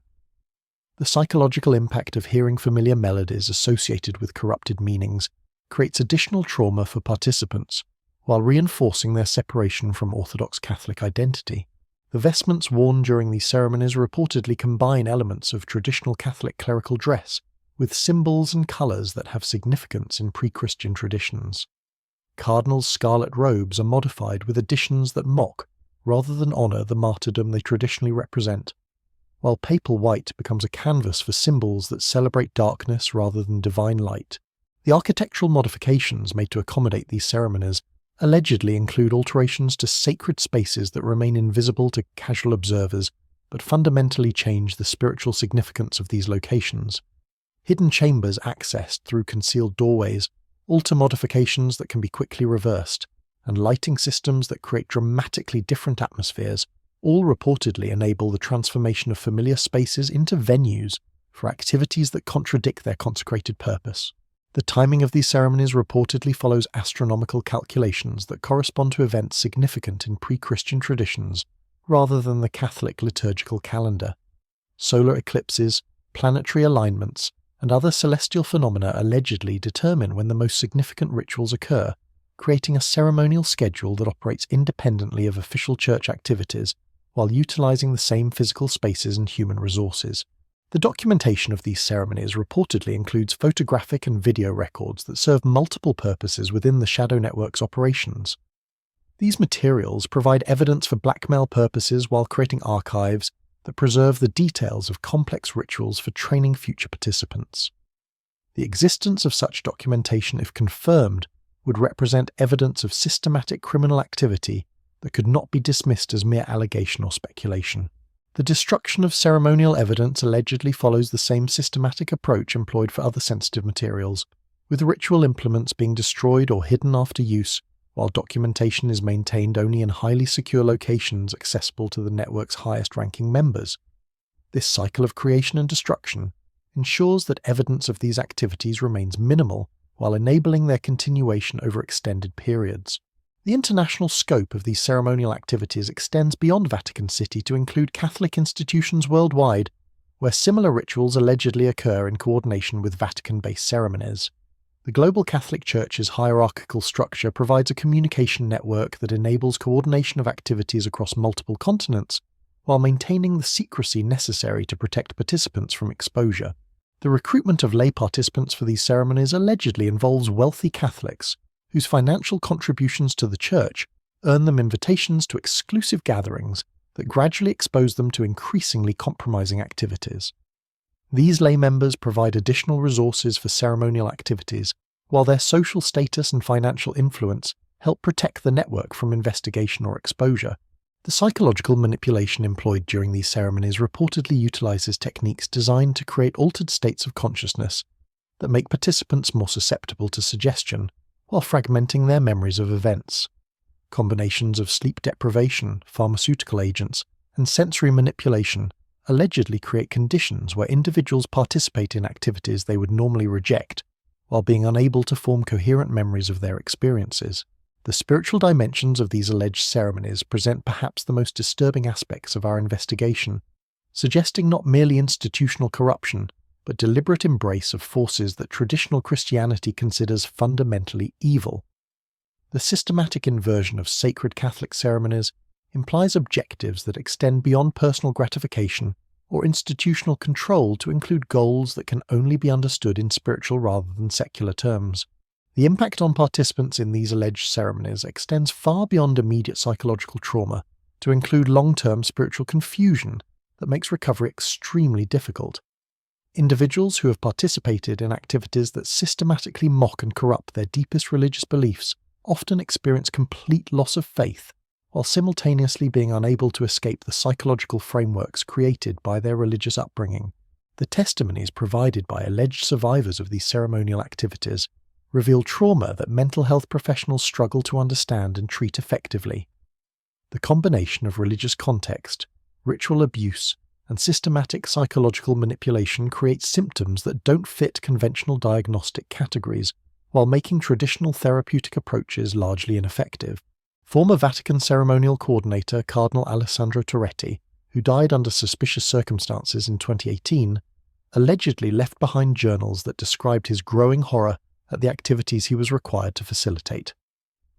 The psychological impact of hearing familiar melodies associated with corrupted meanings creates additional trauma for participants, while reinforcing their separation from Orthodox Catholic identity. The vestments worn during these ceremonies reportedly combine elements of traditional Catholic clerical dress with symbols and colours that have significance in pre-Christian traditions. Cardinals' scarlet robes are modified with additions that mock, rather than honour, the martyrdom they traditionally represent, while papal white becomes a canvas for symbols that celebrate darkness rather than divine light. The architectural modifications made to accommodate these ceremonies allegedly include alterations to sacred spaces that remain invisible to casual observers but fundamentally change the spiritual significance of these locations. Hidden chambers accessed through concealed doorways, altar modifications that can be quickly reversed, and lighting systems that create dramatically different atmospheres all reportedly enable the transformation of familiar spaces into venues for activities that contradict their consecrated purpose. The timing of these ceremonies reportedly follows astronomical calculations that correspond to events significant in pre-Christian traditions rather than the Catholic liturgical calendar. Solar eclipses, planetary alignments, and other celestial phenomena allegedly determine when the most significant rituals occur, creating a ceremonial schedule that operates independently of official church activities while utilizing the same physical spaces and human resources. The documentation of these ceremonies reportedly includes photographic and video records that serve multiple purposes within the Shadow Network's operations. These materials provide evidence for blackmail purposes while creating archives that preserve the details of complex rituals for training future participants. The existence of such documentation, if confirmed, would represent evidence of systematic criminal activity that could not be dismissed as mere allegation or speculation. The destruction of ceremonial evidence allegedly follows the same systematic approach employed for other sensitive materials, with ritual implements being destroyed or hidden after use, while documentation is maintained only in highly secure locations accessible to the network's highest-ranking members. This cycle of creation and destruction ensures that evidence of these activities remains minimal while enabling their continuation over extended periods. The international scope of these ceremonial activities extends beyond Vatican City to include Catholic institutions worldwide, where similar rituals allegedly occur in coordination with Vatican-based ceremonies. The global Catholic Church's hierarchical structure provides a communication network that enables coordination of activities across multiple continents, while maintaining the secrecy necessary to protect participants from exposure. The recruitment of lay participants for these ceremonies allegedly involves wealthy Catholics, whose financial contributions to the Church earn them invitations to exclusive gatherings that gradually expose them to increasingly compromising activities. These lay members provide additional resources for ceremonial activities, while their social status and financial influence help protect the network from investigation or exposure. The psychological manipulation employed during these ceremonies reportedly utilizes techniques designed to create altered states of consciousness that make participants more susceptible to suggestion, while fragmenting their memories of events. Combinations of sleep deprivation, pharmaceutical agents, and sensory manipulation allegedly create conditions where individuals participate in activities they would normally reject, while being unable to form coherent memories of their experiences. The spiritual dimensions of these alleged ceremonies present perhaps the most disturbing aspects of our investigation, suggesting not merely institutional corruption, but deliberate embrace of forces that traditional Christianity considers fundamentally evil. The systematic inversion of sacred Catholic ceremonies implies objectives that extend beyond personal gratification or institutional control to include goals that can only be understood in spiritual rather than secular terms. The impact on participants in these alleged ceremonies extends far beyond immediate psychological trauma to include long-term spiritual confusion that makes recovery extremely difficult. Individuals who have participated in activities that systematically mock and corrupt their deepest religious beliefs often experience complete loss of faith, while simultaneously being unable to escape the psychological frameworks created by their religious upbringing. The testimonies provided by alleged survivors of these ceremonial activities reveal trauma that mental health professionals struggle to understand and treat effectively. The combination of religious context, ritual abuse, and systematic psychological manipulation creates symptoms that don't fit conventional diagnostic categories, while making traditional therapeutic approaches largely ineffective. Former Vatican ceremonial coordinator Cardinal Alessandro Toretti, who died under suspicious circumstances in 2018, allegedly left behind journals that described his growing horror at the activities he was required to facilitate.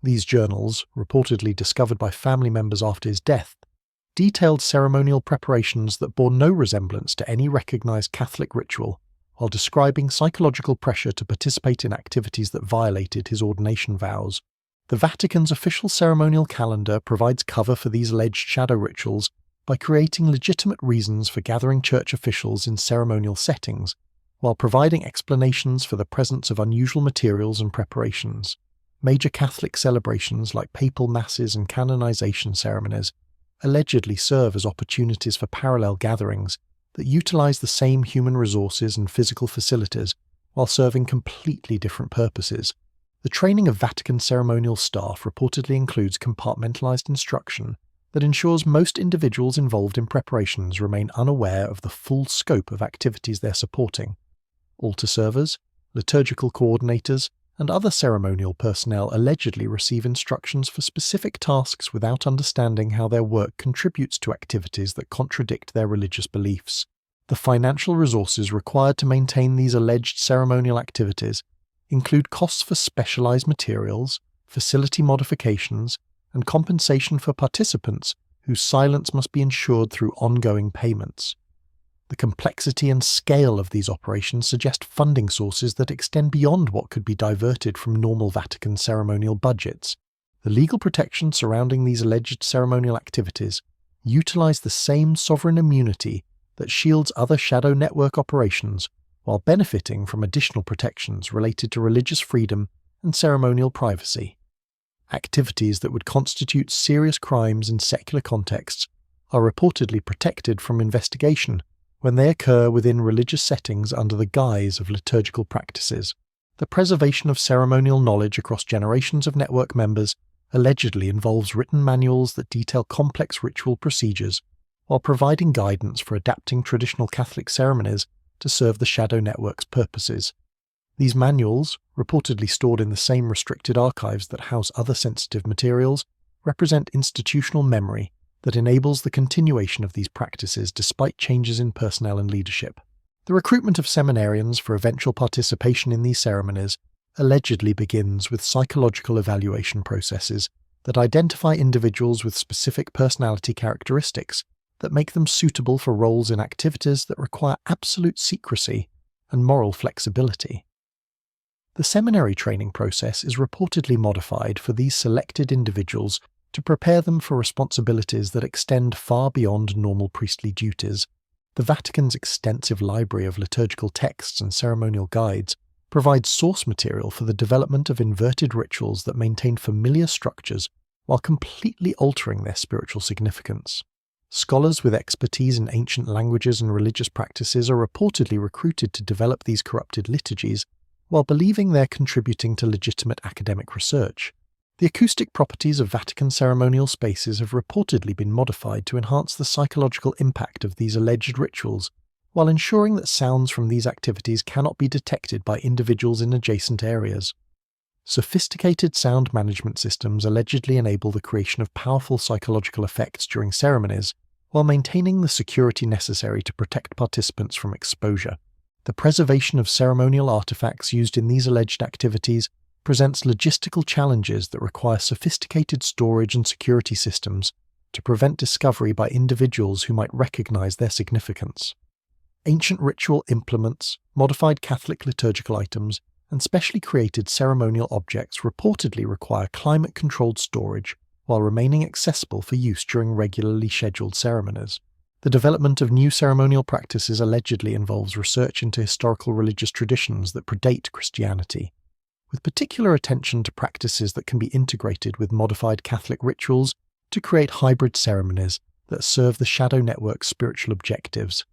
These journals, reportedly discovered by family members after his death, detailed ceremonial preparations that bore no resemblance to any recognized Catholic ritual, while describing psychological pressure to participate in activities that violated his ordination vows. The Vatican's official ceremonial calendar provides cover for these alleged shadow rituals by creating legitimate reasons for gathering church officials in ceremonial settings, while providing explanations for the presence of unusual materials and preparations. Major Catholic celebrations like papal masses and canonization ceremonies allegedly serve as opportunities for parallel gatherings that utilize the same human resources and physical facilities while serving completely different purposes. The training of Vatican ceremonial staff reportedly includes compartmentalized instruction that ensures most individuals involved in preparations remain unaware of the full scope of activities they're supporting. Altar servers, liturgical coordinators, and other ceremonial personnel allegedly receive instructions for specific tasks without understanding how their work contributes to activities that contradict their religious beliefs. The financial resources required to maintain these alleged ceremonial activities include costs for specialized materials, facility modifications, and compensation for participants whose silence must be ensured through ongoing payments. The complexity and scale of these operations suggest funding sources that extend beyond what could be diverted from normal Vatican ceremonial budgets. The legal protections surrounding these alleged ceremonial activities utilize the same sovereign immunity that shields other shadow network operations, while benefiting from additional protections related to religious freedom and ceremonial privacy. Activities that would constitute serious crimes in secular contexts are reportedly protected from investigation when they occur within religious settings under the guise of liturgical practices. The preservation of ceremonial knowledge across generations of network members allegedly involves written manuals that detail complex ritual procedures, while providing guidance for adapting traditional Catholic ceremonies to serve the shadow network's purposes. These manuals, reportedly stored in the same restricted archives that house other sensitive materials, represent institutional memory that enables the continuation of these practices despite changes in personnel and leadership. The recruitment of seminarians for eventual participation in these ceremonies allegedly begins with psychological evaluation processes that identify individuals with specific personality characteristics that make them suitable for roles in activities that require absolute secrecy and moral flexibility. The seminary training process is reportedly modified for these selected individuals to prepare them for responsibilities that extend far beyond normal priestly duties. The Vatican's extensive library of liturgical texts and ceremonial guides provides source material for the development of inverted rituals that maintain familiar structures while completely altering their spiritual significance. Scholars with expertise in ancient languages and religious practices are reportedly recruited to develop these corrupted liturgies while believing they're contributing to legitimate academic research. The acoustic properties of Vatican ceremonial spaces have reportedly been modified to enhance the psychological impact of these alleged rituals, while ensuring that sounds from these activities cannot be detected by individuals in adjacent areas. Sophisticated sound management systems allegedly enable the creation of powerful psychological effects during ceremonies, while maintaining the security necessary to protect participants from exposure. The preservation of ceremonial artifacts used in these alleged activities presents logistical challenges that require sophisticated storage and security systems to prevent discovery by individuals who might recognize their significance. Ancient ritual implements, modified Catholic liturgical items, and specially created ceremonial objects reportedly require climate-controlled storage while remaining accessible for use during regularly scheduled ceremonies. The development of new ceremonial practices allegedly involves research into historical religious traditions that predate Christianity, with particular attention to practices that can be integrated with modified Catholic rituals to create hybrid ceremonies that serve the shadow network's spiritual objectives.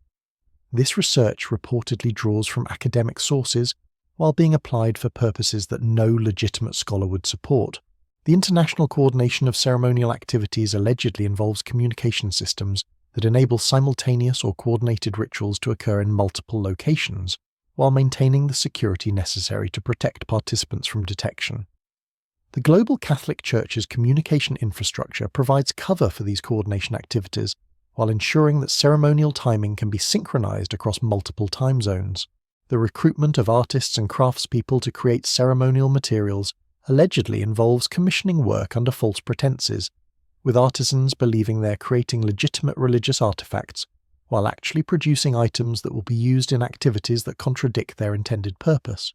This research reportedly draws from academic sources while being applied for purposes that no legitimate scholar would support. The international coordination of ceremonial activities allegedly involves communication systems that enable simultaneous or coordinated rituals to occur in multiple locations, while maintaining the security necessary to protect participants from detection. The global Catholic Church's communication infrastructure provides cover for these coordination activities, while ensuring that ceremonial timing can be synchronized across multiple time zones. The recruitment of artists and craftspeople to create ceremonial materials allegedly involves commissioning work under false pretenses, with artisans believing they're creating legitimate religious artifacts, while actually producing items that will be used in activities that contradict their intended purpose.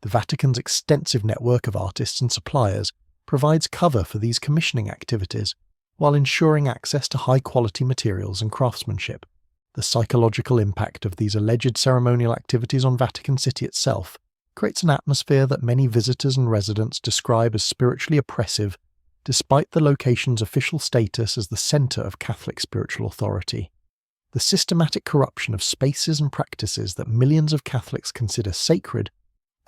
The Vatican's extensive network of artists and suppliers provides cover for these commissioning activities, while ensuring access to high-quality materials and craftsmanship. The psychological impact of these alleged ceremonial activities on Vatican City itself creates an atmosphere that many visitors and residents describe as spiritually oppressive, despite the location's official status as the centre of Catholic spiritual authority. The systematic corruption of spaces and practices that millions of Catholics consider sacred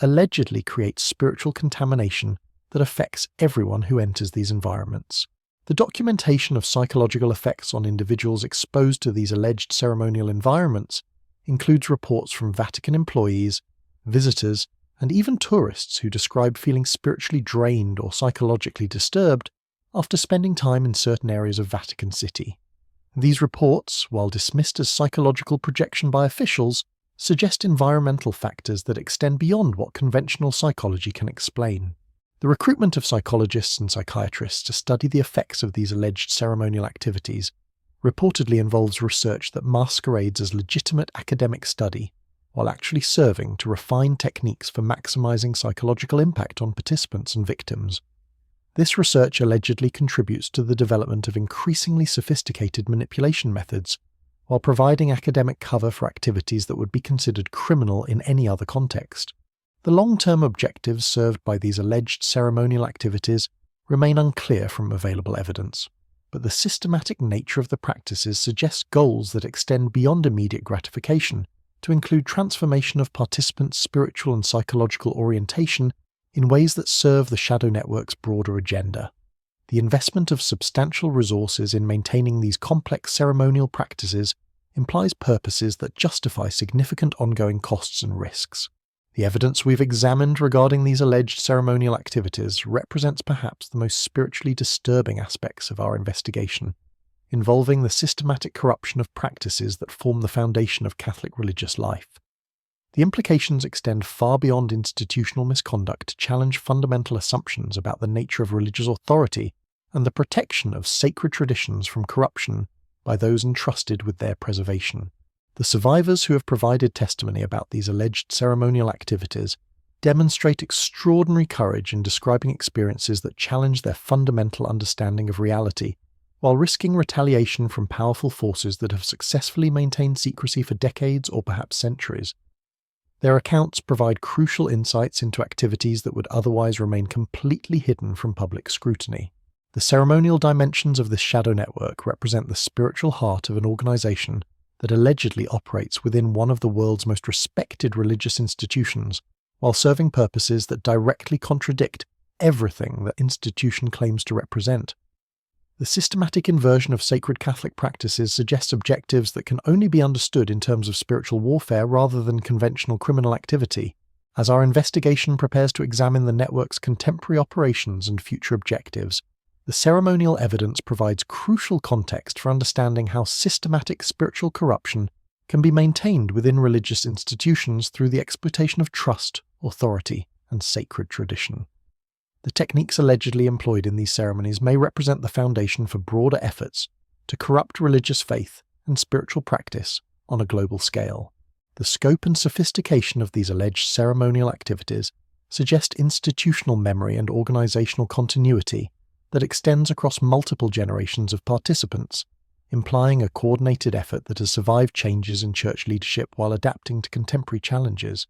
allegedly creates spiritual contamination that affects everyone who enters these environments. The documentation of psychological effects on individuals exposed to these alleged ceremonial environments includes reports from Vatican employees, visitors, and even tourists who describe feeling spiritually drained or psychologically disturbed after spending time in certain areas of Vatican City. These reports, while dismissed as psychological projection by officials, suggest environmental factors that extend beyond what conventional psychology can explain. The recruitment of psychologists and psychiatrists to study the effects of these alleged ceremonial activities reportedly involves research that masquerades as legitimate academic study, while actually serving to refine techniques for maximizing psychological impact on participants and victims. This research allegedly contributes to the development of increasingly sophisticated manipulation methods, while providing academic cover for activities that would be considered criminal in any other context. The long-term objectives served by these alleged ceremonial activities remain unclear from available evidence, but the systematic nature of the practices suggests goals that extend beyond immediate gratification to include transformation of participants' spiritual and psychological orientation in ways that serve the shadow network's broader agenda. The investment of substantial resources in maintaining these complex ceremonial practices implies purposes that justify significant ongoing costs and risks. The evidence we've examined regarding these alleged ceremonial activities represents perhaps the most spiritually disturbing aspects of our investigation, involving the systematic corruption of practices that form the foundation of Catholic religious life. The implications extend far beyond institutional misconduct to challenge fundamental assumptions about the nature of religious authority and the protection of sacred traditions from corruption by those entrusted with their preservation. The survivors who have provided testimony about these alleged ceremonial activities demonstrate extraordinary courage in describing experiences that challenge their fundamental understanding of reality, while risking retaliation from powerful forces that have successfully maintained secrecy for decades or perhaps centuries. Their accounts provide crucial insights into activities that would otherwise remain completely hidden from public scrutiny. The ceremonial dimensions of this shadow network represent the spiritual heart of an organization that allegedly operates within one of the world's most respected religious institutions, while serving purposes that directly contradict everything the institution claims to represent. The systematic inversion of sacred Catholic practices suggests objectives that can only be understood in terms of spiritual warfare rather than conventional criminal activity. As our investigation prepares to examine the network's contemporary operations and future objectives, the ceremonial evidence provides crucial context for understanding how systematic spiritual corruption can be maintained within religious institutions through the exploitation of trust, authority, and sacred tradition. The techniques allegedly employed in these ceremonies may represent the foundation for broader efforts to corrupt religious faith and spiritual practice on a global scale. The scope and sophistication of these alleged ceremonial activities suggest institutional memory and organizational continuity that extends across multiple generations of participants, implying a coordinated effort that has survived changes in church leadership while adapting to contemporary challenges.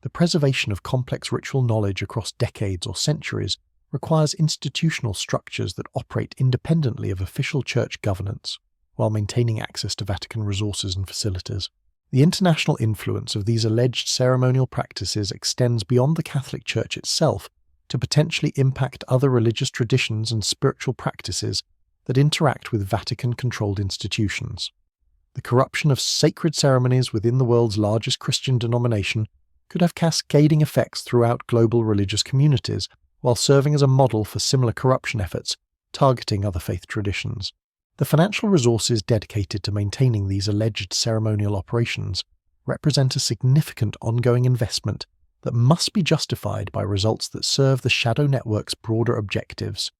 The preservation of complex ritual knowledge across decades or centuries requires institutional structures that operate independently of official church governance, while maintaining access to Vatican resources and facilities. The international influence of these alleged ceremonial practices extends beyond the Catholic Church itself to potentially impact other religious traditions and spiritual practices that interact with Vatican-controlled institutions. The corruption of sacred ceremonies within the world's largest Christian denomination could have cascading effects throughout global religious communities, while serving as a model for similar corruption efforts targeting other faith traditions. The financial resources dedicated to maintaining these alleged ceremonial operations represent a significant ongoing investment that must be justified by results that serve the shadow network's broader objectives.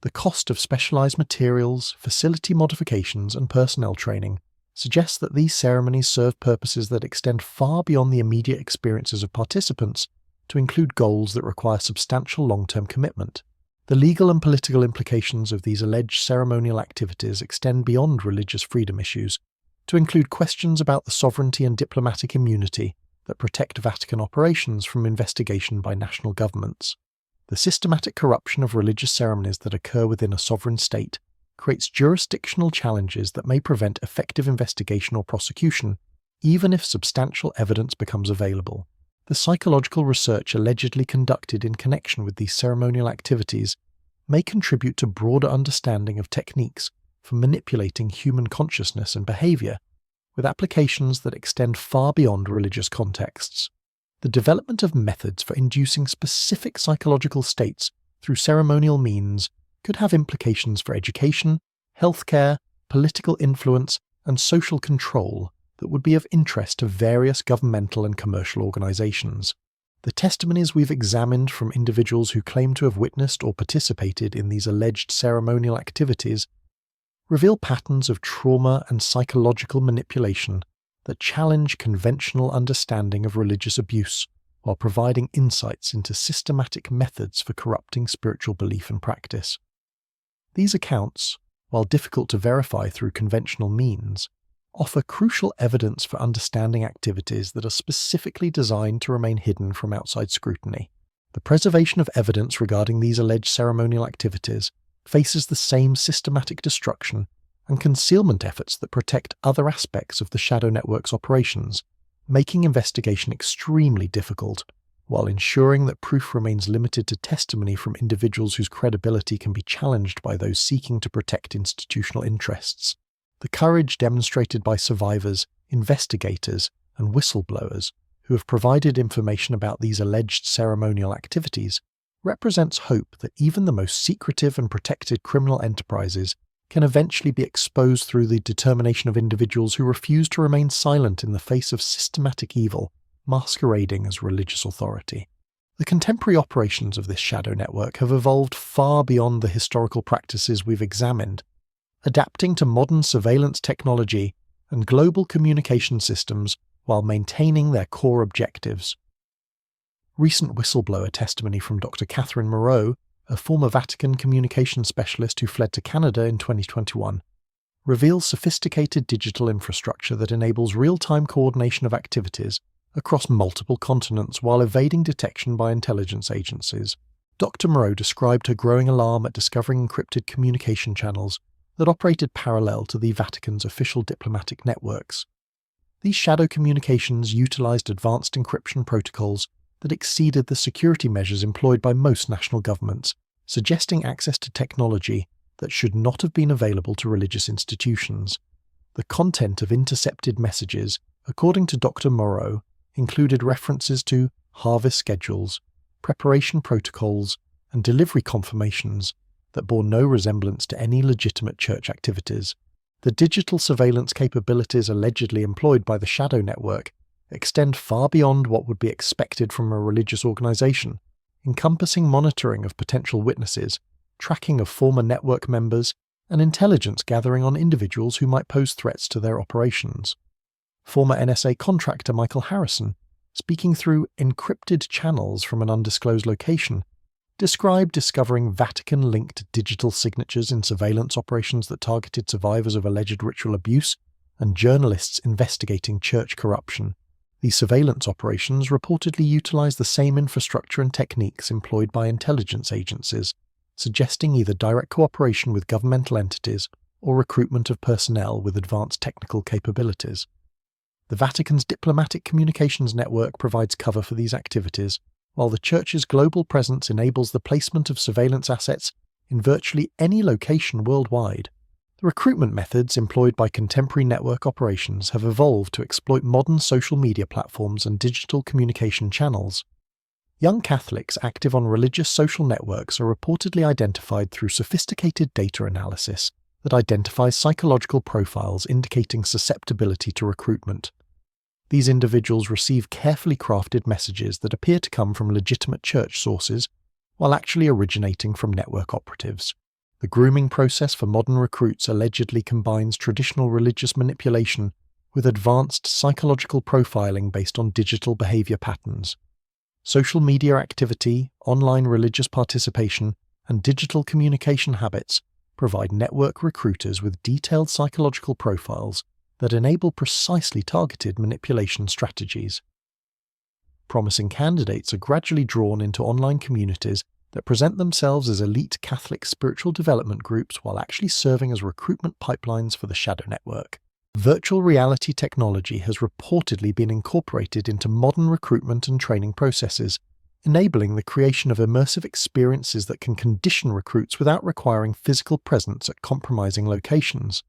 The cost of specialized materials, facility modifications, and personnel training suggests that these ceremonies serve purposes that extend far beyond the immediate experiences of participants to include goals that require substantial long-term commitment. The legal and political implications of these alleged ceremonial activities extend beyond religious freedom issues to include questions about the sovereignty and diplomatic immunity that protect Vatican operations from investigation by national governments. The systematic corruption of religious ceremonies that occur within a sovereign state creates jurisdictional challenges that may prevent effective investigation or prosecution, even if substantial evidence becomes available. The psychological research allegedly conducted in connection with these ceremonial activities may contribute to broader understanding of techniques for manipulating human consciousness and behavior, with applications that extend far beyond religious contexts. The development of methods for inducing specific psychological states through ceremonial means could have implications for education, healthcare, political influence, and social control that would be of interest to various governmental and commercial organizations. The testimonies we've examined from individuals who claim to have witnessed or participated in these alleged ceremonial activities reveal patterns of trauma and psychological manipulation that challenge conventional understanding of religious abuse while providing insights into systematic methods for corrupting spiritual belief and practice. These accounts, while difficult to verify through conventional means, offer crucial evidence for understanding activities that are specifically designed to remain hidden from outside scrutiny. The preservation of evidence regarding these alleged ceremonial activities faces the same systematic destruction and concealment efforts that protect other aspects of the shadow network's operations, making investigation extremely difficult, while ensuring that proof remains limited to testimony from individuals whose credibility can be challenged by those seeking to protect institutional interests. The courage demonstrated by survivors, investigators, and whistleblowers who have provided information about these alleged ceremonial activities represents hope that even the most secretive and protected criminal enterprises can eventually be exposed through the determination of individuals who refuse to remain silent in the face of systematic evil masquerading as religious authority. The contemporary operations of this shadow network have evolved far beyond the historical practices we've examined, adapting to modern surveillance technology and global communication systems while maintaining their core objectives. Recent whistleblower testimony from Dr. Catherine Moreau, a former Vatican communication specialist who fled to Canada in 2021, reveals sophisticated digital infrastructure that enables real-time coordination of activities across multiple continents while evading detection by intelligence agencies. Dr. Moreau described her growing alarm at discovering encrypted communication channels that operated parallel to the Vatican's official diplomatic networks. These shadow communications utilized advanced encryption protocols that exceeded the security measures employed by most national governments, suggesting access to technology that should not have been available to religious institutions. The content of intercepted messages, according to Dr. Moreau, included references to harvest schedules, preparation protocols, and delivery confirmations that bore no resemblance to any legitimate church activities. The digital surveillance capabilities allegedly employed by the shadow network extend far beyond what would be expected from a religious organization, encompassing monitoring of potential witnesses, tracking of former network members, and intelligence gathering on individuals who might pose threats to their operations. Former NSA contractor Michael Harrison, speaking through encrypted channels from an undisclosed location, described discovering Vatican-linked digital signatures in surveillance operations that targeted survivors of alleged ritual abuse and journalists investigating church corruption. These surveillance operations reportedly utilized the same infrastructure and techniques employed by intelligence agencies, suggesting either direct cooperation with governmental entities or recruitment of personnel with advanced technical capabilities. The Vatican's diplomatic communications network provides cover for these activities, while the Church's global presence enables the placement of surveillance assets in virtually any location worldwide. The recruitment methods employed by contemporary network operations have evolved to exploit modern social media platforms and digital communication channels. Young Catholics active on religious social networks are reportedly identified through sophisticated data analysis that identifies psychological profiles indicating susceptibility to recruitment. These individuals receive carefully crafted messages that appear to come from legitimate church sources, while actually originating from network operatives. The grooming process for modern recruits allegedly combines traditional religious manipulation with advanced psychological profiling based on digital behavior patterns. Social media activity, online religious participation, and digital communication habits provide network recruiters with detailed psychological profiles that enable precisely targeted manipulation strategies. Promising candidates are gradually drawn into online communities that present themselves as elite Catholic spiritual development groups while actually serving as recruitment pipelines for the shadow network. Virtual reality technology has reportedly been incorporated into modern recruitment and training processes, enabling the creation of immersive experiences that can condition recruits without requiring physical presence at compromising locations.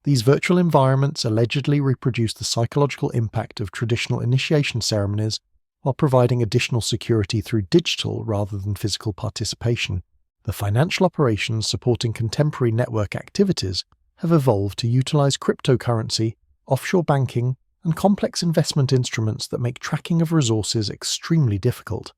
These virtual environments allegedly reproduce the psychological impact of traditional initiation ceremonies while providing additional security through digital rather than physical participation. The financial operations supporting contemporary network activities have evolved to utilize cryptocurrency, offshore banking, and complex investment instruments that make tracking of resources extremely difficult.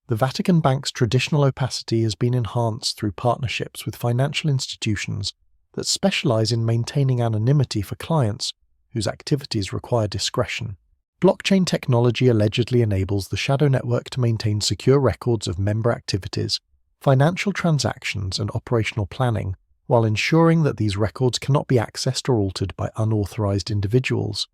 The Vatican Bank's traditional opacity has been enhanced through partnerships with financial institutions that specialize in maintaining anonymity for clients whose activities require discretion. Blockchain technology allegedly enables the shadow network to maintain secure records of member activities, financial transactions, and operational planning, while ensuring that these records cannot be accessed or altered by unauthorized individuals.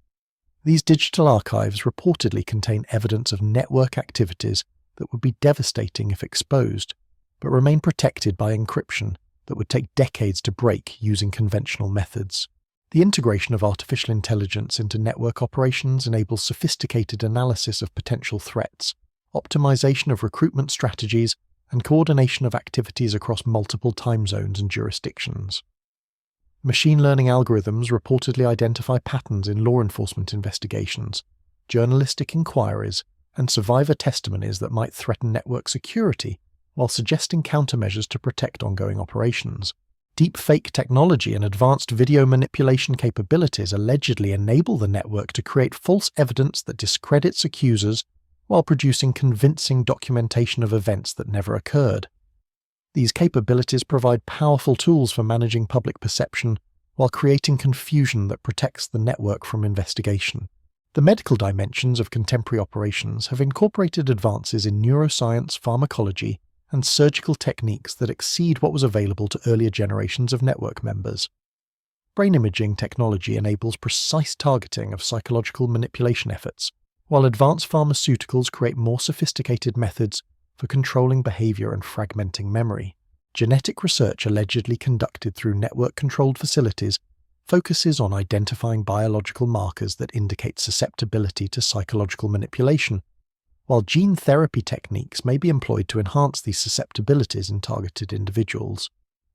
These digital archives reportedly contain evidence of network activities that would be devastating if exposed, but remain protected by encryption that would take decades to break using conventional methods. The integration of artificial intelligence into network operations enables sophisticated analysis of potential threats, optimization of recruitment strategies, and coordination of activities across multiple time zones and jurisdictions. Machine learning algorithms reportedly identify patterns in law enforcement investigations, journalistic inquiries, and survivor testimonies that might threaten network security, while suggesting countermeasures to protect ongoing operations. Deepfake technology and advanced video manipulation capabilities allegedly enable the network to create false evidence that discredits accusers while producing convincing documentation of events that never occurred. These capabilities provide powerful tools for managing public perception while creating confusion that protects the network from investigation. The medical dimensions of contemporary operations have incorporated advances in neuroscience, pharmacology, and surgical techniques that exceed what was available to earlier generations of network members. Brain imaging technology enables precise targeting of psychological manipulation efforts, while advanced pharmaceuticals create more sophisticated methods for controlling behavior and fragmenting memory. Genetic research allegedly conducted through network-controlled facilities focuses on identifying biological markers that indicate susceptibility to psychological manipulation, while gene therapy techniques may be employed to enhance these susceptibilities in targeted individuals.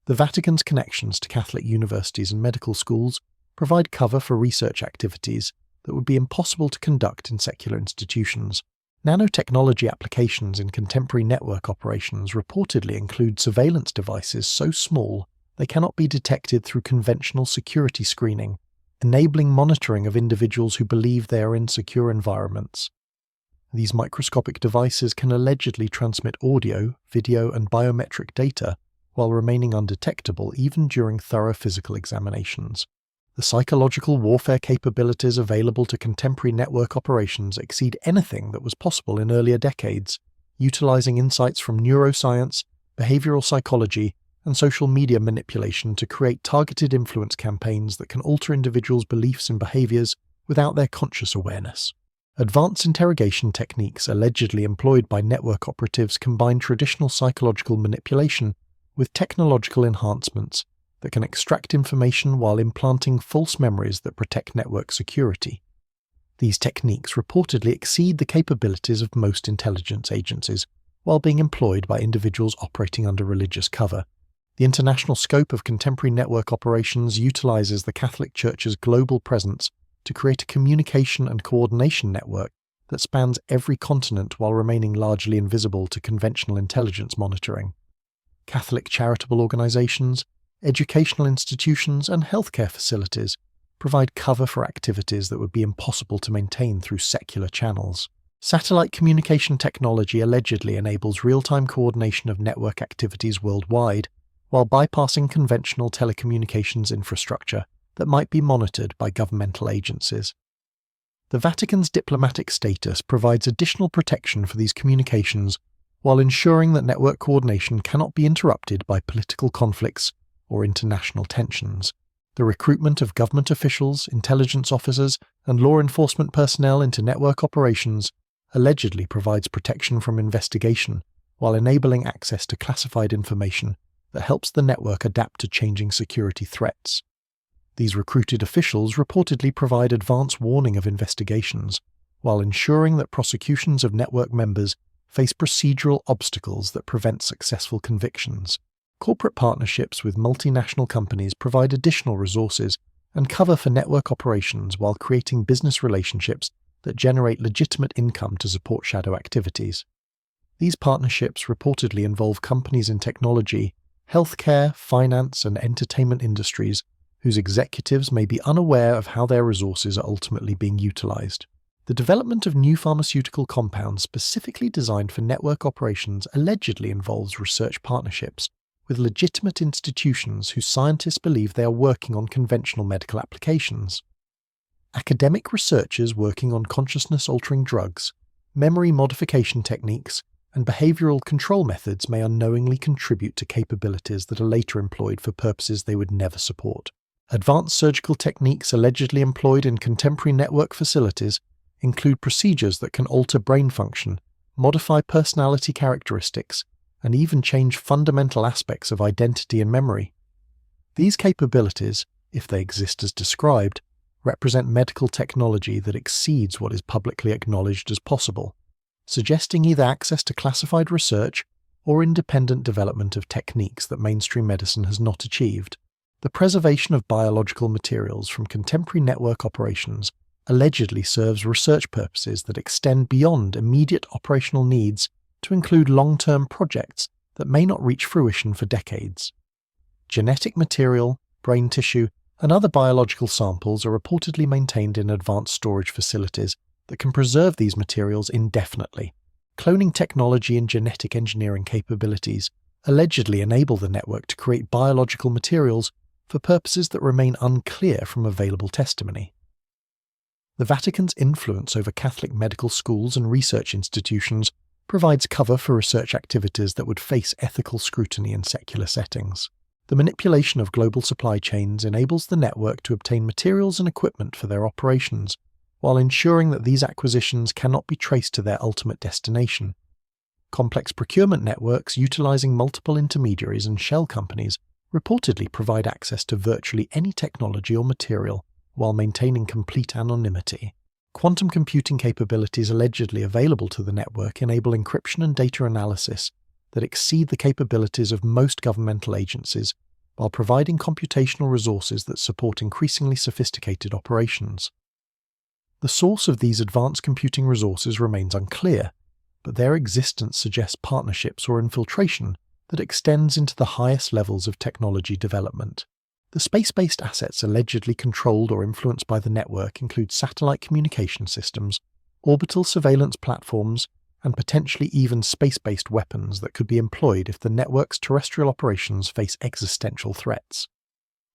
The Vatican's connections to Catholic universities and medical schools provide cover for research activities that would be impossible to conduct in secular institutions. Nanotechnology applications in contemporary network operations reportedly include surveillance devices so small they cannot be detected through conventional security screening, enabling monitoring of individuals who believe they are in secure environments. These microscopic devices can allegedly transmit audio, video, and biometric data while remaining undetectable even during thorough physical examinations. The psychological warfare capabilities available to contemporary network operations exceed anything that was possible in earlier decades, utilizing insights from neuroscience, behavioral psychology, and social media manipulation to create targeted influence campaigns that can alter individuals' beliefs and behaviors without their conscious awareness. Advanced interrogation techniques allegedly employed by network operatives combine traditional psychological manipulation with technological enhancements that can extract information while implanting false memories that protect network security. These techniques reportedly exceed the capabilities of most intelligence agencies while being employed by individuals operating under religious cover. The international scope of contemporary network operations utilizes the Catholic Church's global presence to create a communication and coordination network that spans every continent while remaining largely invisible to conventional intelligence monitoring. Catholic charitable organizations, educational institutions, and healthcare facilities provide cover for activities that would be impossible to maintain through secular channels. Satellite communication technology allegedly enables real-time coordination of network activities worldwide, while bypassing conventional telecommunications infrastructure that might be monitored by governmental agencies. The Vatican's diplomatic status provides additional protection for these communications while ensuring that network coordination cannot be interrupted by political conflicts or international tensions. The recruitment of government officials, intelligence officers, and law enforcement personnel into network operations allegedly provides protection from investigation while enabling access to classified information that helps the network adapt to changing security threats. These recruited officials reportedly provide advance warning of investigations, while ensuring that prosecutions of network members face procedural obstacles that prevent successful convictions. Corporate partnerships with multinational companies provide additional resources and cover for network operations while creating business relationships that generate legitimate income to support shadow activities. These partnerships reportedly involve companies in technology, healthcare, finance, and entertainment industries whose executives may be unaware of how their resources are ultimately being utilized. The development of new pharmaceutical compounds specifically designed for network operations allegedly involves research partnerships with legitimate institutions whose scientists believe they are working on conventional medical applications. Academic researchers working on consciousness-altering drugs, memory modification techniques, and behavioral control methods may unknowingly contribute to capabilities that are later employed for purposes they would never support. Advanced surgical techniques allegedly employed in contemporary network facilities include procedures that can alter brain function, modify personality characteristics, and even change fundamental aspects of identity and memory. These capabilities, if they exist as described, represent medical technology that exceeds what is publicly acknowledged as possible, suggesting either access to classified research or independent development of techniques that mainstream medicine has not achieved. The preservation of biological materials from contemporary network operations allegedly serves research purposes that extend beyond immediate operational needs to include long-term projects that may not reach fruition for decades. Genetic material, brain tissue, and other biological samples are reportedly maintained in advanced storage facilities that can preserve these materials indefinitely. Cloning technology and genetic engineering capabilities allegedly enable the network to create biological materials for purposes that remain unclear from available testimony. The Vatican's influence over Catholic medical schools and research institutions provides cover for research activities that would face ethical scrutiny in secular settings. The manipulation of global supply chains enables the network to obtain materials and equipment for their operations, while ensuring that these acquisitions cannot be traced to their ultimate destination. Complex procurement networks utilizing multiple intermediaries and shell companies reportedly provide access to virtually any technology or material while maintaining complete anonymity. Quantum computing capabilities allegedly available to the network enable encryption and data analysis that exceed the capabilities of most governmental agencies, while providing computational resources that support increasingly sophisticated operations. The source of these advanced computing resources remains unclear, but their existence suggests partnerships or infiltration that extends into the highest levels of technology development. The space-based assets allegedly controlled or influenced by the network include satellite communication systems, orbital surveillance platforms, and potentially even space-based weapons that could be employed if the network's terrestrial operations face existential threats.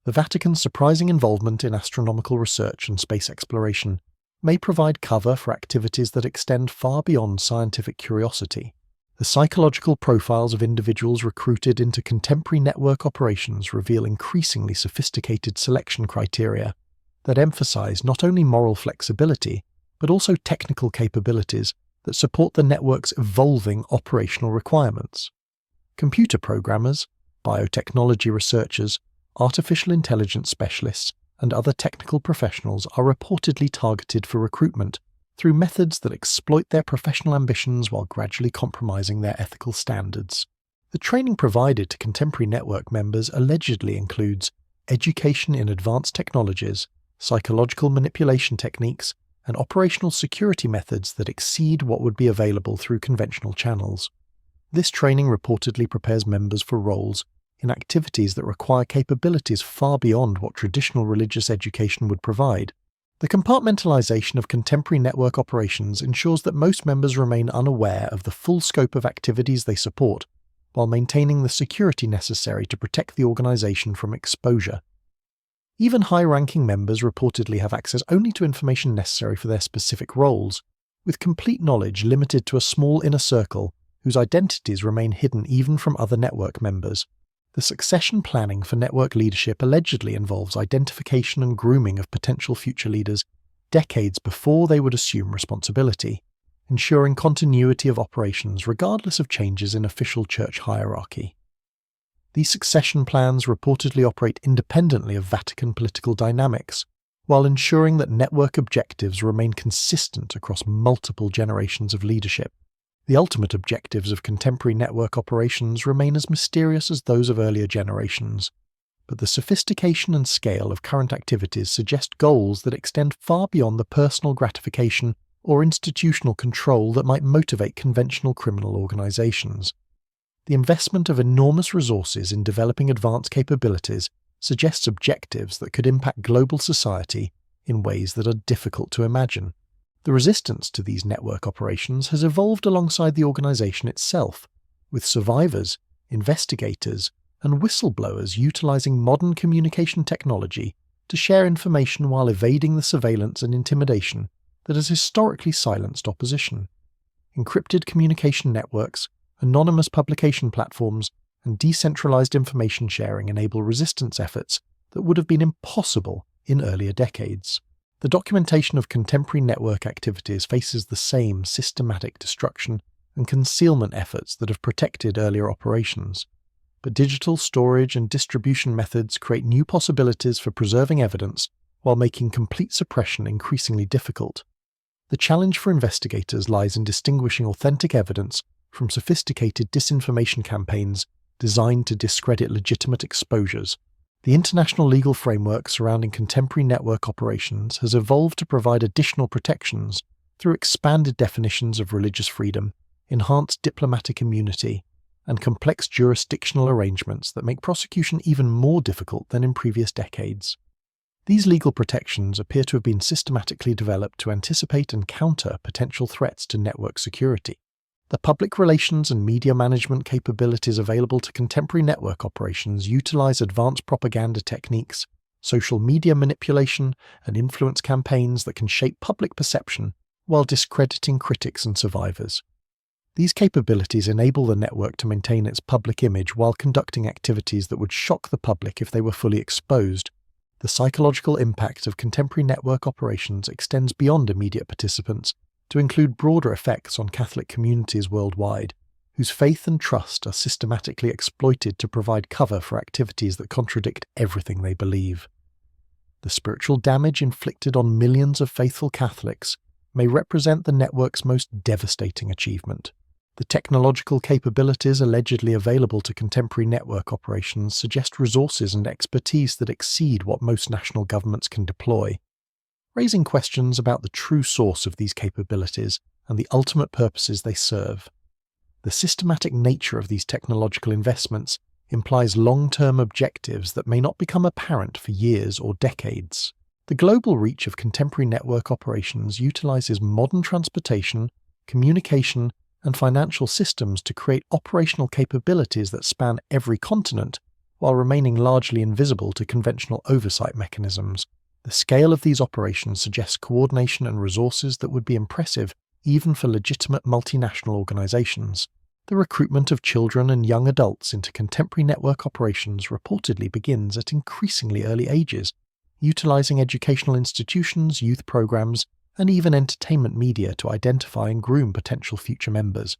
The Vatican's surprising involvement in astronomical research and space exploration may provide cover for activities that extend far beyond scientific curiosity. The psychological profiles of individuals recruited into contemporary network operations reveal increasingly sophisticated selection criteria that emphasize not only moral flexibility, but also technical capabilities that support the network's evolving operational requirements. Computer programmers, biotechnology researchers, artificial intelligence specialists, and other technical professionals are reportedly targeted for recruitment through methods that exploit their professional ambitions while gradually compromising their ethical standards. The training provided to contemporary network members allegedly includes education in advanced technologies, psychological manipulation techniques, and operational security methods that exceed what would be available through conventional channels. This training reportedly prepares members for roles in activities that require capabilities far beyond what traditional religious education would provide. The compartmentalization of contemporary network operations ensures that most members remain unaware of the full scope of activities they support, while maintaining the security necessary to protect the organization from exposure. Even high-ranking members reportedly have access only to information necessary for their specific roles, with complete knowledge limited to a small inner circle whose identities remain hidden even from other network members. The succession planning for network leadership allegedly involves identification and grooming of potential future leaders decades before they would assume responsibility, ensuring continuity of operations regardless of changes in official church hierarchy. These succession plans reportedly operate independently of Vatican political dynamics, while ensuring that network objectives remain consistent across multiple generations of leadership. The ultimate objectives of contemporary network operations remain as mysterious as those of earlier generations, but the sophistication and scale of current activities suggest goals that extend far beyond the personal gratification or institutional control that might motivate conventional criminal organizations. The investment of enormous resources in developing advanced capabilities suggests objectives that could impact global society in ways that are difficult to imagine. The resistance to these network operations has evolved alongside the organization itself, with survivors, investigators, and whistleblowers utilizing modern communication technology to share information while evading the surveillance and intimidation that has historically silenced opposition. Encrypted communication networks, anonymous publication platforms, and decentralized information sharing enable resistance efforts that would have been impossible in earlier decades. The documentation of contemporary network activities faces the same systematic destruction and concealment efforts that have protected earlier operations, but digital storage and distribution methods create new possibilities for preserving evidence while making complete suppression increasingly difficult. The challenge for investigators lies in distinguishing authentic evidence from sophisticated disinformation campaigns designed to discredit legitimate exposures. The international legal framework surrounding contemporary network operations has evolved to provide additional protections through expanded definitions of religious freedom, enhanced diplomatic immunity, and complex jurisdictional arrangements that make prosecution even more difficult than in previous decades. These legal protections appear to have been systematically developed to anticipate and counter potential threats to network security. The public relations and media management capabilities available to contemporary network operations utilize advanced propaganda techniques, social media manipulation, and influence campaigns that can shape public perception while discrediting critics and survivors. These capabilities enable the network to maintain its public image while conducting activities that would shock the public if they were fully exposed. The psychological impact of contemporary network operations extends beyond immediate participants to include broader effects on Catholic communities worldwide, whose faith and trust are systematically exploited to provide cover for activities that contradict everything they believe. The spiritual damage inflicted on millions of faithful Catholics may represent the network's most devastating achievement. The technological capabilities allegedly available to contemporary network operations suggest resources and expertise that exceed what most national governments can deploy, raising questions about the true source of these capabilities and the ultimate purposes they serve. The systematic nature of these technological investments implies long-term objectives that may not become apparent for years or decades. The global reach of contemporary network operations utilizes modern transportation, communication, and financial systems to create operational capabilities that span every continent while remaining largely invisible to conventional oversight mechanisms. The scale of these operations suggests coordination and resources that would be impressive even for legitimate multinational organizations. The recruitment of children and young adults into contemporary network operations reportedly begins at increasingly early ages, utilizing educational institutions, youth programs, and even entertainment media to identify and groom potential future members.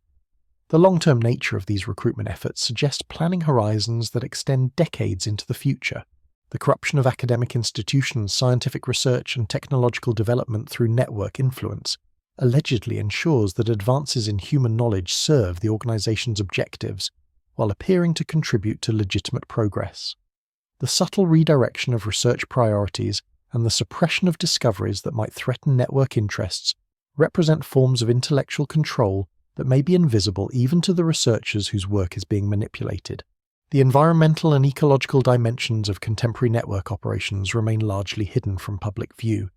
The long-term nature of these recruitment efforts suggests planning horizons that extend decades into the future. The corruption of academic institutions, scientific research, and technological development through network influence allegedly ensures that advances in human knowledge serve the organization's objectives while appearing to contribute to legitimate progress. The subtle redirection of research priorities and the suppression of discoveries that might threaten network interests represent forms of intellectual control that may be invisible even to the researchers whose work is being manipulated. The environmental and ecological dimensions of contemporary network operations remain largely hidden from public view,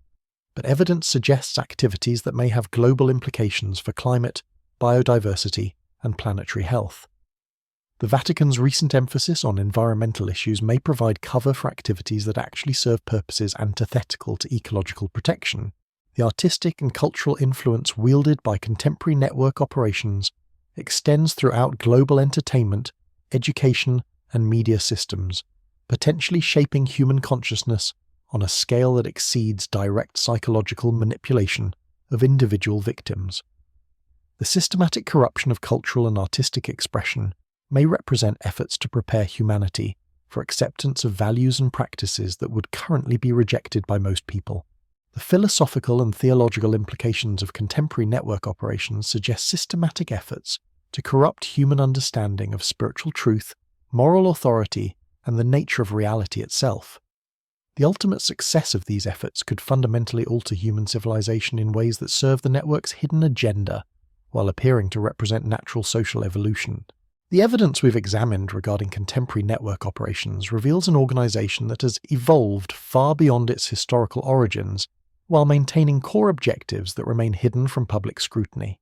but evidence suggests activities that may have global implications for climate, biodiversity, and planetary health. The Vatican's recent emphasis on environmental issues may provide cover for activities that actually serve purposes antithetical to ecological protection. The artistic and cultural influence wielded by contemporary network operations extends throughout global entertainment, education, and media systems, potentially shaping human consciousness on a scale that exceeds direct psychological manipulation of individual victims. The systematic corruption of cultural and artistic expression may represent efforts to prepare humanity for acceptance of values and practices that would currently be rejected by most people. The philosophical and theological implications of contemporary network operations suggest systematic efforts to corrupt human understanding of spiritual truth, moral authority, and the nature of reality itself. The ultimate success of these efforts could fundamentally alter human civilization in ways that serve the network's hidden agenda, while appearing to represent natural social evolution. The evidence we've examined regarding contemporary network operations reveals an organization that has evolved far beyond its historical origins, while maintaining core objectives that remain hidden from public scrutiny.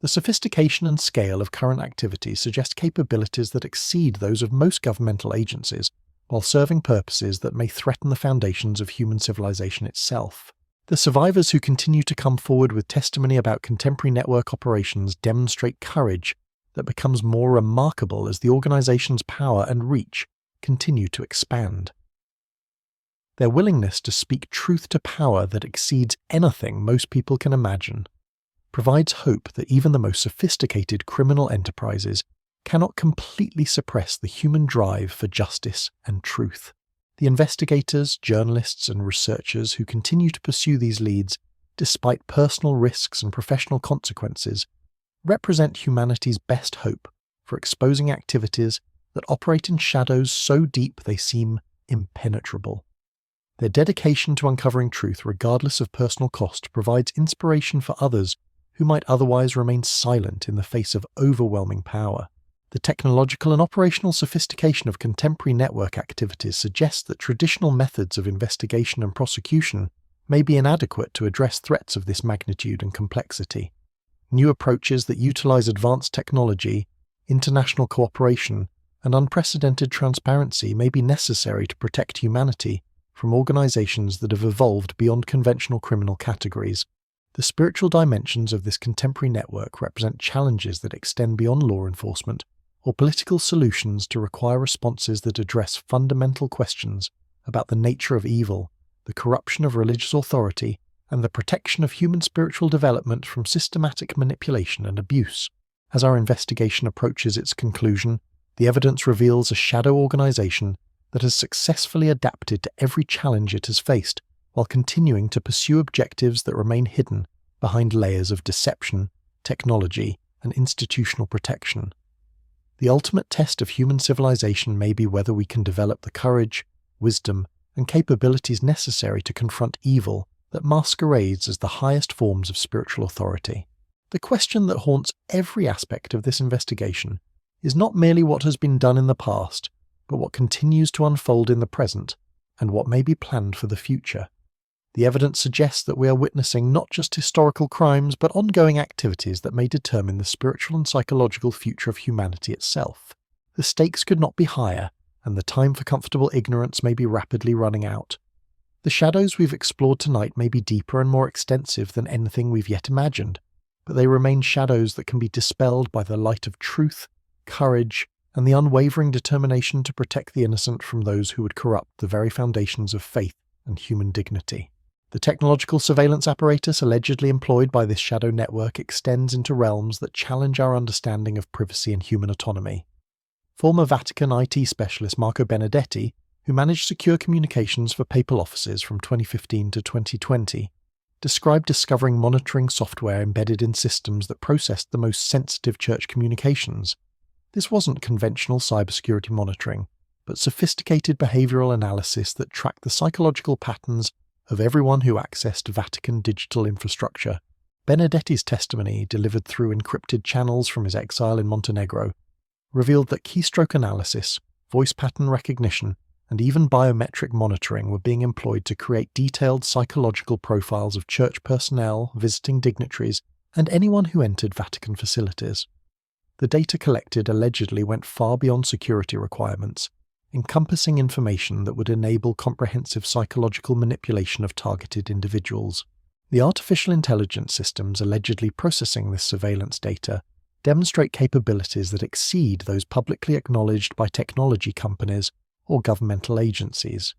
The sophistication and scale of current activities suggest capabilities that exceed those of most governmental agencies, while serving purposes that may threaten the foundations of human civilization itself. The survivors who continue to come forward with testimony about contemporary network operations demonstrate courage that becomes more remarkable as the organization's power and reach continue to expand. Their willingness to speak truth to power that exceeds anything most people can imagine provides hope that even the most sophisticated criminal enterprises cannot completely suppress the human drive for justice and truth. The investigators, journalists, and researchers who continue to pursue these leads, despite personal risks and professional consequences, represent humanity's best hope for exposing activities that operate in shadows so deep they seem impenetrable. Their dedication to uncovering truth regardless of personal cost provides inspiration for others who might otherwise remain silent in the face of overwhelming power. The technological and operational sophistication of contemporary network activities suggests that traditional methods of investigation and prosecution may be inadequate to address threats of this magnitude and complexity. New approaches that utilize advanced technology, international cooperation, and unprecedented transparency may be necessary to protect humanity from organizations that have evolved beyond conventional criminal categories. The spiritual dimensions of this contemporary network represent challenges that extend beyond law enforcement or political solutions to require responses that address fundamental questions about the nature of evil, the corruption of religious authority, and the protection of human spiritual development from systematic manipulation and abuse. As our investigation approaches its conclusion, the evidence reveals a shadow organization that has successfully adapted to every challenge it has faced, while continuing to pursue objectives that remain hidden behind layers of deception, technology, and institutional protection. The ultimate test of human civilization may be whether we can develop the courage, wisdom, and capabilities necessary to confront evil that masquerades as the highest forms of spiritual authority. The question that haunts every aspect of this investigation is not merely what has been done in the past, but what continues to unfold in the present, and what may be planned for the future. The evidence suggests that we are witnessing not just historical crimes, but ongoing activities that may determine the spiritual and psychological future of humanity itself. The stakes could not be higher, and the time for comfortable ignorance may be rapidly running out. The shadows we've explored tonight may be deeper and more extensive than anything we've yet imagined, but they remain shadows that can be dispelled by the light of truth, courage, and the unwavering determination to protect the innocent from those who would corrupt the very foundations of faith and human dignity. The technological surveillance apparatus allegedly employed by this shadow network extends into realms that challenge our understanding of privacy and human autonomy. Former Vatican IT specialist Marco Benedetti, who managed secure communications for papal offices from 2015 to 2020, described discovering monitoring software embedded in systems that processed the most sensitive church communications. This wasn't conventional cybersecurity monitoring, but sophisticated behavioral analysis that tracked the psychological patterns of everyone who accessed Vatican digital infrastructure. Benedetti's testimony, delivered through encrypted channels from his exile in Montenegro, revealed that keystroke analysis, voice pattern recognition, and even biometric monitoring were being employed to create detailed psychological profiles of church personnel, visiting dignitaries, and anyone who entered Vatican facilities. The data collected allegedly went far beyond security requirements, encompassing information that would enable comprehensive psychological manipulation of targeted individuals. The artificial intelligence systems allegedly processing this surveillance data demonstrate capabilities that exceed those publicly acknowledged by technology companies or governmental agencies.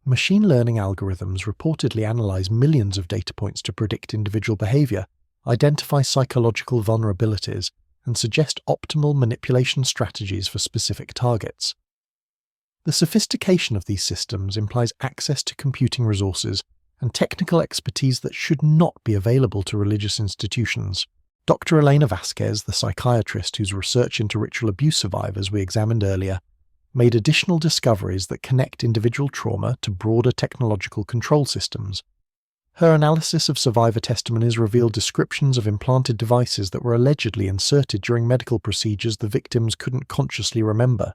Machine learning algorithms reportedly analyze millions of data points to predict individual behavior, identify psychological vulnerabilities, and suggest optimal manipulation strategies for specific targets. The sophistication of these systems implies access to computing resources and technical expertise that should not be available to religious institutions. Dr. Elena Vasquez, the psychiatrist whose research into ritual abuse survivors we examined earlier, made additional discoveries that connect individual trauma to broader technological control systems. Her analysis of survivor testimonies revealed descriptions of implanted devices that were allegedly inserted during medical procedures the victims couldn't consciously remember.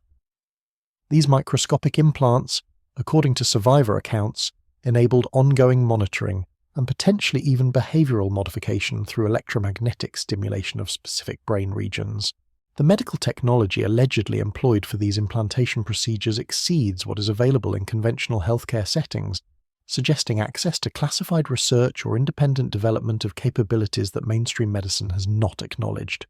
These microscopic implants, according to survivor accounts, enabled ongoing monitoring and potentially even behavioral modification through electromagnetic stimulation of specific brain regions. The medical technology allegedly employed for these implantation procedures exceeds what is available in conventional healthcare settings, suggesting access to classified research or independent development of capabilities that mainstream medicine has not acknowledged.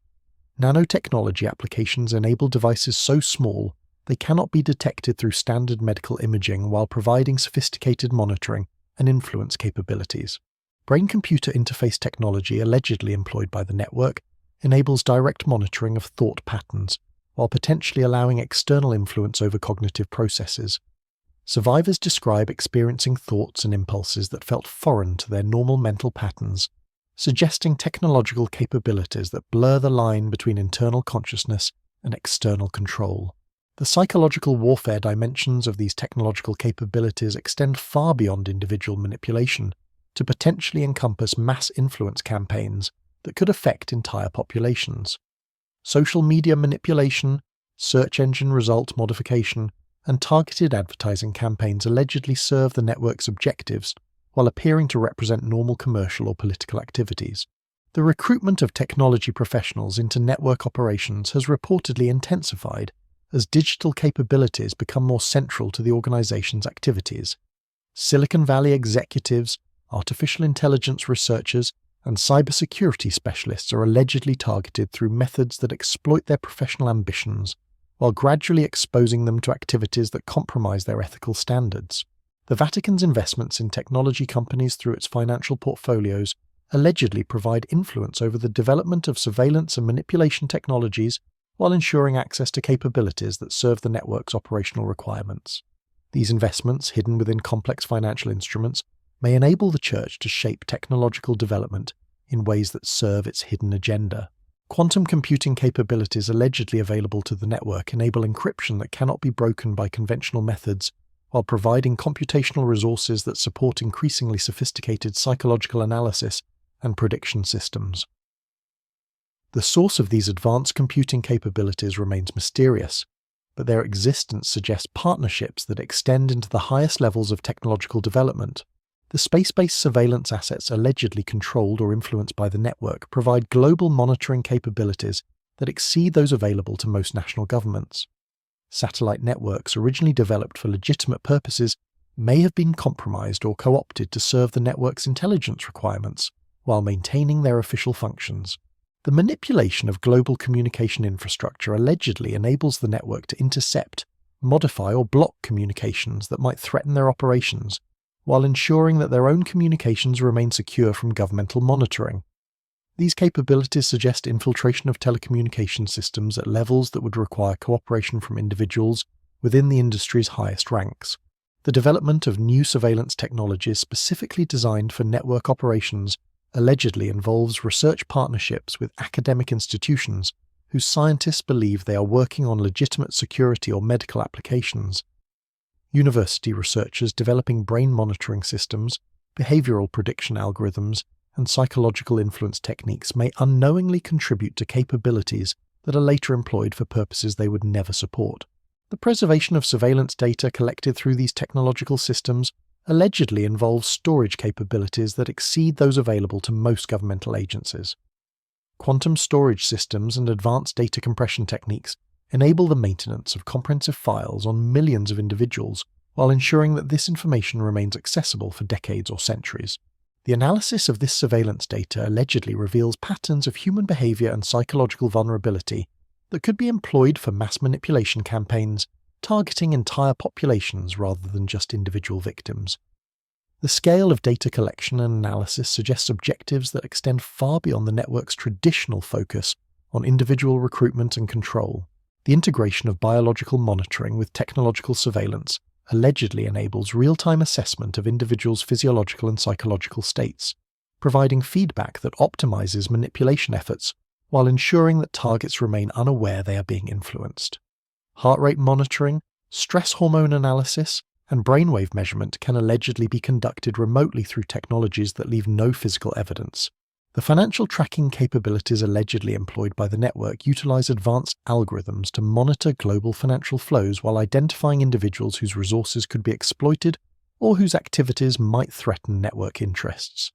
Nanotechnology applications enable devices so small they cannot be detected through standard medical imaging while providing sophisticated monitoring and influence capabilities. Brain-computer interface technology allegedly employed by the network enables direct monitoring of thought patterns, while potentially allowing external influence over cognitive processes. Survivors describe experiencing thoughts and impulses that felt foreign to their normal mental patterns, suggesting technological capabilities that blur the line between internal consciousness and external control. The psychological warfare dimensions of these technological capabilities extend far beyond individual manipulation to potentially encompass mass influence campaigns that could affect entire populations. Social media manipulation, search engine result modification, and targeted advertising campaigns allegedly serve the network's objectives while appearing to represent normal commercial or political activities. The recruitment of technology professionals into network operations has reportedly intensified as digital capabilities become more central to the organization's activities. Silicon Valley executives, artificial intelligence researchers, and cybersecurity specialists are allegedly targeted through methods that exploit their professional ambitions, while gradually exposing them to activities that compromise their ethical standards. The Vatican's investments in technology companies through its financial portfolios allegedly provide influence over the development of surveillance and manipulation technologies while ensuring access to capabilities that serve the network's operational requirements. These investments, hidden within complex financial instruments, may enable the Church to shape technological development in ways that serve its hidden agenda. Quantum computing capabilities allegedly available to the network enable encryption that cannot be broken by conventional methods, while providing computational resources that support increasingly sophisticated psychological analysis and prediction systems. The source of these advanced computing capabilities remains mysterious, but their existence suggests partnerships that extend into the highest levels of technological development. The space-based surveillance assets allegedly controlled or influenced by the network provide global monitoring capabilities that exceed those available to most national governments. Satellite networks originally developed for legitimate purposes may have been compromised or co-opted to serve the network's intelligence requirements while maintaining their official functions. The manipulation of global communication infrastructure allegedly enables the network to intercept, modify, or block communications that might threaten their operations, while ensuring that their own communications remain secure from governmental monitoring. These capabilities suggest infiltration of telecommunication systems at levels that would require cooperation from individuals within the industry's highest ranks. The development of new surveillance technologies specifically designed for network operations allegedly involves research partnerships with academic institutions whose scientists believe they are working on legitimate security or medical applications. University researchers developing brain monitoring systems, behavioral prediction algorithms, and psychological influence techniques may unknowingly contribute to capabilities that are later employed for purposes they would never support. The preservation of surveillance data collected through these technological systems allegedly involves storage capabilities that exceed those available to most governmental agencies. Quantum storage systems and advanced data compression techniques enable the maintenance of comprehensive files on millions of individuals while ensuring that this information remains accessible for decades or centuries. The analysis of this surveillance data allegedly reveals patterns of human behavior and psychological vulnerability that could be employed for mass manipulation campaigns targeting entire populations rather than just individual victims. The scale of data collection and analysis suggests objectives that extend far beyond the network's traditional focus on individual recruitment and control. The integration of biological monitoring with technological surveillance allegedly enables real-time assessment of individuals' physiological and psychological states, providing feedback that optimizes manipulation efforts while ensuring that targets remain unaware they are being influenced. Heart rate monitoring, stress hormone analysis, and brainwave measurement can allegedly be conducted remotely through technologies that leave no physical evidence. The financial tracking capabilities allegedly employed by the network utilize advanced algorithms to monitor global financial flows while identifying individuals whose resources could be exploited or whose activities might threaten network interests.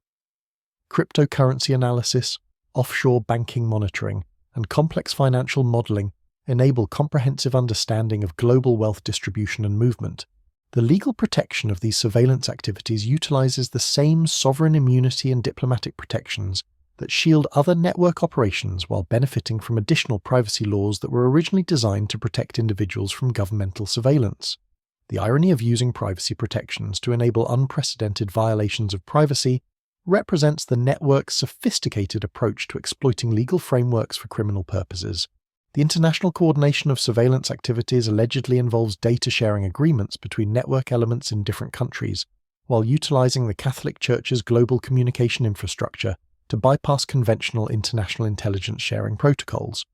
Cryptocurrency analysis, offshore banking monitoring, and complex financial modeling enable comprehensive understanding of global wealth distribution and movement. The legal protection of these surveillance activities utilizes the same sovereign immunity and diplomatic protections that shield other network operations while benefiting from additional privacy laws that were originally designed to protect individuals from governmental surveillance. The irony of using privacy protections to enable unprecedented violations of privacy represents the network's sophisticated approach to exploiting legal frameworks for criminal purposes. The international coordination of surveillance activities allegedly involves data-sharing agreements between network elements in different countries, while utilizing the Catholic Church's global communication infrastructure to bypass conventional international intelligence sharing protocols.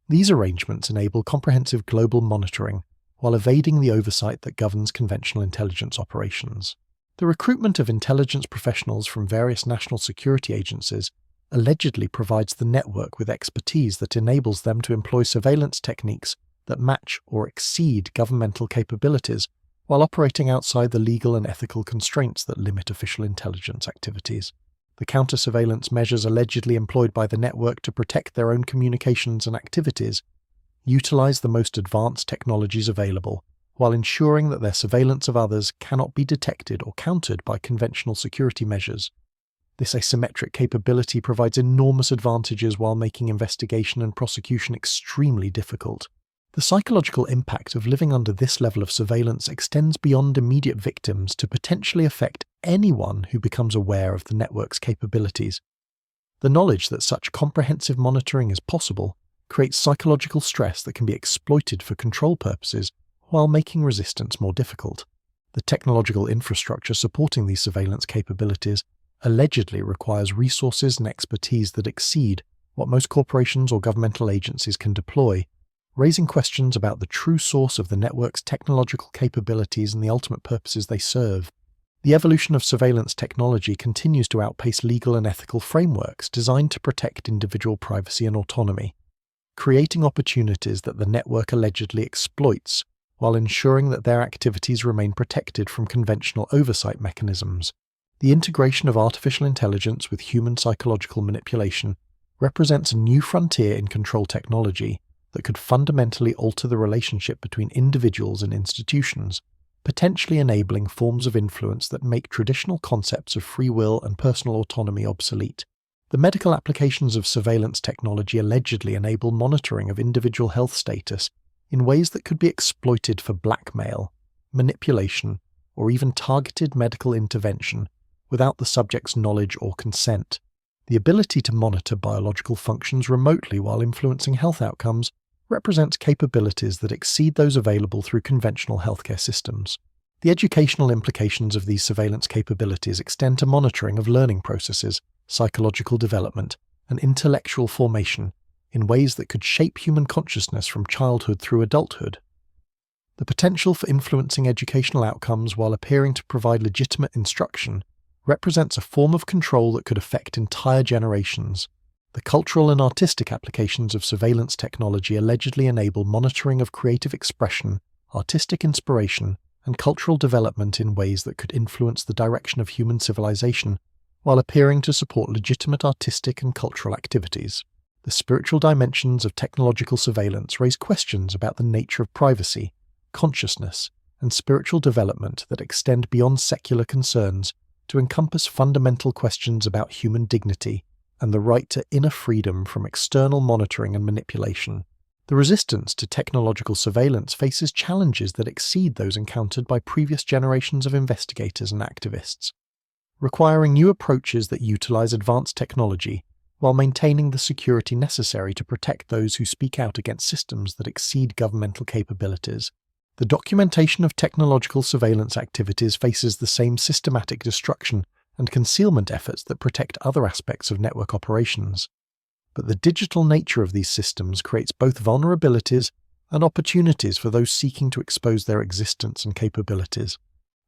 These arrangements enable comprehensive global monitoring, while evading the oversight that governs conventional intelligence operations. The recruitment of intelligence professionals from various national security agencies allegedly provides the network with expertise that enables them to employ surveillance techniques that match or exceed governmental capabilities while operating outside the legal and ethical constraints that limit official intelligence activities. The counter-surveillance measures allegedly employed by the network to protect their own communications and activities utilize the most advanced technologies available, while ensuring that their surveillance of others cannot be detected or countered by conventional security measures. This asymmetric capability provides enormous advantages while making investigation and prosecution extremely difficult. The psychological impact of living under this level of surveillance extends beyond immediate victims to potentially affect anyone who becomes aware of the network's capabilities. The knowledge that such comprehensive monitoring is possible creates psychological stress that can be exploited for control purposes while making resistance more difficult. The technological infrastructure supporting these surveillance capabilities allegedly requires resources and expertise that exceed what most corporations or governmental agencies can deploy, raising questions about the true source of the network's technological capabilities and the ultimate purposes they serve. The evolution of surveillance technology continues to outpace legal and ethical frameworks designed to protect individual privacy and autonomy, creating opportunities that the network allegedly exploits, while ensuring that their activities remain protected from conventional oversight mechanisms. The integration of artificial intelligence with human psychological manipulation represents a new frontier in control technology that could fundamentally alter the relationship between individuals and institutions, potentially enabling forms of influence that make traditional concepts of free will and personal autonomy obsolete. The medical applications of surveillance technology allegedly enable monitoring of individual health status in ways that could be exploited for blackmail, manipulation, or even targeted medical intervention without the subject's knowledge or consent. The ability to monitor biological functions remotely while influencing health outcomes represents capabilities that exceed those available through conventional healthcare systems. The educational implications of these surveillance capabilities extend to monitoring of learning processes, psychological development, and intellectual formation in ways that could shape human consciousness from childhood through adulthood. The potential for influencing educational outcomes while appearing to provide legitimate instruction represents a form of control that could affect entire generations. The cultural and artistic applications of surveillance technology allegedly enable monitoring of creative expression, artistic inspiration, and cultural development in ways that could influence the direction of human civilization, while appearing to support legitimate artistic and cultural activities. The spiritual dimensions of technological surveillance raise questions about the nature of privacy, consciousness, and spiritual development that extend beyond secular concerns to encompass fundamental questions about human dignity and the right to inner freedom from external monitoring and manipulation. The resistance to technological surveillance faces challenges that exceed those encountered by previous generations of investigators and activists, requiring new approaches that utilize advanced technology while maintaining the security necessary to protect those who speak out against systems that exceed governmental capabilities. The documentation of technological surveillance activities faces the same systematic destruction and concealment efforts that protect other aspects of network operations. But the digital nature of these systems creates both vulnerabilities and opportunities for those seeking to expose their existence and capabilities.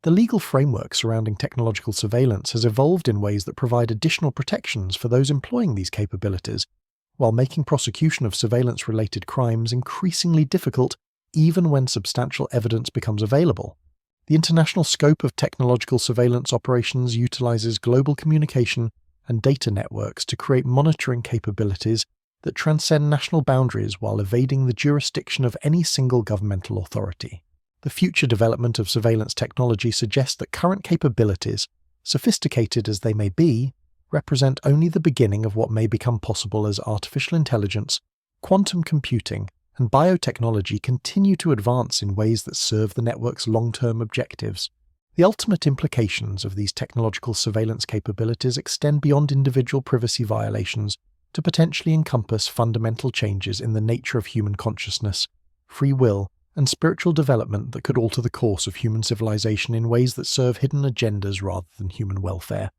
The legal framework surrounding technological surveillance has evolved in ways that provide additional protections for those employing these capabilities, while making prosecution of surveillance-related crimes increasingly difficult even when substantial evidence becomes available. The international scope of technological surveillance operations utilizes global communication and data networks to create monitoring capabilities that transcend national boundaries while evading the jurisdiction of any single governmental authority. The future development of surveillance technology suggests that current capabilities, sophisticated as they may be, represent only the beginning of what may become possible as artificial intelligence, quantum computing, and biotechnology continue to advance in ways that serve the network's long-term objectives. The ultimate implications of these technological surveillance capabilities extend beyond individual privacy violations to potentially encompass fundamental changes in the nature of human consciousness, free will, and spiritual development that could alter the course of human civilization in ways that serve hidden agendas rather than human welfare.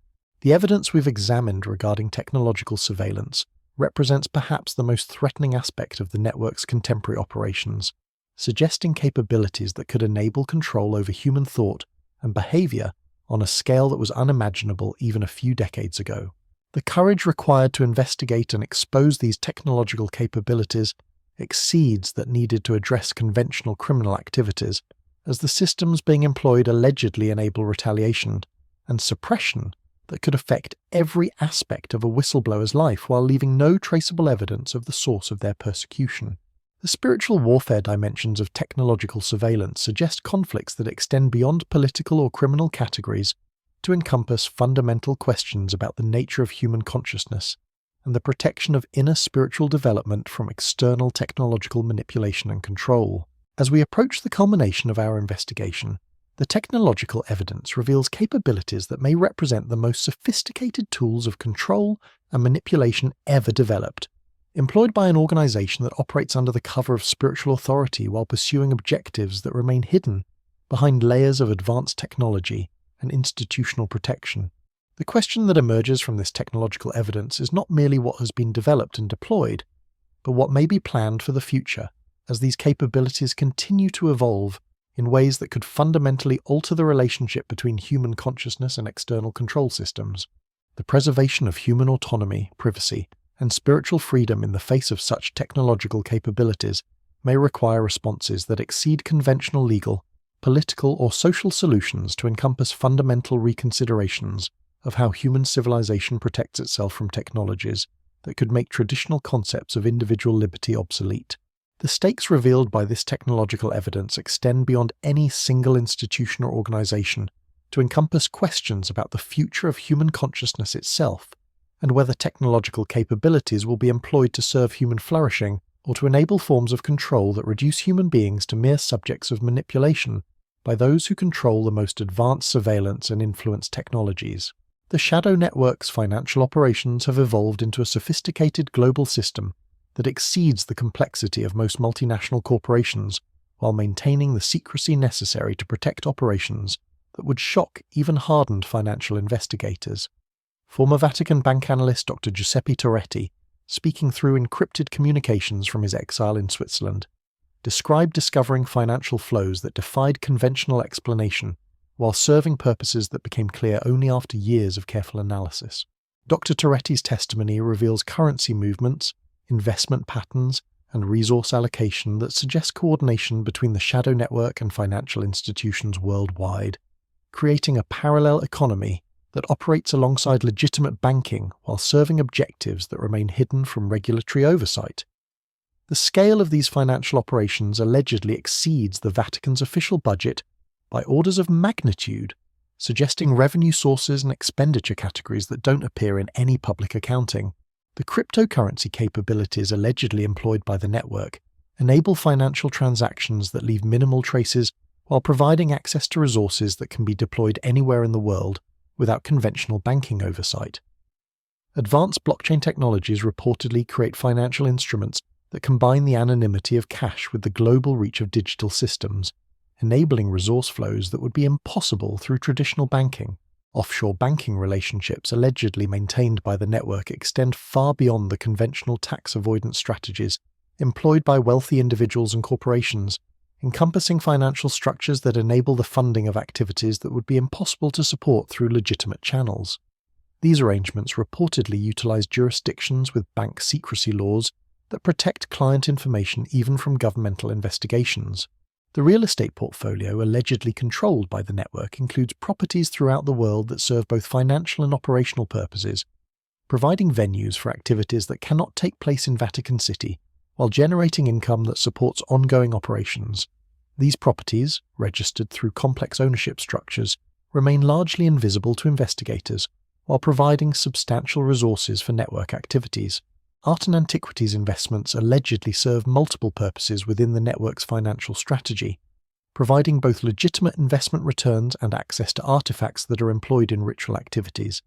The evidence we've examined regarding technological surveillance represents perhaps the most threatening aspect of the network's contemporary operations, suggesting capabilities that could enable control over human thought and behavior on a scale that was unimaginable even a few decades ago. The courage required to investigate and expose these technological capabilities exceeds that needed to address conventional criminal activities, as the systems being employed allegedly enable retaliation and suppression that could affect every aspect of a whistleblower's life while leaving no traceable evidence of the source of their persecution. The spiritual warfare dimensions of technological surveillance suggest conflicts that extend beyond political or criminal categories to encompass fundamental questions about the nature of human consciousness and the protection of inner spiritual development from external technological manipulation and control. As we approach the culmination of our investigation, the technological evidence reveals capabilities that may represent the most sophisticated tools of control and manipulation ever developed, employed by an organization that operates under the cover of spiritual authority while pursuing objectives that remain hidden behind layers of advanced technology and institutional protection. The question that emerges from this technological evidence is not merely what has been developed and deployed, but what may be planned for the future as these capabilities continue to evolve in ways that could fundamentally alter the relationship between human consciousness and external control systems. The preservation of human autonomy, privacy, and spiritual freedom in the face of such technological capabilities may require responses that exceed conventional legal, political, or social solutions to encompass fundamental reconsiderations of how human civilization protects itself from technologies that could make traditional concepts of individual liberty obsolete. The stakes revealed by this technological evidence extend beyond any single institution or organization to encompass questions about the future of human consciousness itself, and whether technological capabilities will be employed to serve human flourishing or to enable forms of control that reduce human beings to mere subjects of manipulation by those who control the most advanced surveillance and influence technologies. The shadow network's financial operations have evolved into a sophisticated global system that exceeds the complexity of most multinational corporations while maintaining the secrecy necessary to protect operations that would shock even hardened financial investigators. Former Vatican bank analyst Dr. Giuseppe Torretti, speaking through encrypted communications from his exile in Switzerland, described discovering financial flows that defied conventional explanation while serving purposes that became clear only after years of careful analysis. Dr. Torretti's testimony reveals currency movements, investment patterns, and resource allocation that suggest coordination between the shadow network and financial institutions worldwide, creating a parallel economy that operates alongside legitimate banking while serving objectives that remain hidden from regulatory oversight. The scale of these financial operations allegedly exceeds the Vatican's official budget by orders of magnitude, suggesting revenue sources and expenditure categories that don't appear in any public accounting. The cryptocurrency capabilities allegedly employed by the network enable financial transactions that leave minimal traces while providing access to resources that can be deployed anywhere in the world without conventional banking oversight. Advanced blockchain technologies reportedly create financial instruments that combine the anonymity of cash with the global reach of digital systems, enabling resource flows that would be impossible through traditional banking. Offshore banking relationships allegedly maintained by the network extend far beyond the conventional tax avoidance strategies employed by wealthy individuals and corporations, encompassing financial structures that enable the funding of activities that would be impossible to support through legitimate channels. These arrangements reportedly utilize jurisdictions with bank secrecy laws that protect client information even from governmental investigations. The real estate portfolio allegedly controlled by the network includes properties throughout the world that serve both financial and operational purposes, providing venues for activities that cannot take place in Vatican City, while generating income that supports ongoing operations. These properties, registered through complex ownership structures, remain largely invisible to investigators, while providing substantial resources for network activities. Art and antiquities investments allegedly serve multiple purposes within the network's financial strategy, providing both legitimate investment returns and access to artifacts that are employed in ritual activities.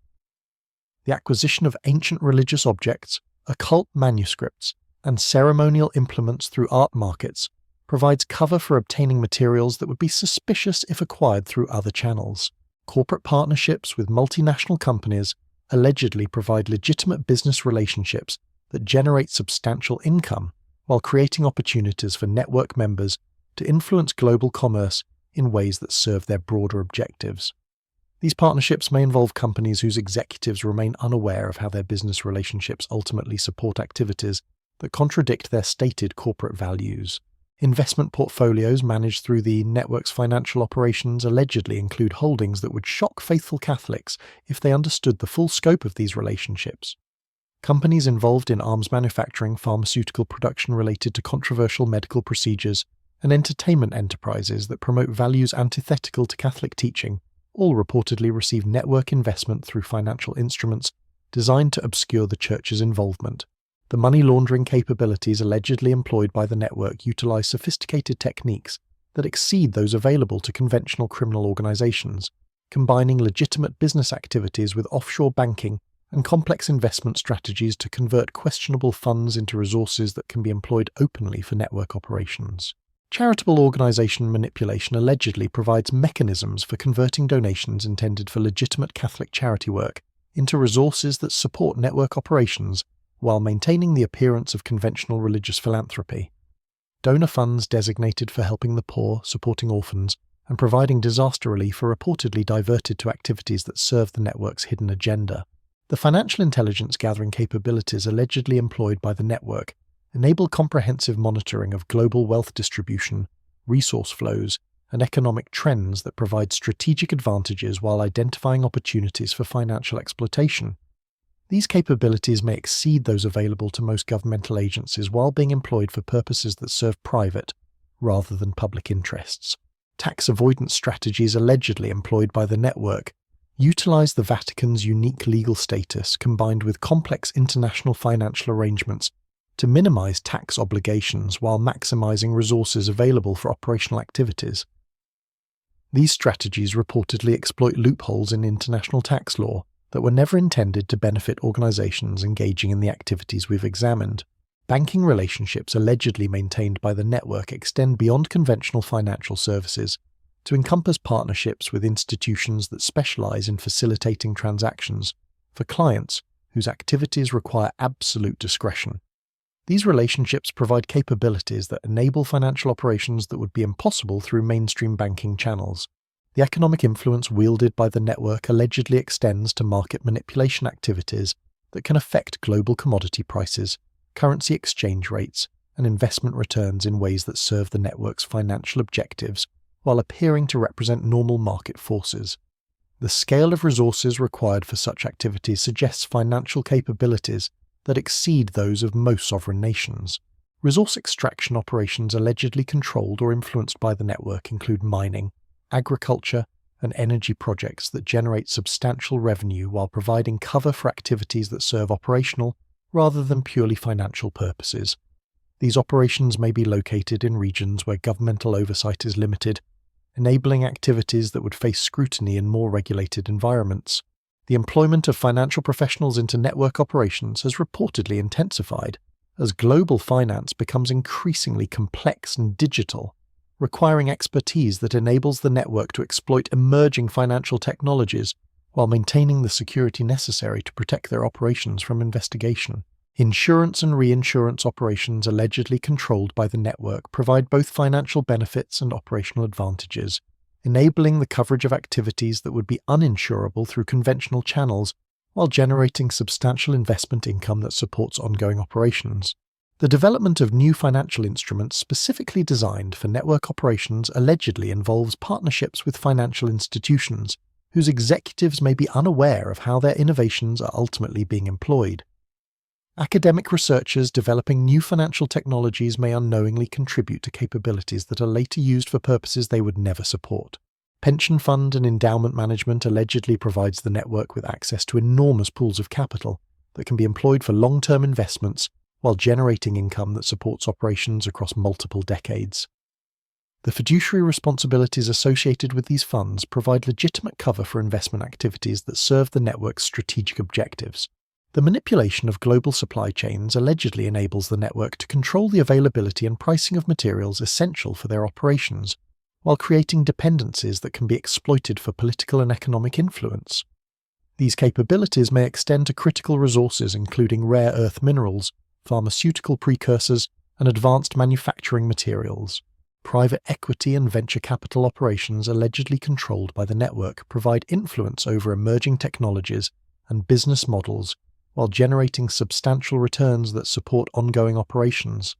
The acquisition of ancient religious objects, occult manuscripts, and ceremonial implements through art markets provides cover for obtaining materials that would be suspicious if acquired through other channels. Corporate partnerships with multinational companies allegedly provide legitimate business relationships that generate substantial income while creating opportunities for network members to influence global commerce in ways that serve their broader objectives. These partnerships may involve companies whose executives remain unaware of how their business relationships ultimately support activities that contradict their stated corporate values. Investment portfolios managed through the network's financial operations allegedly include holdings that would shock faithful Catholics if they understood the full scope of these relationships. Companies involved in arms manufacturing, pharmaceutical production related to controversial medical procedures, and entertainment enterprises that promote values antithetical to Catholic teaching all reportedly receive network investment through financial instruments designed to obscure the Church's involvement. The money laundering capabilities allegedly employed by the network utilize sophisticated techniques that exceed those available to conventional criminal organizations, combining legitimate business activities with offshore banking and complex investment strategies to convert questionable funds into resources that can be employed openly for network operations. Charitable organization manipulation allegedly provides mechanisms for converting donations intended for legitimate Catholic charity work into resources that support network operations while maintaining the appearance of conventional religious philanthropy. Donor funds designated for helping the poor, supporting orphans, and providing disaster relief are reportedly diverted to activities that serve the network's hidden agenda. The financial intelligence gathering capabilities allegedly employed by the network enable comprehensive monitoring of global wealth distribution, resource flows, and economic trends that provide strategic advantages while identifying opportunities for financial exploitation. These capabilities may exceed those available to most governmental agencies while being employed for purposes that serve private rather than public interests. Tax avoidance strategies allegedly employed by the network utilize the Vatican's unique legal status combined with complex international financial arrangements to minimize tax obligations while maximizing resources available for operational activities. These strategies reportedly exploit loopholes in international tax law that were never intended to benefit organizations engaging in the activities we've examined. Banking relationships allegedly maintained by the network extend beyond conventional financial services to encompass partnerships with institutions that specialize in facilitating transactions for clients whose activities require absolute discretion. These relationships provide capabilities that enable financial operations that would be impossible through mainstream banking channels. The economic influence wielded by the network allegedly extends to market manipulation activities that can affect global commodity prices, currency exchange rates, and investment returns in ways that serve the network's financial objectives while appearing to represent normal market forces. The scale of resources required for such activities suggests financial capabilities that exceed those of most sovereign nations. Resource extraction operations allegedly controlled or influenced by the network include mining, agriculture, and energy projects that generate substantial revenue while providing cover for activities that serve operational rather than purely financial purposes. These operations may be located in regions where governmental oversight is limited, enabling activities that would face scrutiny in more regulated environments. The employment of financial professionals into network operations has reportedly intensified as global finance becomes increasingly complex and digital, requiring expertise that enables the network to exploit emerging financial technologies while maintaining the security necessary to protect their operations from investigation. Insurance and reinsurance operations allegedly controlled by the network provide both financial benefits and operational advantages, enabling the coverage of activities that would be uninsurable through conventional channels while generating substantial investment income that supports ongoing operations. The development of new financial instruments specifically designed for network operations allegedly involves partnerships with financial institutions whose executives may be unaware of how their innovations are ultimately being employed. Academic researchers developing new financial technologies may unknowingly contribute to capabilities that are later used for purposes they would never support. Pension fund and endowment management allegedly provides the network with access to enormous pools of capital that can be employed for long-term investments while generating income that supports operations across multiple decades. The fiduciary responsibilities associated with these funds provide legitimate cover for investment activities that serve the network's strategic objectives. The manipulation of global supply chains allegedly enables the network to control the availability and pricing of materials essential for their operations, while creating dependencies that can be exploited for political and economic influence. These capabilities may extend to critical resources including rare earth minerals, pharmaceutical precursors, and advanced manufacturing materials. Private equity and venture capital operations allegedly controlled by the network provide influence over emerging technologies and business models while generating substantial returns that support ongoing operations.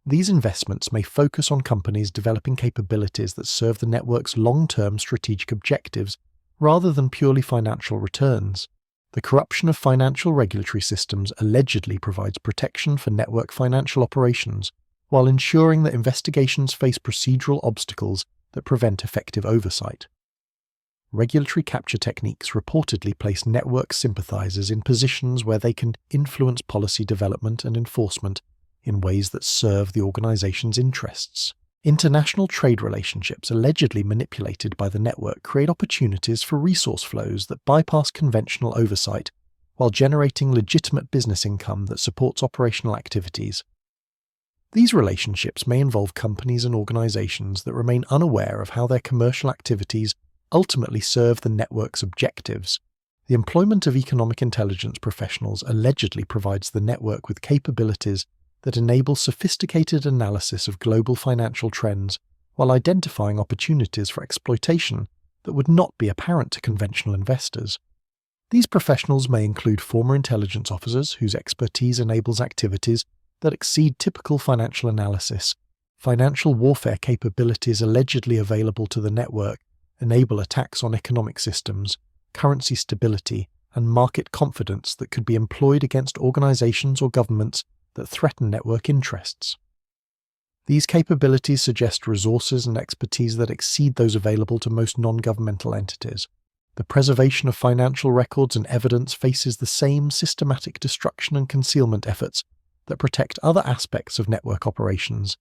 These investments may focus on companies developing capabilities that serve the network's long-term strategic objectives rather than purely financial returns. The corruption of financial regulatory systems allegedly provides protection for network financial operations, while ensuring that investigations face procedural obstacles that prevent effective oversight. Regulatory capture techniques reportedly place network sympathizers in positions where they can influence policy development and enforcement in ways that serve the organization's interests. International trade relationships allegedly manipulated by the network create opportunities for resource flows that bypass conventional oversight while generating legitimate business income that supports operational activities. These relationships may involve companies and organizations that remain unaware of how their commercial activities ultimately serve the network's objectives. The employment of economic intelligence professionals allegedly provides the network with capabilities that enable sophisticated analysis of global financial trends while identifying opportunities for exploitation that would not be apparent to conventional investors. These professionals may include former intelligence officers whose expertise enables activities that exceed typical financial analysis. Financial warfare capabilities allegedly available to the network enable attacks on economic systems, currency stability, and market confidence that could be employed against organizations or governments that threaten network interests. These capabilities suggest resources and expertise that exceed those available to most non-governmental entities. The preservation of financial records and evidence faces the same systematic destruction and concealment efforts that protect other aspects of network operations,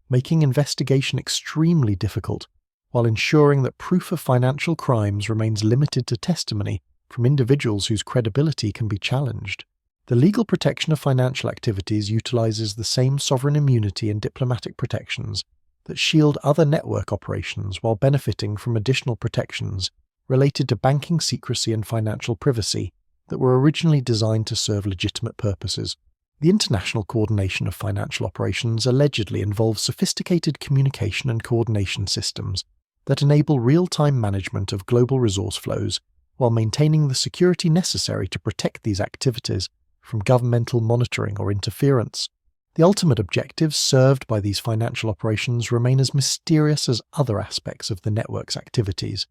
making investigation extremely difficult while ensuring that proof of financial crimes remains limited to testimony from individuals whose credibility can be challenged. The legal protection of financial activities utilizes the same sovereign immunity and diplomatic protections that shield other network operations while benefiting from additional protections related to banking secrecy and financial privacy that were originally designed to serve legitimate purposes. The international coordination of financial operations allegedly involves sophisticated communication and coordination systems that enable real-time management of global resource flows while maintaining the security necessary to protect these activities from governmental monitoring or interference. The ultimate objectives served by these financial operations remain as mysterious as other aspects of the network's activities,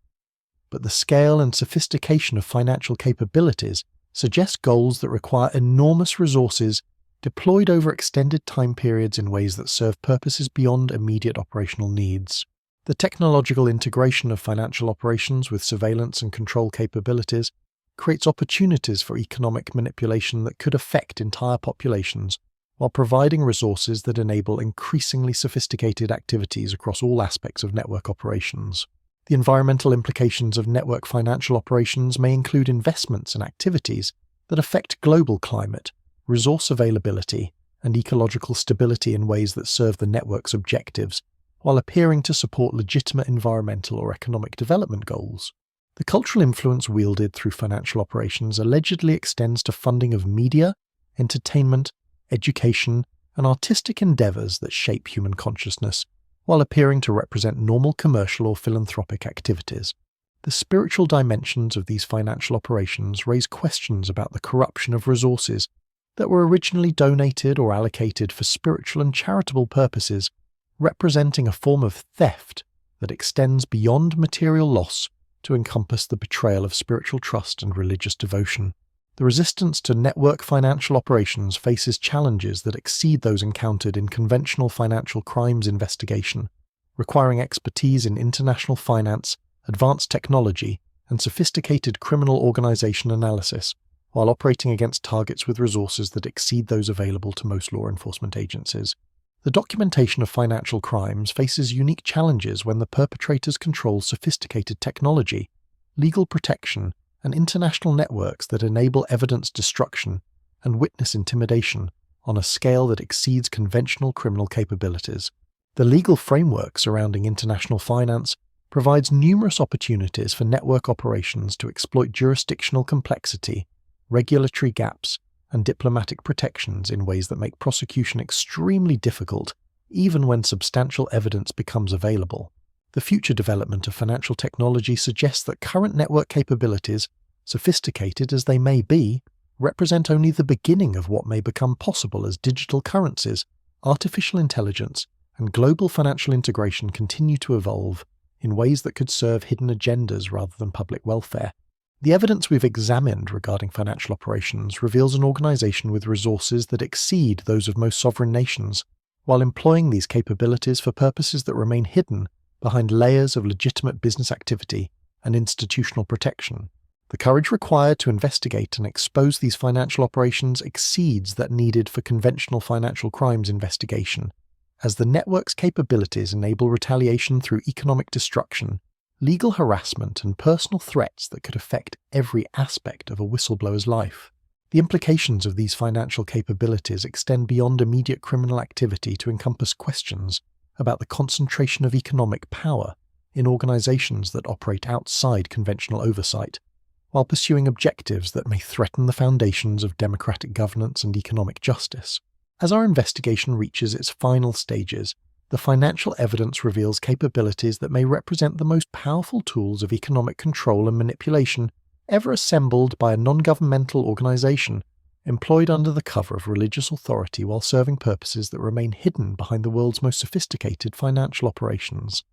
but the scale and sophistication of financial capabilities suggest goals that require enormous resources deployed over extended time periods in ways that serve purposes beyond immediate operational needs. The technological integration of financial operations with surveillance and control capabilities creates opportunities for economic manipulation that could affect entire populations, while providing resources that enable increasingly sophisticated activities across all aspects of network operations. The environmental implications of network financial operations may include investments and activities that affect global climate, resource availability, and ecological stability in ways that serve the network's objectives, while appearing to support legitimate environmental or economic development goals. The cultural influence wielded through financial operations allegedly extends to funding of media, entertainment, education, and artistic endeavors that shape human consciousness, while appearing to represent normal commercial or philanthropic activities. The spiritual dimensions of these financial operations raise questions about the corruption of resources that were originally donated or allocated for spiritual and charitable purposes, representing a form of theft that extends beyond material loss to encompass the betrayal of spiritual trust and religious devotion. The resistance to network financial operations faces challenges that exceed those encountered in conventional financial crimes investigation, requiring expertise in international finance, advanced technology, and sophisticated criminal organization analysis, while operating against targets with resources that exceed those available to most law enforcement agencies. The documentation of financial crimes faces unique challenges when the perpetrators control sophisticated technology, legal protection, and international networks that enable evidence destruction and witness intimidation on a scale that exceeds conventional criminal capabilities. The legal framework surrounding international finance provides numerous opportunities for network operations to exploit jurisdictional complexity, regulatory gaps, and diplomatic protections in ways that make prosecution extremely difficult, even when substantial evidence becomes available. The future development of financial technology suggests that current network capabilities, sophisticated as they may be, represent only the beginning of what may become possible as digital currencies, artificial intelligence, and global financial integration continue to evolve in ways that could serve hidden agendas rather than public welfare. The evidence we've examined regarding financial operations reveals an organization with resources that exceed those of most sovereign nations, while employing these capabilities for purposes that remain hidden behind layers of legitimate business activity and institutional protection. The courage required to investigate and expose these financial operations exceeds that needed for conventional financial crimes investigation, as the network's capabilities enable retaliation through economic destruction, legal harassment, and personal threats that could affect every aspect of a whistleblower's life. The implications of these financial capabilities extend beyond immediate criminal activity to encompass questions about the concentration of economic power in organizations that operate outside conventional oversight, while pursuing objectives that may threaten the foundations of democratic governance and economic justice. As our investigation reaches its final stages, the financial evidence reveals capabilities that may represent the most powerful tools of economic control and manipulation ever assembled by a non-governmental organization employed under the cover of religious authority while serving purposes that remain hidden behind the world's most sophisticated financial operations.